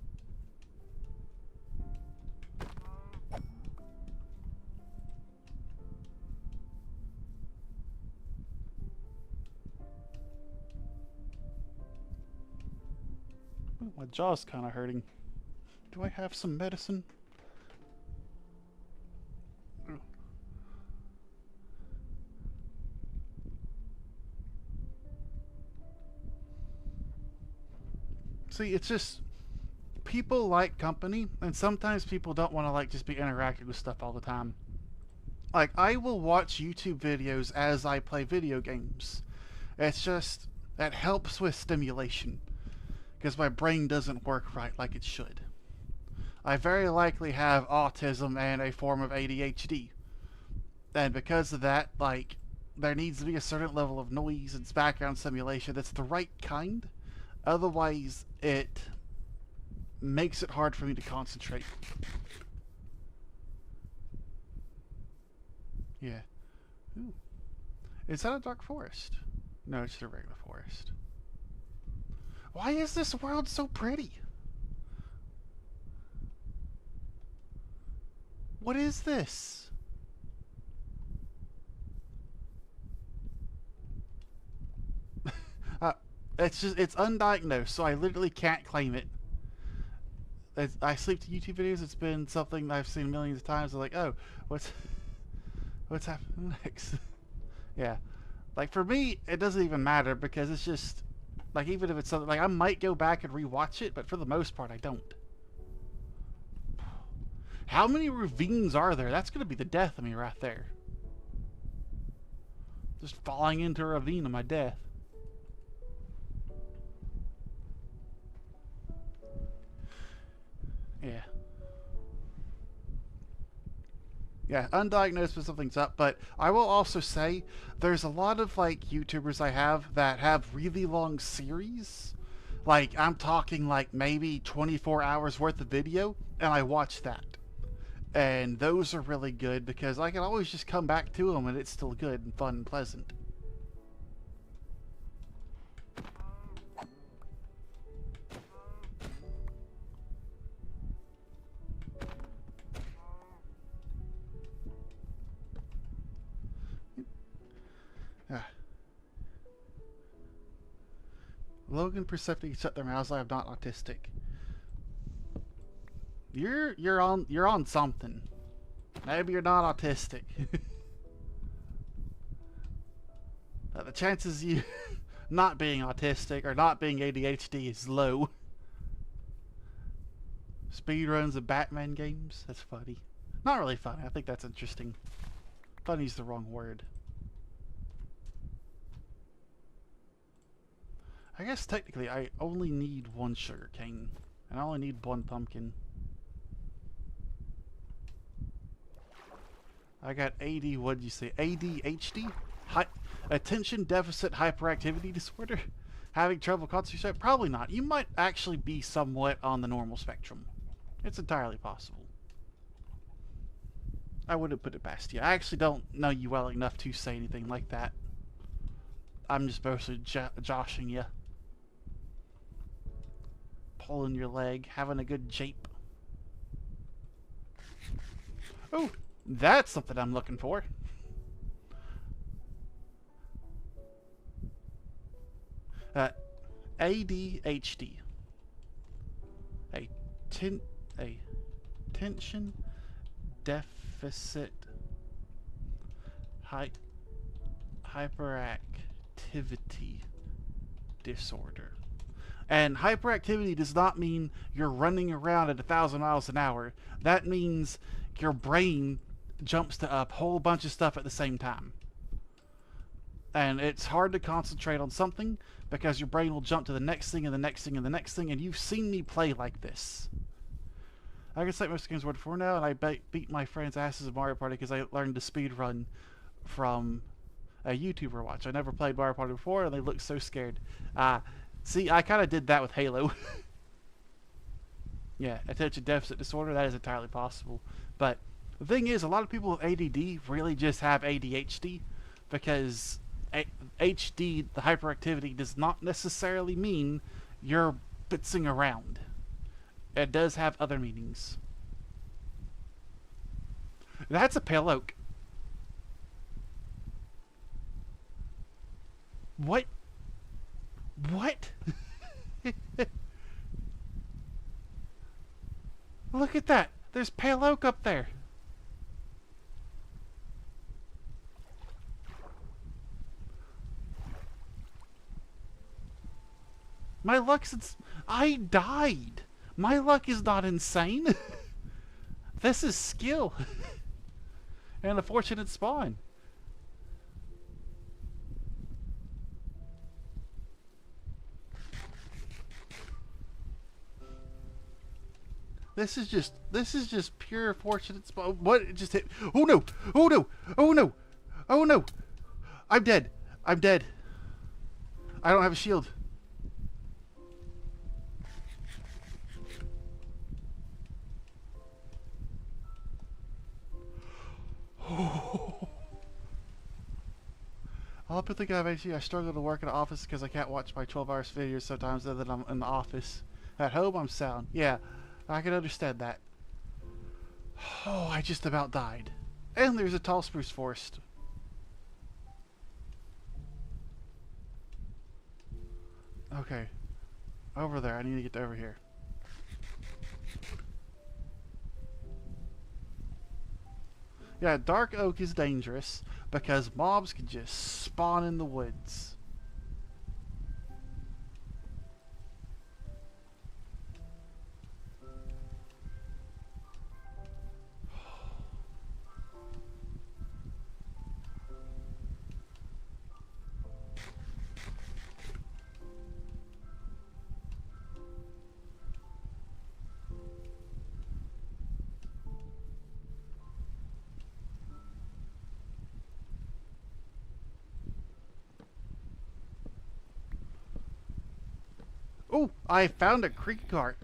Ooh, my jaw's kind of hurting. Do I have some medicine? See, it's just people like company, and sometimes people don't want to like just be interacting with stuff all the time. Like, I will watch YouTube videos as I play video games. It's just that helps with stimulation because my brain doesn't work right like it should. I very likely have autism and a form of ADHD. And because of that, like, there needs to be a certain level of noise and background stimulation that's the right kind. Otherwise, it makes it hard for me to concentrate. Yeah. Ooh. Is that a dark forest? No, it's just a regular forest. Why is this world so pretty? What is this? It's undiagnosed, so I literally can't claim it. I sleep to YouTube videos. It's been something I've seen millions of times. I'm like, oh, what's happening next? Yeah, like for me, it doesn't even matter because it's just like even if it's something like I might go back and rewatch it, but for the most part, I don't. How many ravines are there? That's gonna be the death of me right there. Just falling into a ravine of my death. Yeah. Yeah, undiagnosed when something's up, but I will also say there's a lot of like YouTubers I have that have really long series. Like I'm talking like maybe 24 hours worth of video and I watch that. And those are really good because I can always just come back to them and it's still good and fun and pleasant. Ah. Logan Perceptive shut their mouths. I'm not autistic. You're on something. Maybe you're not autistic. But the chances you not being autistic or not being ADHD is low. Speedruns of Batman games? That's funny. Not really funny. I think that's interesting. Funny's the wrong word. I guess technically I only need one sugar cane. And I only need one pumpkin. I got AD, what'd you say? ADHD? Attention Deficit Hyperactivity Disorder? Having trouble concentrating? Probably not. You might actually be somewhat on the normal spectrum. It's entirely possible. I wouldn't put it past you. I actually don't know you well enough to say anything like that. I'm just mostly joshing you. Pulling your leg, having a good jape. Oh, that's something I'm looking for. ADHD. A attention deficit hyperactivity disorder. And hyperactivity does not mean you're running around at 1,000 miles an hour. That means your brain jumps to a whole bunch of stuff at the same time. And it's hard to concentrate on something because your brain will jump to the next thing and the next thing and the next thing, and you've seen me play like this. I can cite most games word for now, and I beat my friends' asses in Mario Party because I learned to speed run from a YouTuber watch. I never played Mario Party before, and they looked so scared. See, I kind of did that with Halo. Yeah, attention deficit disorder, that is entirely possible. But the thing is, a lot of people with ADD really just have ADHD because HD, the hyperactivity, does not necessarily mean you're bitzing around. It does have other meanings. That's a pale oak. What? What? Look at that. There's pale oak up there. My luck's... I died! My luck is not insane! This is skill! And a fortunate spawn. This is just pure fortunate spawn. What? It just hit. Oh no! Oh no! Oh no! Oh no! I'm dead! I'm dead! I don't have a shield. I'll put the guy basically I struggle to work in the office because I can't watch my 12-hour videos sometimes other than I'm in the office. At home I'm sound. Yeah, I can understand that. Oh, I just about died. And there's a tall spruce forest. Okay. Over there. I need to get over here. Yeah, dark oak is dangerous because mobs can just spawn in the woods. Oh, I found a creek cart.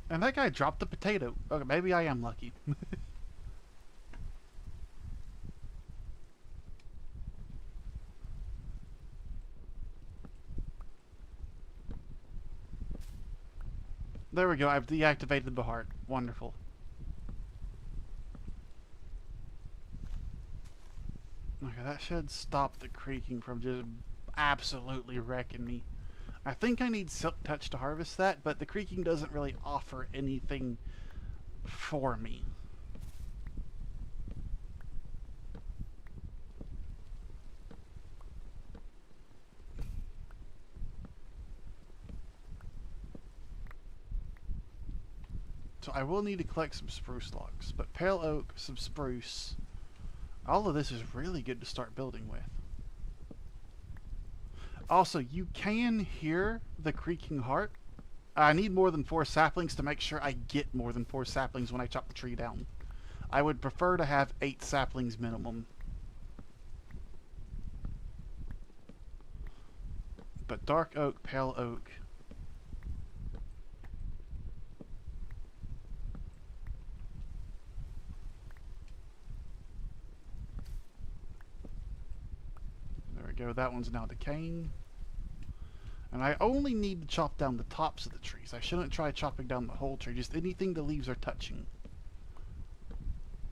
And that guy dropped the potato. Okay, maybe I am lucky. There we go. I've deactivated the heart. Wonderful. Okay, that should stop the creaking from just absolutely wrecking me. I think I need Silk Touch to harvest that, but the creaking doesn't really offer anything for me. So I will need to collect some spruce logs, but pale oak, some spruce, all of this is really good to start building with. Also, you can hear the creaking heart. I need more than 4 saplings to make sure I get more than 4 saplings when I chop the tree down. I would prefer to have 8 saplings minimum. But dark oak, pale oak. There we go, that one's now decaying. And I only need to chop down the tops of the trees. I shouldn't try chopping down the whole tree, just anything the leaves are touching.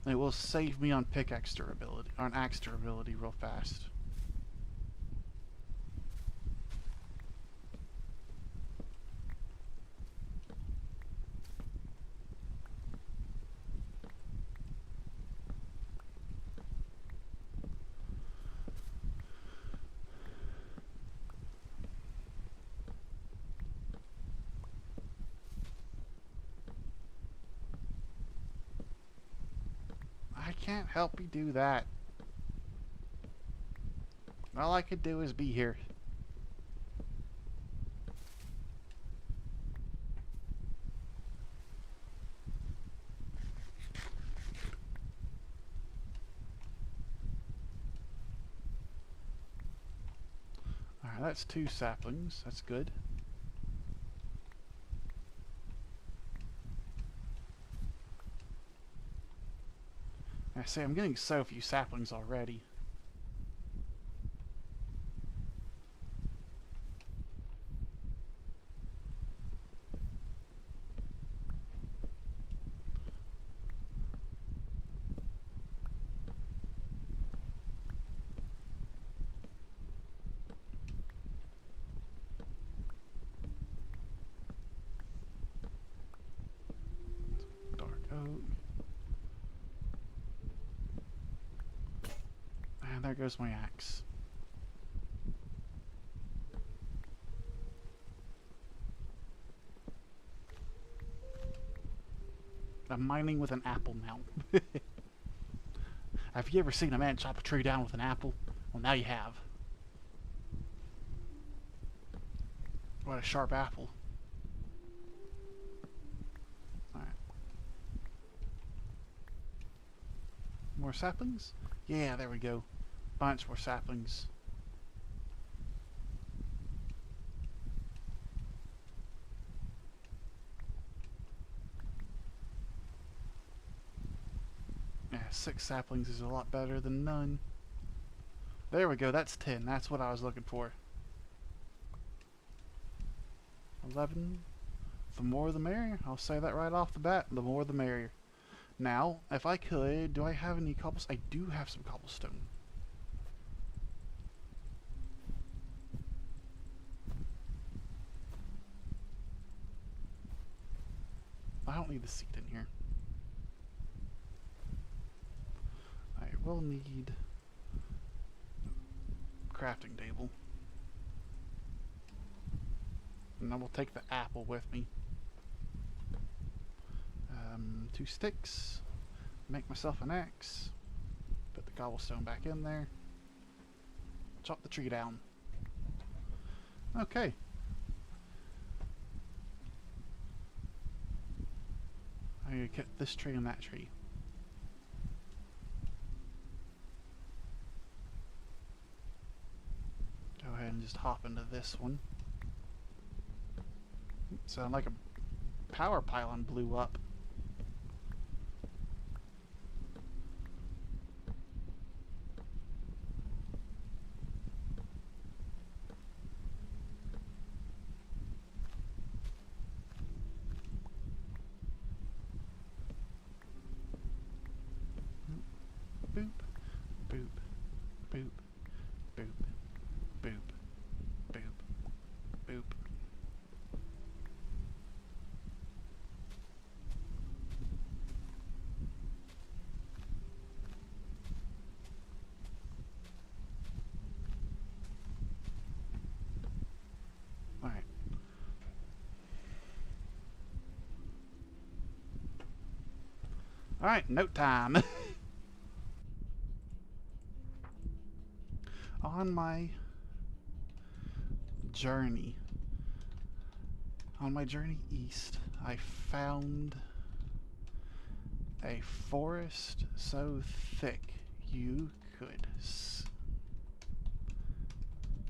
It will save me on pickaxe durability, on axe durability real fast. I can't help you do that. All I could do is be here. Alright, that's 2 saplings. That's good. I say I'm getting so few saplings already. Dark oak. there goes my axe. I'm mining with an apple now. Have you ever seen a man chop a tree down with an apple? Well, now you have. What a sharp apple. Alright. More saplings? Yeah, there we go. Bunch more saplings. Yeah, 6 saplings is a lot better than none. There we go, that's 10. That's what I was looking for. 11. The more the merrier. I'll say that right off the bat. The more the merrier. Now, if I could, do I have any cobblestone? I do have some cobblestone. I don't need the seat in here. I will need crafting table. And I will take the apple with me. 2 sticks. Make myself an axe. Put the cobblestone back in there. Chop the tree down. Okay. I'm gonna cut this tree and that tree. Go ahead and just hop into this one. Sound like a power pylon blew up. Boop, boop, boop, boop, boop, boop, boop. Alright. Alright, note time. On my journey east, I found a forest so thick you could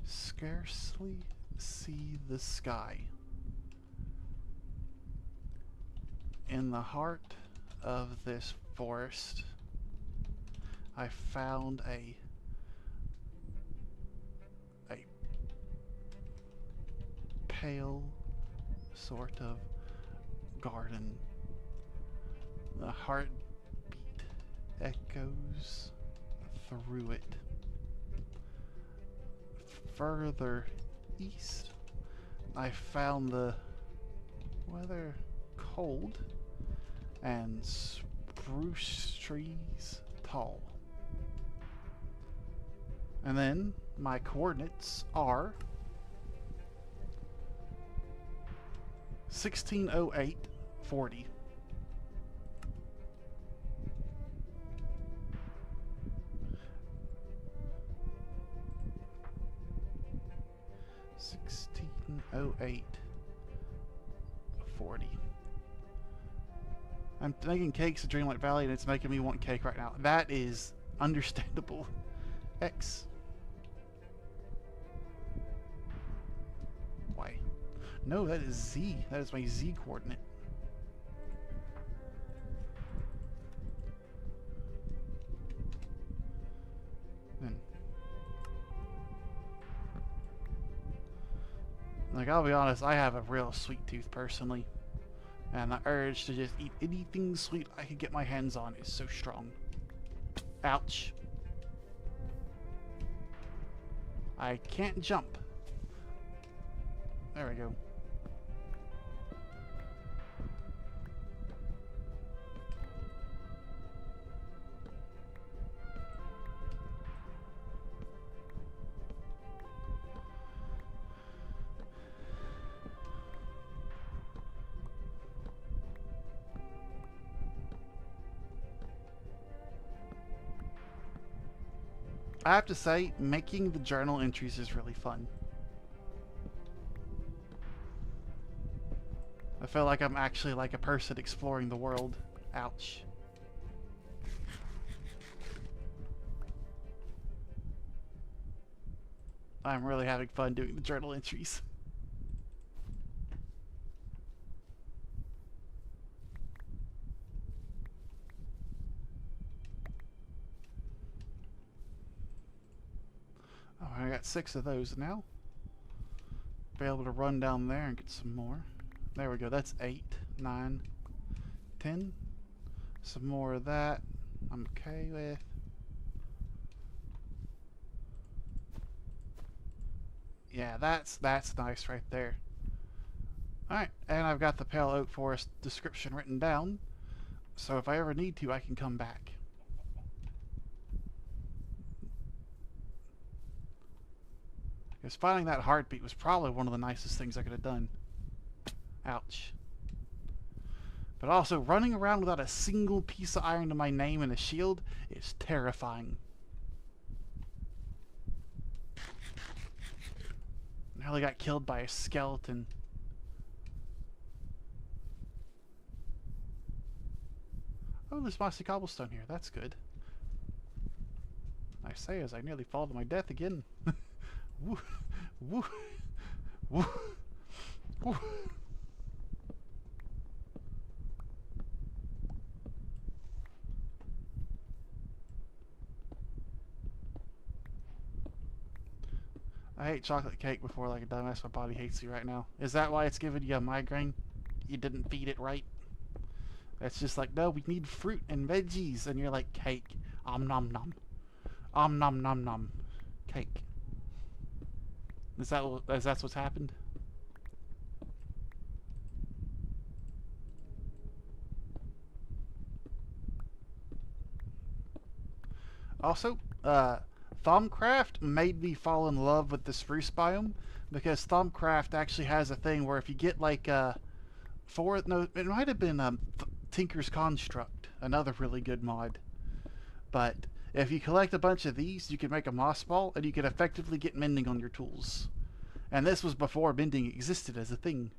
scarcely see the sky. In the heart of this forest, I found a pale sort of garden. The heartbeat echoes through it. Further east, I found the weather cold and spruce trees tall. And then my coordinates are 160840. I'm making cakes at Dreamlight Valley and it's making me want cake right now. That is understandable. X. Y. No, that is Z. That is my Z coordinate. Then, like, I'll be honest, I have a real sweet tooth personally. And the urge to just eat anything sweet I could get my hands on is so strong. Ouch. I can't jump. There we go. I have to say, making the journal entries is really fun. I feel like I'm actually like a person exploring the world. Ouch. I'm really having fun doing the journal entries. Oh, I got 6 of those now. Be able to run down there and get some more. There we go. That's 8, 9, 10. Some more of that. I'm okay with. Yeah, that's nice right there. Alright, and I've got the Pale Oak Forest description written down, so if I ever need to, I can come back. Because finding that heartbeat was probably one of the nicest things I could have done. Ouch. But also, running around without a single piece of iron to my name and a shield is terrifying. Nearly got killed by a skeleton. Oh, there's mossy cobblestone here. That's good. I say as I nearly fall to my death again. Woo, woo, woo, woo. I ate chocolate cake before like a dumbass. My body hates you right now. Is that why it's giving you a migraine? You didn't feed it right? It's just like, no, we need fruit and veggies. And you're like, cake. Om nom nom. Om nom nom nom. Cake. Is that what's happened? Also, Thaumcraft made me fall in love with the spruce biome because Thaumcraft actually has a thing where if you get like no, it might have been Tinker's Construct, another really good mod. But if you collect a bunch of these, you can make a moss ball and you can effectively get mending on your tools. And this was before mending existed as a thing.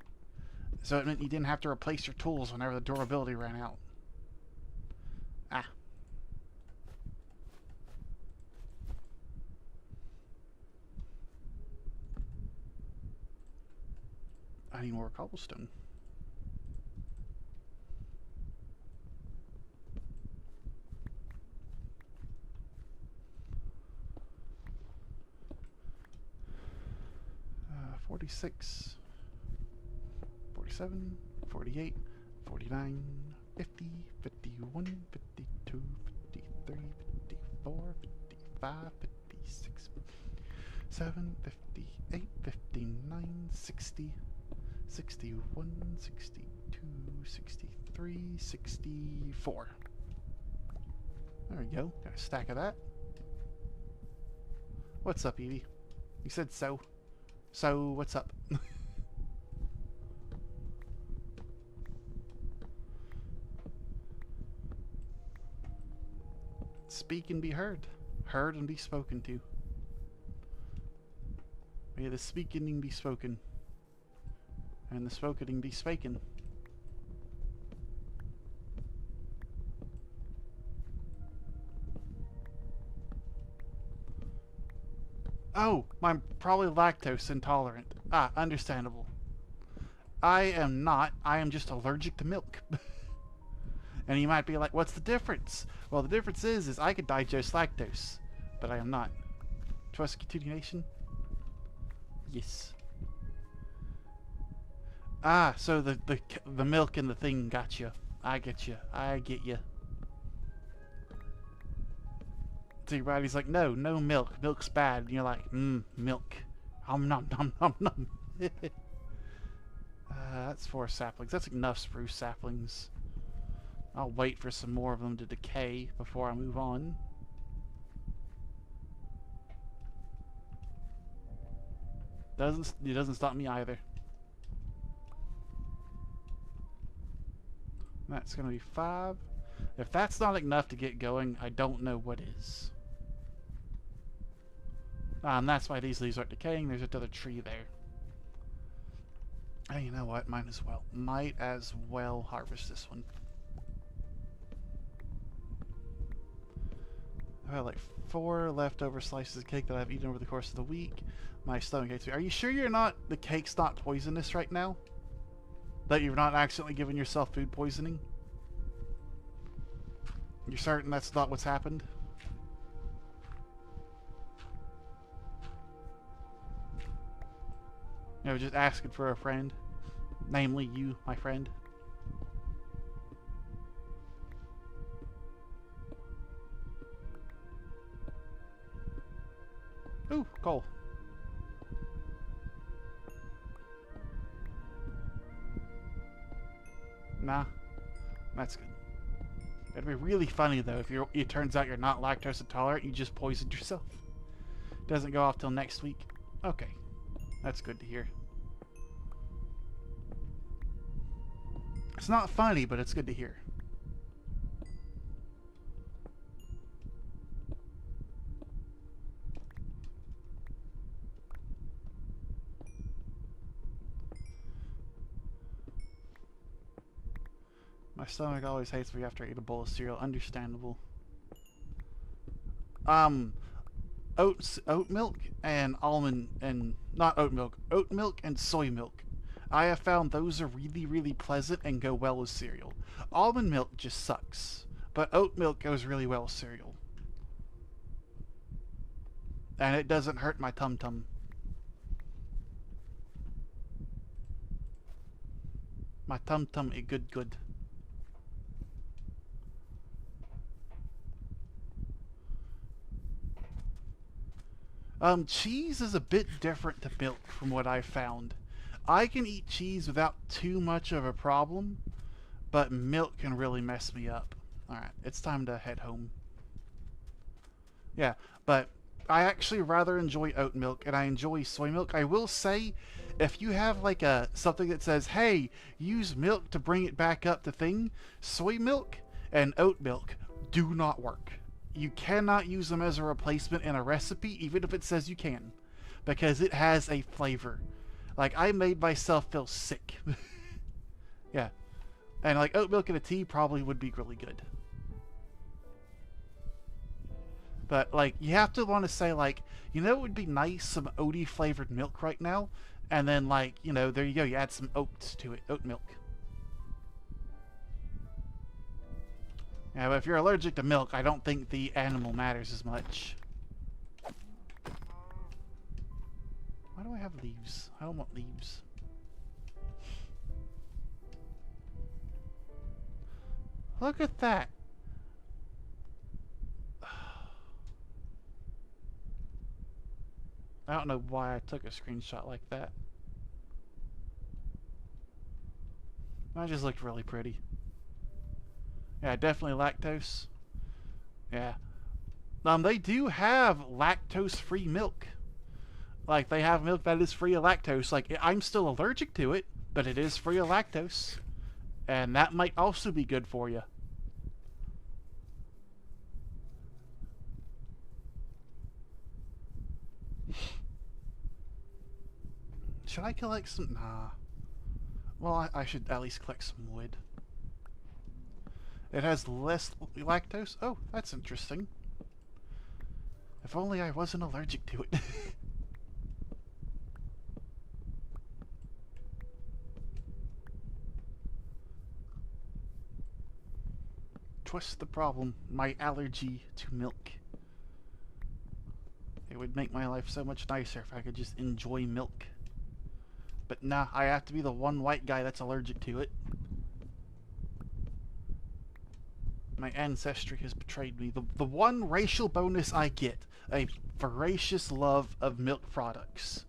So it meant you didn't have to replace your tools whenever the durability ran out. Ah. I need more cobblestone. Uh, 46, 47, 48, 49, 50, 51, 52, 53, 54, 55, 56, 57, 58, 59, 60, 61, 62, 63, 64. There we go. Got a stack of that. What's up, Evie? You said so. So, what's up? Speak and be heard. Heard and be spoken to. May the speaking be spoken. And the spokening be spaken. Oh, I'm probably lactose intolerant. Ah, understandable. I am not. I am just allergic to milk. And you might be like, what's the difference? Well, the difference is I could digest lactose, but I am not. Trust continuation? Yes. Ah, so the milk and the thing got you. I get you. I get you. So your body's like, no milk. Milk's bad. And you're like, milk. Nom nom nom nom. That's 4 saplings. That's enough spruce saplings. I'll wait for some more of them to decay before I move on. It doesn't stop me either. That's gonna be 5. If that's not enough to get going, I don't know what is. That's why these leaves aren't decaying. There's another tree there. Hey, you know what? Might as well harvest this one. I have like 4 leftover slices of cake that I've eaten over the course of the week. My stomach hates me. Are you sure the cake's not poisonous right now? That you're not accidentally giving yourself food poisoning? You're certain that's not what's happened? You know, just asking for a friend. Namely you, my friend. Ooh, coal. Nah, that's good. It'd be really funny though if it turns out you're not lactose intolerant, you just poisoned yourself. Doesn't go off till next week. Okay, that's good to hear. It's not funny, but it's good to hear. My stomach always hates me after I eat a bowl of cereal. Understandable. Oat milk and almond and not oat milk and soy milk. I have found those are really, really pleasant and go well with cereal. Almond milk just sucks, but oat milk goes really well with cereal. And it doesn't hurt my tum-tum. My tum-tum is good. Cheese is a bit different to milk from what I've found. I can eat cheese without too much of a problem, but milk can really mess me up. Alright, it's time to head home. Yeah, but I actually rather enjoy oat milk and I enjoy soy milk. I will say, if you have like something that says, hey, use milk to bring it back up to thing, soy milk and oat milk do not work. You cannot use them as a replacement in a recipe, even if it says you can, because it has a flavor. Like, I made myself feel sick. Yeah. And like oat milk in a tea probably would be really good. But like, you have to want to say like, you know, it would be nice, some oaty flavored milk right now. And then like, you know, there you go, you add some oats to it, oat milk. Yeah, but if you're allergic to milk, I don't think the animal matters as much. Why do I have leaves? I don't want leaves. Look at that! I don't know why I took a screenshot like that. That just looked really pretty. Yeah, definitely lactose. Yeah. They do have lactose-free milk. Like, they have milk that is free of lactose. Like, I'm still allergic to it, but it is free of lactose. And that might also be good for you. Should I collect some? Nah. Well, I should at least collect some wood. It has less lactose? Oh, that's interesting. If only I wasn't allergic to it. Twist the problem. My allergy to milk. It would make my life so much nicer if I could just enjoy milk. But nah, I have to be the one white guy that's allergic to it. My ancestry has betrayed me. The one racial bonus I get, a voracious love of milk products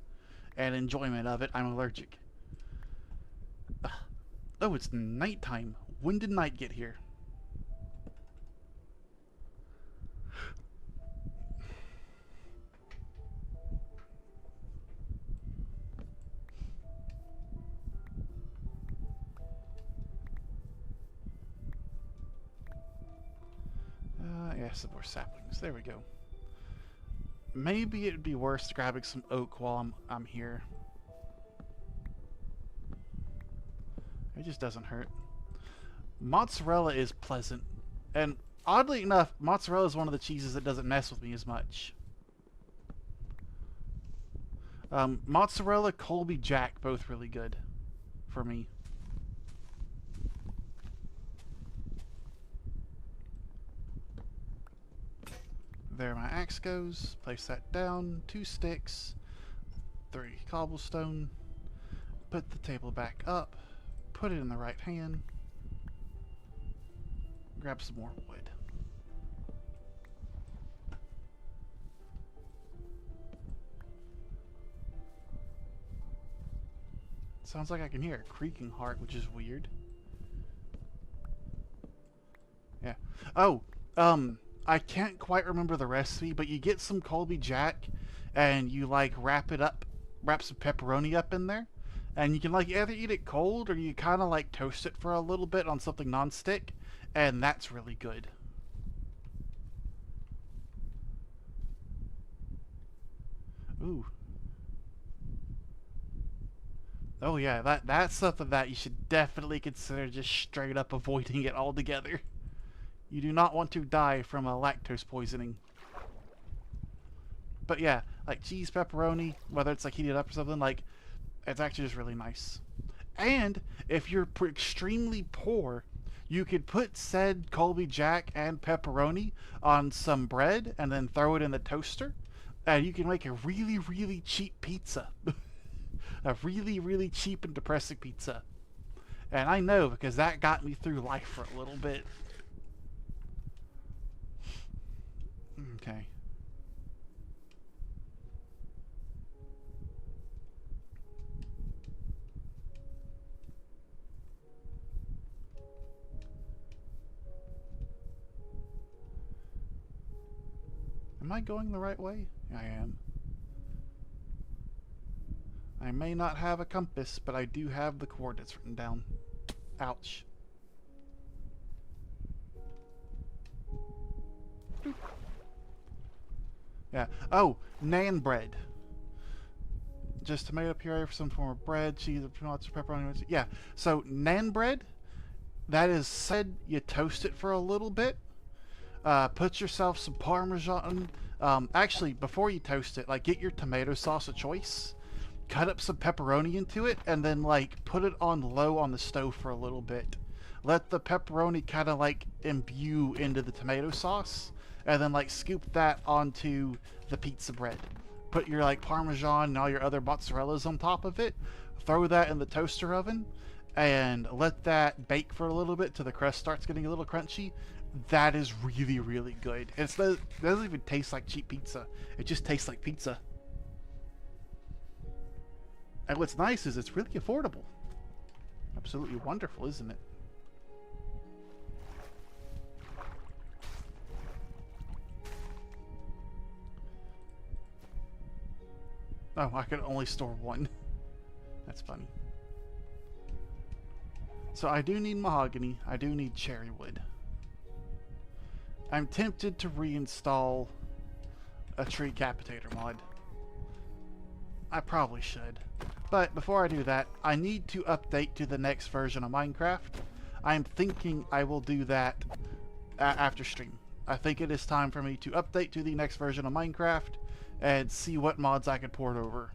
and enjoyment of it, I'm allergic. Oh, it's nighttime. When did night get here? Yeah, some more saplings. There we go. maybe it'd be worth grabbing some oak while I'm here. It just doesn't hurt. Mozzarella is pleasant. And oddly enough, mozzarella is one of the cheeses that doesn't mess with me as much. Mozzarella, Colby Jack, both really good for me. There my axe goes. Place that down. 2 sticks. 3 cobblestone. Put the table back up. Put it in the right hand. Grab some more wood. Sounds like I can hear a creaking heart, which is weird. Yeah. Oh, I can't quite remember the recipe, but you get some Colby Jack and you like wrap some pepperoni up in there, and you can like either eat it cold or you kind of like toast it for a little bit on something non-stick, and that's really good. Ooh. Oh yeah, that's something that you should definitely consider just straight up avoiding it altogether. You do not want to die from a lactose poisoning. But yeah, like cheese pepperoni, whether it's like heated up or something, like it's actually just really nice. And if you're extremely poor, you could put said Colby Jack and pepperoni on some bread and then throw it in the toaster, and you can make a really, really cheap pizza. A really, really cheap and depressing pizza. And I know because that got me through life for a little bit. Okay. Am I going the right way? I am. I may not have a compass, but I do have the coordinates written down. Ouch. Boop. Yeah. Oh, nan bread. Just tomato puree for some form of bread, cheese, nuts, pepperoni. Yeah. So nan bread, that is said you toast it for a little bit. Put yourself some Parmesan. Actually, before you toast it, like get your tomato sauce of choice. Cut up some pepperoni into it, and then like put it on low on the stove for a little bit. Let the pepperoni kind of like imbue into the tomato sauce, and then like scoop that onto the pizza bread. Put your like Parmesan and all your other mozzarellas on top of it. Throw that in the toaster oven, and let that bake for a little bit till the crust starts getting a little crunchy. That is really, really good. It doesn't even taste like cheap pizza. It just tastes like pizza. And what's nice is it's really affordable. Absolutely wonderful, isn't it? Oh, I can only store 1. That's funny. So I do need mahogany. I do need cherry wood. I'm tempted to reinstall a tree capitator mod. I probably should. But before I do that, I need to update to the next version of Minecraft. I'm thinking I will do that after stream. I think it is time for me to update to the next version of Minecraft and see what mods I can port over.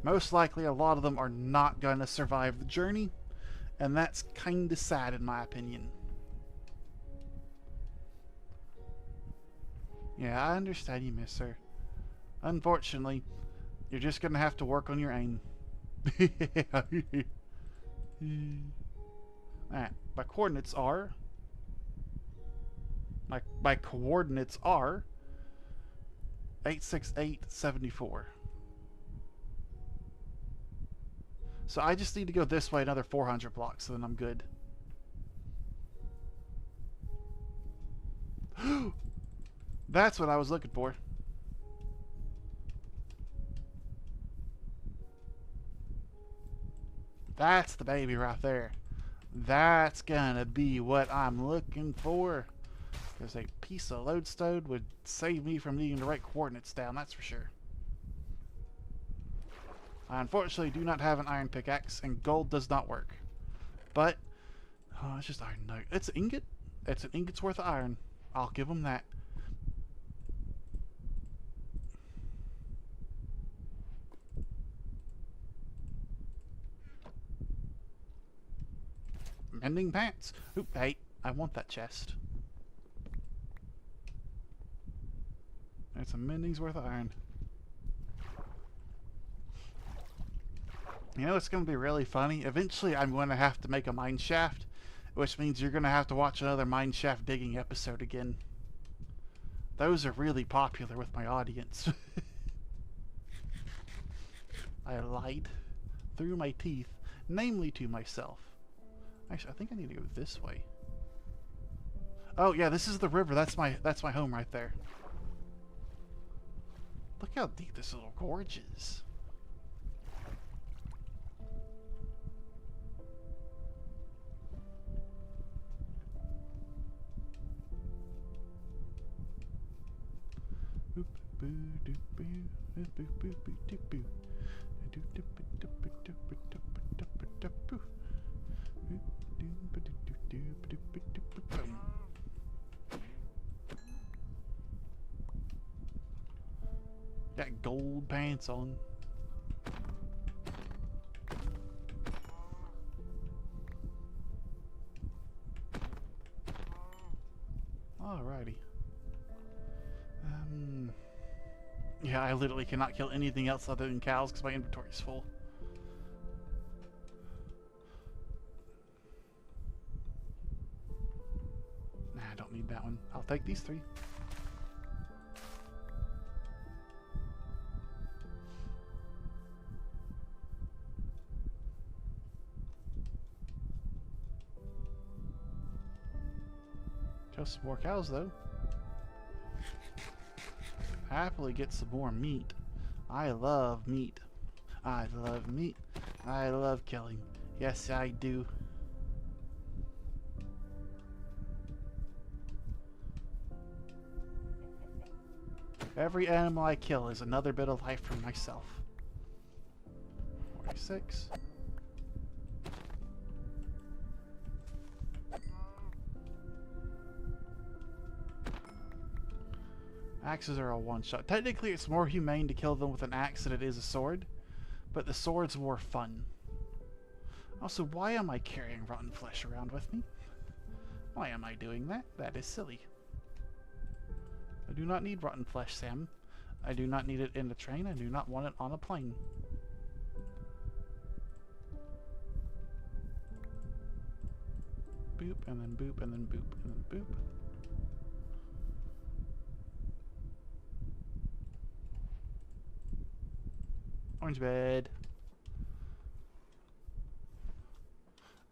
Most likely a lot of them are not going to survive the journey, and that's kind of sad in my opinion. Yeah, I understand you, miss her. Unfortunately, you're just going to have to work on your aim. Alright, my coordinates are... My coordinates are 86874. So I just need to go this way another 400 blocks, so then I'm good. That's what I was looking for. That's the baby right there. That's gonna be what I'm looking for. Because a piece of lodestone would save me from needing the right coordinates down, that's for sure. I unfortunately do not have an iron pickaxe, and gold does not work. But, oh, it's just iron. No, it's an ingot. It's an ingot's worth of iron. I'll give them that. Mending pants. Oop, hey, I want that chest. It's a mending's worth of iron. You know, it's going to be really funny. Eventually, I'm going to have to make a mine shaft, which means you're going to have to watch another mine shaft digging episode again. Those are really popular with my audience. I lied through my teeth, namely to myself. Actually, I think I need to go this way. Oh yeah, this is the river. That's my home right there. Look how deep this little gorge is. Got gold pants on. Alrighty. Yeah, I literally cannot kill anything else other than cows because my inventory is full. Nah, I don't need that one. I'll take these 3. Just some more cows, though. Happily get some more meat. I love meat. I love meat. I love killing. Yes, I do. Every animal I kill is another bit of life for myself. 46. Axes are a one-shot. Technically, it's more humane to kill them with an axe than it is a sword, but the sword's more fun. Also, why am I carrying rotten flesh around with me? Why am I doing that? That is silly. I do not need rotten flesh, Sam. I do not need it in the train. I do not want it on a plane. Boop, and then boop, and then boop, and then boop. Orange bed.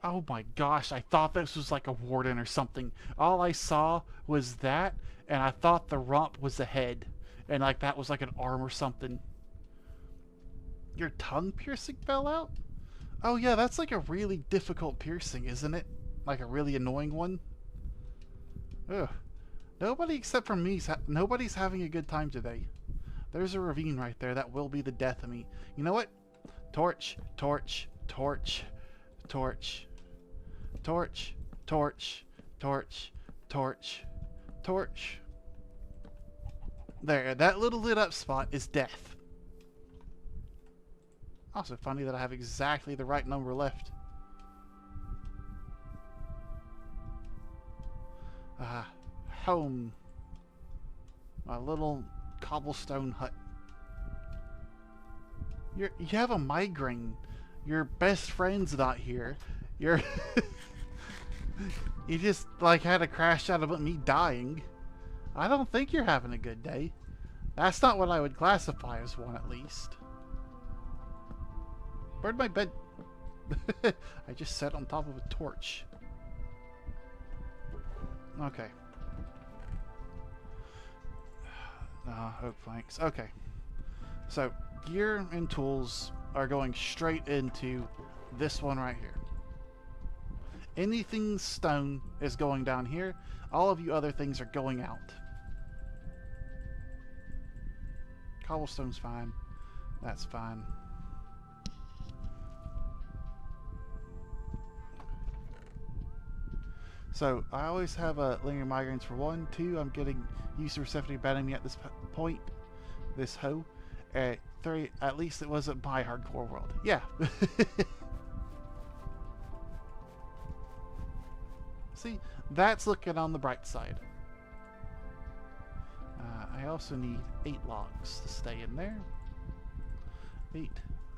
Oh my gosh, I thought this was like a warden or something. All I saw was that, and I thought the rump was the head. And like that was like an arm or something. Your tongue piercing fell out? Oh yeah, that's like a really difficult piercing, isn't it? Like a really annoying one? Ugh. Nobody except for me, nobody's having a good time today. There's a ravine right there. That will be the death of me. You know what? Torch, torch, torch, torch, torch, torch, torch, torch, torch. There, that little lit up spot is death. Also funny that I have exactly the right number left. Home. My little cobblestone hut. You have a migraine. Your best friend's not here. You're you just like had a crash out of me dying. I don't think you're having a good day. That's not what I would classify as one, at least. Where'd my bed? I just sat on top of a torch. Okay. Oak planks. Okay. So, gear and tools are going straight into this one right here. Anything stone is going down here. All of you other things are going out. Cobblestone's fine. That's fine. So, I always have linear migraines for 1. 2, I'm getting used to Persephone banning me at this point. This hoe. 3, at least it wasn't my hardcore world. Yeah. See, that's looking on the bright side. I also need 8 logs to stay in there. 8,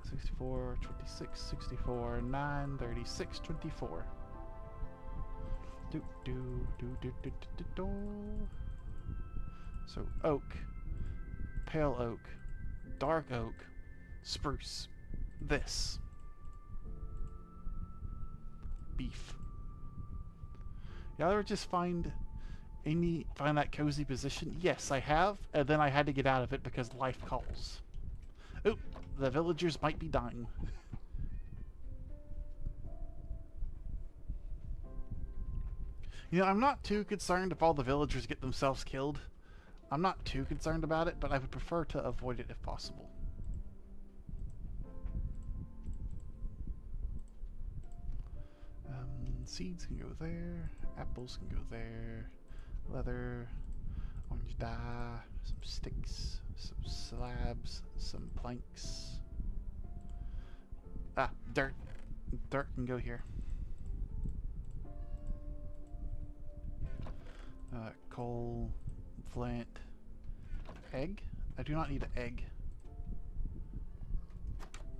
64, 26, 64, 9, 36, 24. So oak, pale oak, dark oak, spruce, this, beef. Y'all ever just find that cozy position? Yes, I have, and then I had to get out of it because life calls. Oop, the villagers might be dying. You know, I'm not too concerned if all the villagers get themselves killed. I'm not too concerned about it, but I would prefer to avoid it if possible. Seeds can go there. Apples can go there. Leather. Orange dye. Some sticks. Some slabs. Some planks. Ah, dirt. Dirt can go here. Coal, flint, egg. I do not need an egg.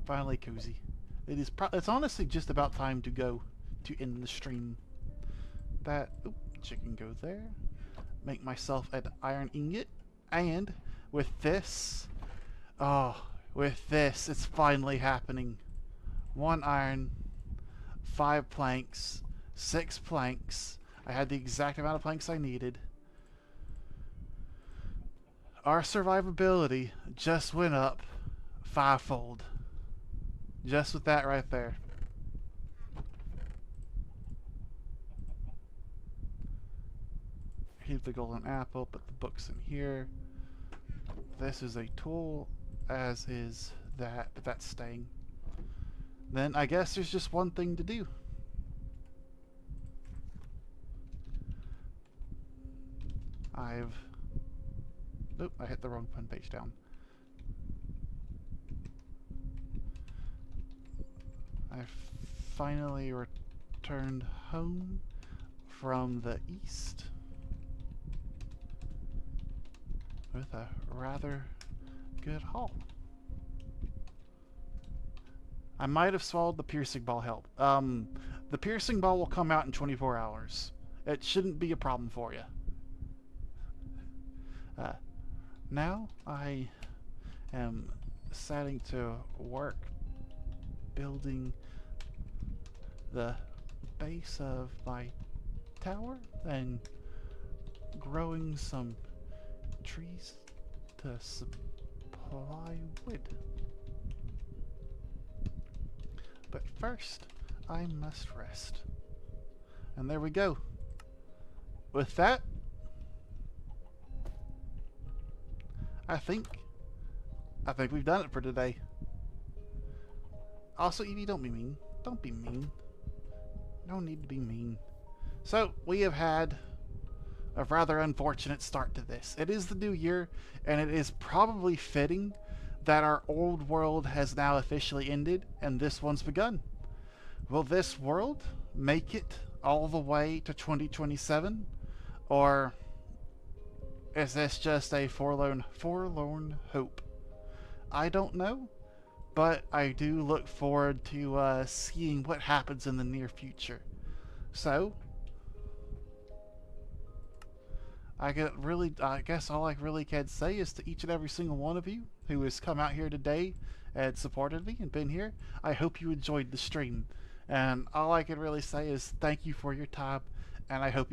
Finally, cozy. It's honestly just about time to go to end the stream. That chicken go there. Make myself an iron ingot, and with this, it's finally happening. 1 iron, 5 planks, 6 planks. I had the exact amount of planks I needed. Our survivability just went up 5-fold. Just with that right there. Here's the golden apple, put the books in here. This is a tool, as is that, but that's staying. Then I guess there's just one thing to do. Nope, I hit the wrong page down. I finally returned home from the east with a rather good haul. I might have swallowed the piercing ball help. The piercing ball will come out in 24 hours. It shouldn't be a problem for you. Now I am starting to work building the base of my tower and growing some trees to supply wood. But first, I must rest. And there we go. With that, I think we've done it for today. Also, Evie, don't be mean. Don't be mean. No need to be mean. So, we have had a rather unfortunate start to this. It is the new year, and it is probably fitting that our old world has now officially ended, and this one's begun. Will this world make it all the way to 2027? Or is this just a forlorn hope? I don't know, but I do look forward to seeing what happens in the near future. So, I guess all I really can say is to each and every single one of you who has come out here today and supported me and been here, I hope you enjoyed the stream. And all I can really say is thank you for your time, and I hope